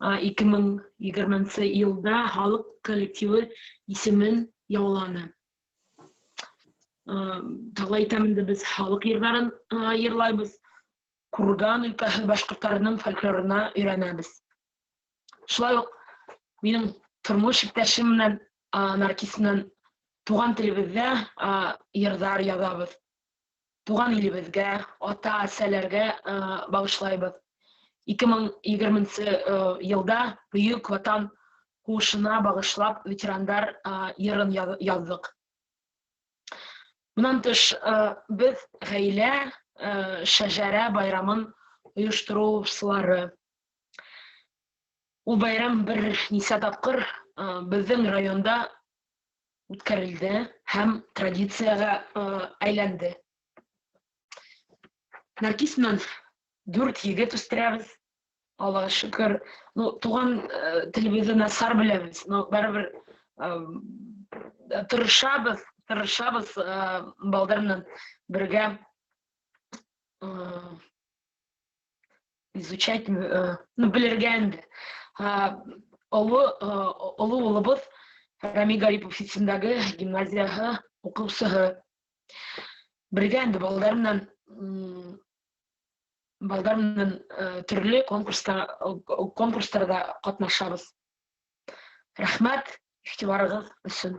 2020 йылда халыҡ коллективы исемен яуланы. Тағы әйтәм инде, без халыҡ йырҙарын йырлайбыҙ. Курган өлкәһе башҡорттарының фольклорына өйрәнәбеҙ. Шулай уҡ минең тормош иптәшем менән Наркис менән туған телебеҙҙә йырҙар яҙабыҙ. Туған илебеҙгә, ата-әсәләргә бағышлайбыҙ. 2020 йылда Бөйөк Ватан һуғышына бағышлап ветерандар йырын яҙҙыҡ. Бынан тыш, беҙ ғаилә шәжәрә байрамын ойоштороусылары. Ул байрам бер нисә тапҡыр беҙҙең районда үткәрелде һәм традицияға әйләнде. Наркис менән 4 егет үстерәбеҙ. Аллаға шөкөр. Туған телебеҙҙе насар беләбеҙ. Бәребер тырышабыҙ балдар менән бергә изучать, белергә инде. Оло улыбыҙ Рами Гарипов исемдәге гимназияһы уҡыусыһы. Бергә инде балдар менән төрлө конкурстарда ҡатнашабыҙ. Рәхмәт иғтибарығыҙ өсөн.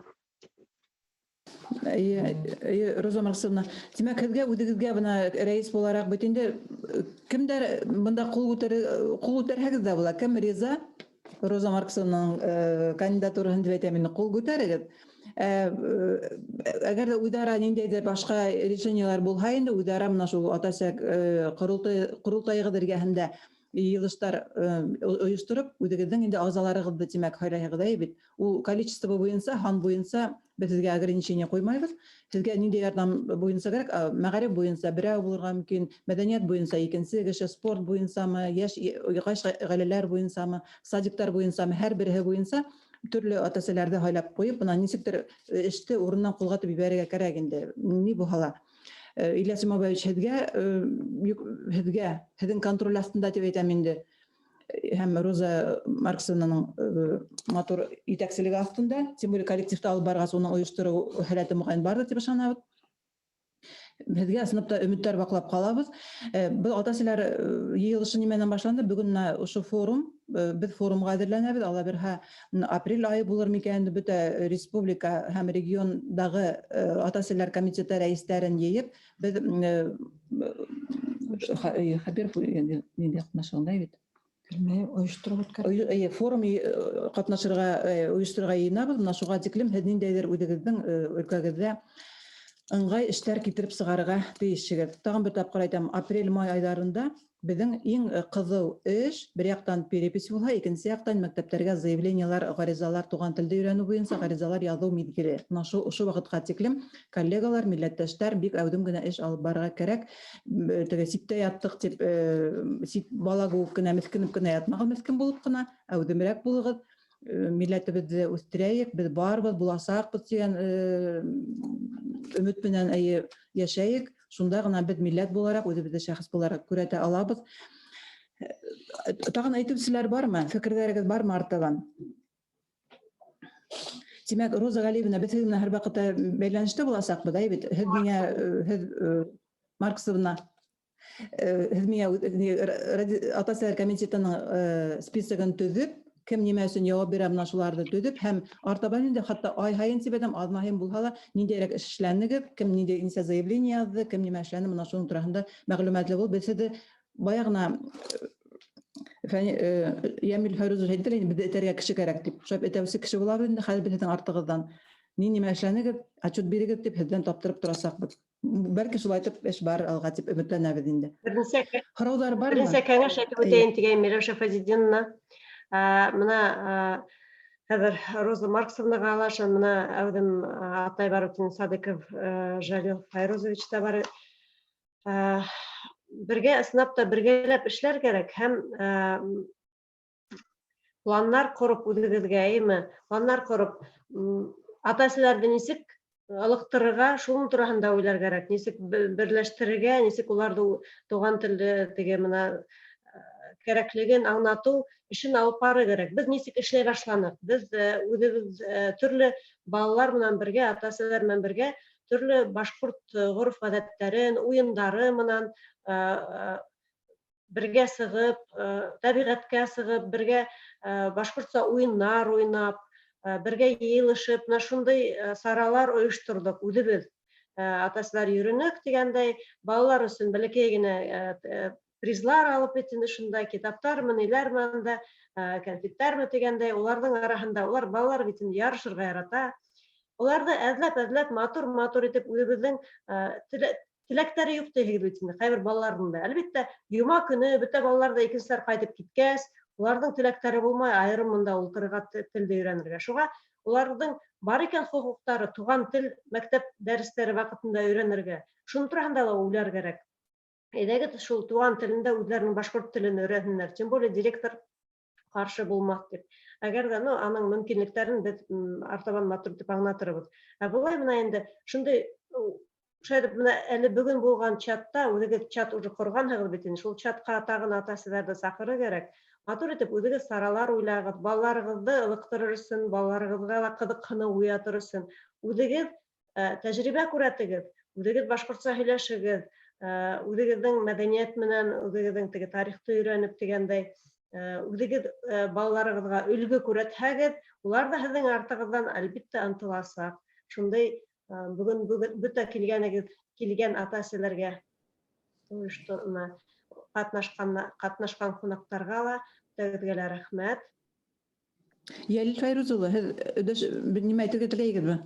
Роза Марксовна, тимәк, һеҙгә үҙегеҙгә бына рәйес булараҡ бит инде кемдәр бында ҡул күтәрһәгеҙ ҙә була? Кем риза? Роза Марксовнаның кандидатураһын дип әйтәм инде, ҡул күтәрегеҙ. Әгәр дә үҙара ниндәйҙер башҡа решениелар булһа инде, үҙара мына шул ата-әсә ҡоролтайығыҙ эргәһендә йыйылыштар ойоштороп, үҙегеҙҙең инде ағзаларығыҙҙы тимәк һайлайһығыҙ бит. Ул количество буйынса, һан буйынса беҙ һеҙгә ограничение ҡуймайбыҙ. Һеҙгә ниндәй ярҙам буйынса кәрәк? Мәғариф буйынса берәү булырға мөмкин, мәҙәниәт буйынса икенсе кеше, спорт буйынсамы, йәш ғаиләләр буйынсамы, садиктар буйынсамы, һәр береһе буйынса төрлө ата-әсәләрҙе һайлап ҡуйып, бына нисектер эште урынынан ҡуҙғатып ебәрергә кәрәк инде. Ни булһа ла. Ильяс Юмабаевич, һеҙҙең контроль аҫтында тип әйтәм инде, һәм Роза Марксовнаның матур етәкселеге аҫтында, тем более коллективты алып барғас, уның ойоштороу һәләте моғайын барҙыр тип ышанабыҙ. Беҙгә сыныпта өмөттәр баҡлап ҡалабыҙ. Был ата-әсәләр йыйылышы нимәнән башланды? Бөгөн ошо форум, беҙ форумға әҙерләнәбеҙ. Алла бирһә, апрель айы булыр микән, бөтә республика һәм региондағы ата-әсәләр комитеты рәйестәрен йыйып, беҙ хәбир ниндәй ҡатнашҡандай бит. Форум ойоштырырға йыйынабыҙ. Бына шуға тиклем һеҙ ниндәйҙер үҙегеҙҙең өлкәгеҙҙә ыңғай эштәр китереп сығарырға тейешһегеҙ. Тағын бер тапҡыр әйтәм, апрель-май айҙарында беҙҙең иң ҡыҙыу эш бер яҡтан перепись булһа, икенсе яҡтан мәктәптәргә заявлениелар, ғаризалар, туған телде өйрәнеү буйынса ғаризалар яҙыу миҙгеле. Ошо ваҡытҡа тиклем коллегалар, милләттәштәр бик әүҙем генә эш алып барырға кәрәк. Теге ситтә яттыҡ тип, сит бала кеүек кенә меҫкенеп кенә ятмағыҙ, меҫкен булып ҡына, әүҙемерәк булығыҙ. Милләтебеҙҙе үҫтерәйек, беҙ барбыҙ, буласаҡбыҙ тигән өмөт менән йәшәйек. Шунда ғына беҙ милләт булараҡ, үҙебеҙҙе шәхес булараҡ күрәтә алабыҙ. Тағын әйтеүселәр бармы? Фекерҙәрегеҙ бармы артабан? Тимәк, Роза Ғәлиевна, беҙ һеҙ менән һәр ваҡытта бәйләнештә буласаҡбыҙ, бит? Һеҙ миңә, Марксовна, һеҙ миңә ата-әсәләр комитетының списогын төҙөп, кем нимә өсөн яуап бирә, мына шуларҙы төҙөп, һәм артабан инде хатта ай һайын тибәдәм, аҙна-һайын булһа ла, ниндәйерәк эш эшләнегеҙ, кем нисә заявление яҙҙы, кем нимә эшләне, мына шуның тураһында мәғлүмәтле булып, беҙ һеҙҙе баяғына Йәмил Фәйрүзов әйтте инде, беҙҙе этәргә кеше кәрәк дип, шулай этәүсе кеше булабыҙ инде, хәҙер беҙ һеҙҙең артығыҙҙан нимә эшләнегеҙ, отчет бирегеҙ дип, һеҙҙән таптырып торасаҡбыҙ. Бәлки шулай итеп эш барыр алға тип өмөтләнәбеҙ инде. Һорауҙар бармы? Беренсә кәңәш әйтеп үтәйен тигән Миләүшә Фәзетдиновна. Мына хәҙер Роза Марксовнаға алашын, мына әүҙем атай бар үтен Садыков Жалил Файрузович та бар. Бергә ысынапта бергәләп эшләр кәрәк һәм планнар ҡороп үҙегеҙгә, планнар ҡороп ата-әсәләрҙе нисек ылыҡтырырға, шуның тураһында уйлар кәрәк, нисек берләштерергә, нисек уларҙы туған телде теге мына кәрәклеген аңлатыу эшен алып барыр кәрәк. Беҙ нисек эшләй башланыҡ? Беҙ үҙебеҙ төрлө балалар менән бергә, ата-әсәләр менән бергә төрлө башҡорт ғөрөф-ғәҙәттәрен, уйындары менән бергә сығып, тәбиғәткә сығып, бергә башҡортса уйындар уйнап, бергә йыйылышып, шундай саралар ойошторҙоҡ үҙебеҙ. Ата-әсәләр йөрөнөк тигәндәй, балалар өсөн бәләкәй генә призлар алып бит шундай китаптар ниләр менән конфеттәрме тигәндәй, уларҙың араһында, улар балалар бит ярышырға ярата. Уларҙы әҙләп матур итеп үҙебеҙҙең теләктәре юҡ тиһегеҙ бит инде, ҡайбер балаларҙың да. Әлбиттә, йома көнө бөтә балалар да икенселәр ҡайтып киткәс, уларҙың теләктәре булмай, айырым мында ултырырға телде өйрәнергә. Шуға уларҙың бар икән хоҡуҡтары, туған тел мәктәп дәрестәре ваҡытында өйрәнергә. Шуның тураһында ла уйлар кәрәк. Әйҙәгеҙ шул туған телендә үҙҙәренең башҡорт телен өйрәнһендәр, тем более директор ҡаршы булмаҫ тип. Әгәр ҙә аның мөмкинлектәрен беҙ артабан матур итеп аңлатырбыҙ. Ә былай мына инде шундай әле бөгөн булған чатта, үҙегеҙ чат уже ҡорғанһығыҙ бит инде, шул чатҡа тағын ата-әсәләрҙе саҡырыр кәрәк. Матур итеп үҙегеҙ саралар уйлағыҙ, балаларығыҙҙы ылыҡтырыр өсөн, балаларығыҙға ла ҡыҙыҡһыныу уятыр өсөн. Үҙегеҙ тәжрибә күрәтегеҙ, үҙегеҙ башҡортса һөйләшегеҙ, үҙегеҙҙең мәҙәниәт менән, үҙегеҙҙең теге тарихты өйрәнеп тигәндәй, үҙегеҙ балаларығыҙға өлгө күрәтһәгеҙ, улар ҙа һеҙҙең артығыҙҙан әлбиттә ынтыласаҡ. Шундай бөгөн бөтә килгән ата-әсәләргә ҡатнашҡан ҡунаҡтарға ла тәүҙегә лә рәхмәт. Йәлил Фәйрүз улы, һеҙ нимә әйтергә теләйһегеҙме?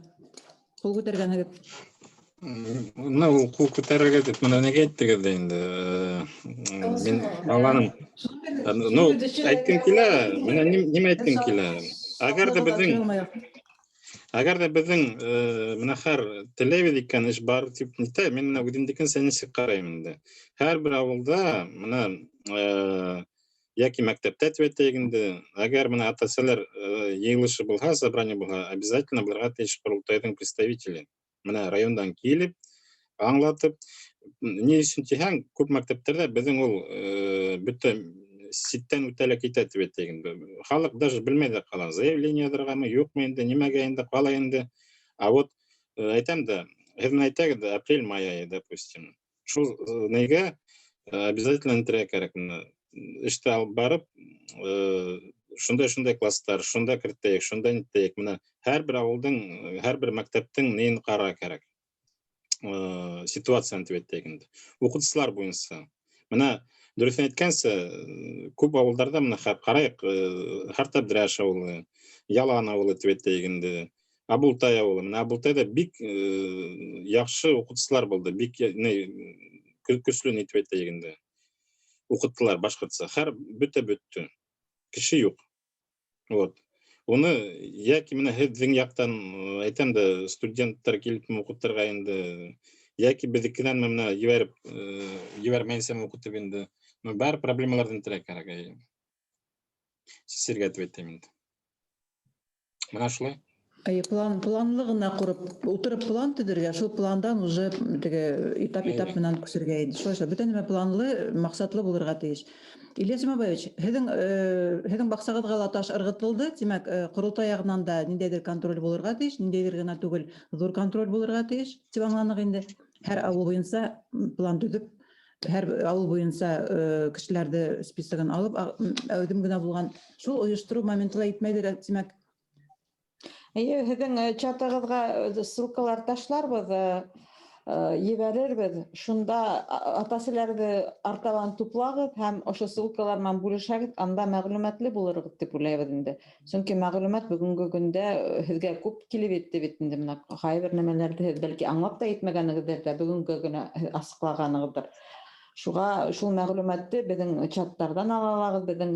Ҡул күтәргәнһегеҙ. Ул ҡул күтәрергә тип, мына нигә әйттегеҙ ҙә инде. Мин баланың, әйткем килә, мина нимә әйткем килә. Әгәр дә беҙҙең хәр теләйбеҙ икән эш бар тип нитә, мин үҙемдекенсә нисек ҡарайым инде. Һәр бер ауылда, йәки мәктәптә тип әйтәйек инде, әгәр ата-әсәләр йыйылышы булһа, собрание булһа, обязательно булырға тейеш ҡоролтайҙың представителе. Райондан килеп, аңлатып, ни өсөн тиһәң, күп мәктәптәрҙә беҙҙең ул бөтә ситтән үтәлә китә тип әйтәйек инде. Халыҡ даже белмәй ҙә ҡала, заявление яҙырғамы, юҡмы инде, нимәгә инде, ҡалай инде. Вот әйтәм дә, һеҙ әйтәгеҙ, апрель май айы, допустим. Шул нәйгә обязательно интерәк кәрәк. Эште алып барып, шундай класстар, шунда кертәйек, шунда нитәйек. Менә һәрбер авылдың, һәрбер мәктәптең нейін ҡара кәрәк. Ситуацияны тип әйтәйек инде. Уҡытыусылар буйынса. Менә дөрөҫөн әйткәнсә, күп ауылдарда менә ҡарайыҡ, Һартабдрәш ауылы, Ялан ауылы тип әйтәйек инде. Абултай ауылы. Менә Абултайда бик яҡшы уҡытыусылар булды. Бик көслө ни тип әйтәйек инде. Уҡыттылар башҡортса. Бөтә бөттө. Кеше юҡ. Вот. Уны яки менә һеҙҙең яҡтан әйтәм дә, студенттар килеп уҡытырға инде, яки беҙҙекенән менә ебәрмәйенсә уҡытып инде. Бәр проблемаларҙан терәк кәрәк. Сисергә тип әйтәм инде. Менә шулай. Планлы гына ҡурып, ултырып план төҙөргә, шул пландан уже этап менән күсергә инде. Шулайса бөтә нәмә планлы, маҡсатлы булырға тейеш. Илья Зимабаевич, һеҙҙең баҡсағыҙға ла таш ырғытылды, тимәк, ҡоролтай яғынан да ниндәйҙер контроль булырға тейеш, ниндәйҙер генә түгел, ҙур контроль булырға тейеш, тип аңланыҡ инде. Һәр ауыл буйынса план төҙөп, һәр ауыл буйынса кешеләрҙе списогын алып, әүҙем генә булған, шул ойоштороу моменты ла етмәйҙер, тимәк. Һеҙҙең чатығыҙға ссылкалар ташларбыҙ, ебәрербеҙ. Шунда ата-әсәләрҙе артабан туплағыҙ һәм ошо ссылкалар менән бүлешәгеҙ, анда мәғлүмәтле булырығыҙ тип уйлайбыҙ инде. Сөнки мәғлүмәт бүгенге көндә һеҙгә күп килеп етте бит инде. Ҡайбер нәмәләрҙе һеҙ бәлки аңлап та етмәгәнегеҙҙер ҙә, бүгенге генә асыҡлағанығыҙҙыр. Шуға шул мәғлүмәтте беҙҙең чаттарҙан алалағыҙ, беҙҙең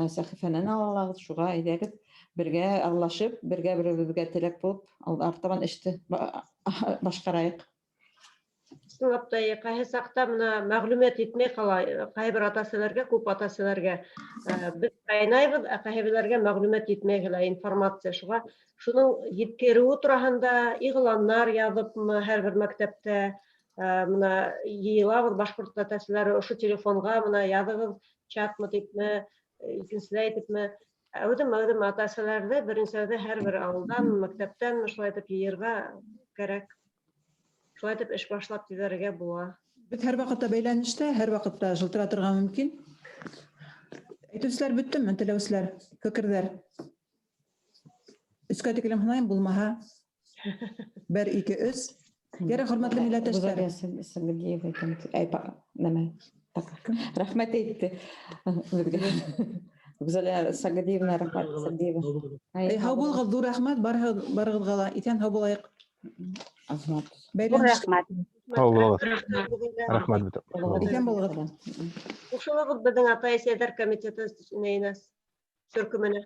сәхифәнән алалағыҙ. Шуға әйҙәгеҙ, бергә аралашып, бергә беребеҙгә теләк булып, артабан эште башҡарайыҡ. Ысынлап та, ҡайһы саҡта мәғлүмәт етмәй ҡала, ҡайбер ата-әсәләргә, күп ата-әсәләргә беҙ ҡайнайбыҙ, ә ҡайһыбыҙҙарға мәғлүмәт етмәй һәлә, информация. Шуға шуның еткереүе тураһында иғландар яҙыпмы һәр бер мәктәптә, йыйылабыҙ башҡорт ата-әсәләре, ошо телефонға яҙығыҙ, чатмы типме, икенселәй типме. Әүҙем ата-әсәләрҙе беренсәүҙә һәр бер ауылдан, мәктәптән шулай итеп йыйырға кәрәк. Шулай итеп эш башлап ебәрергә була. Беҙ һәр ваҡытта бәйләнештә, һәр ваҡытта шылтыратырға мөмкин. Әйтеүселәр бөттөмө, теләүселәр, фекерҙәр? 3-кә тиклем һанайым, булмаһа 1, 2, 3. Ярай, хөрмәтле милләттәштәр. Рәхмәт әйтте. Гүзәлия Сәғәдиевна, рәхмәт. Һау булығыҙ, ҙур рәхмәт, барығыҙға ла. Итән һау булайыҡ. Рәхмәт. Һау булығыҙ. Рәхмәт. Итән булығыҙ. Ҡушылығыҙ беҙҙең ата-әсәләр комитеты төркөмөнә.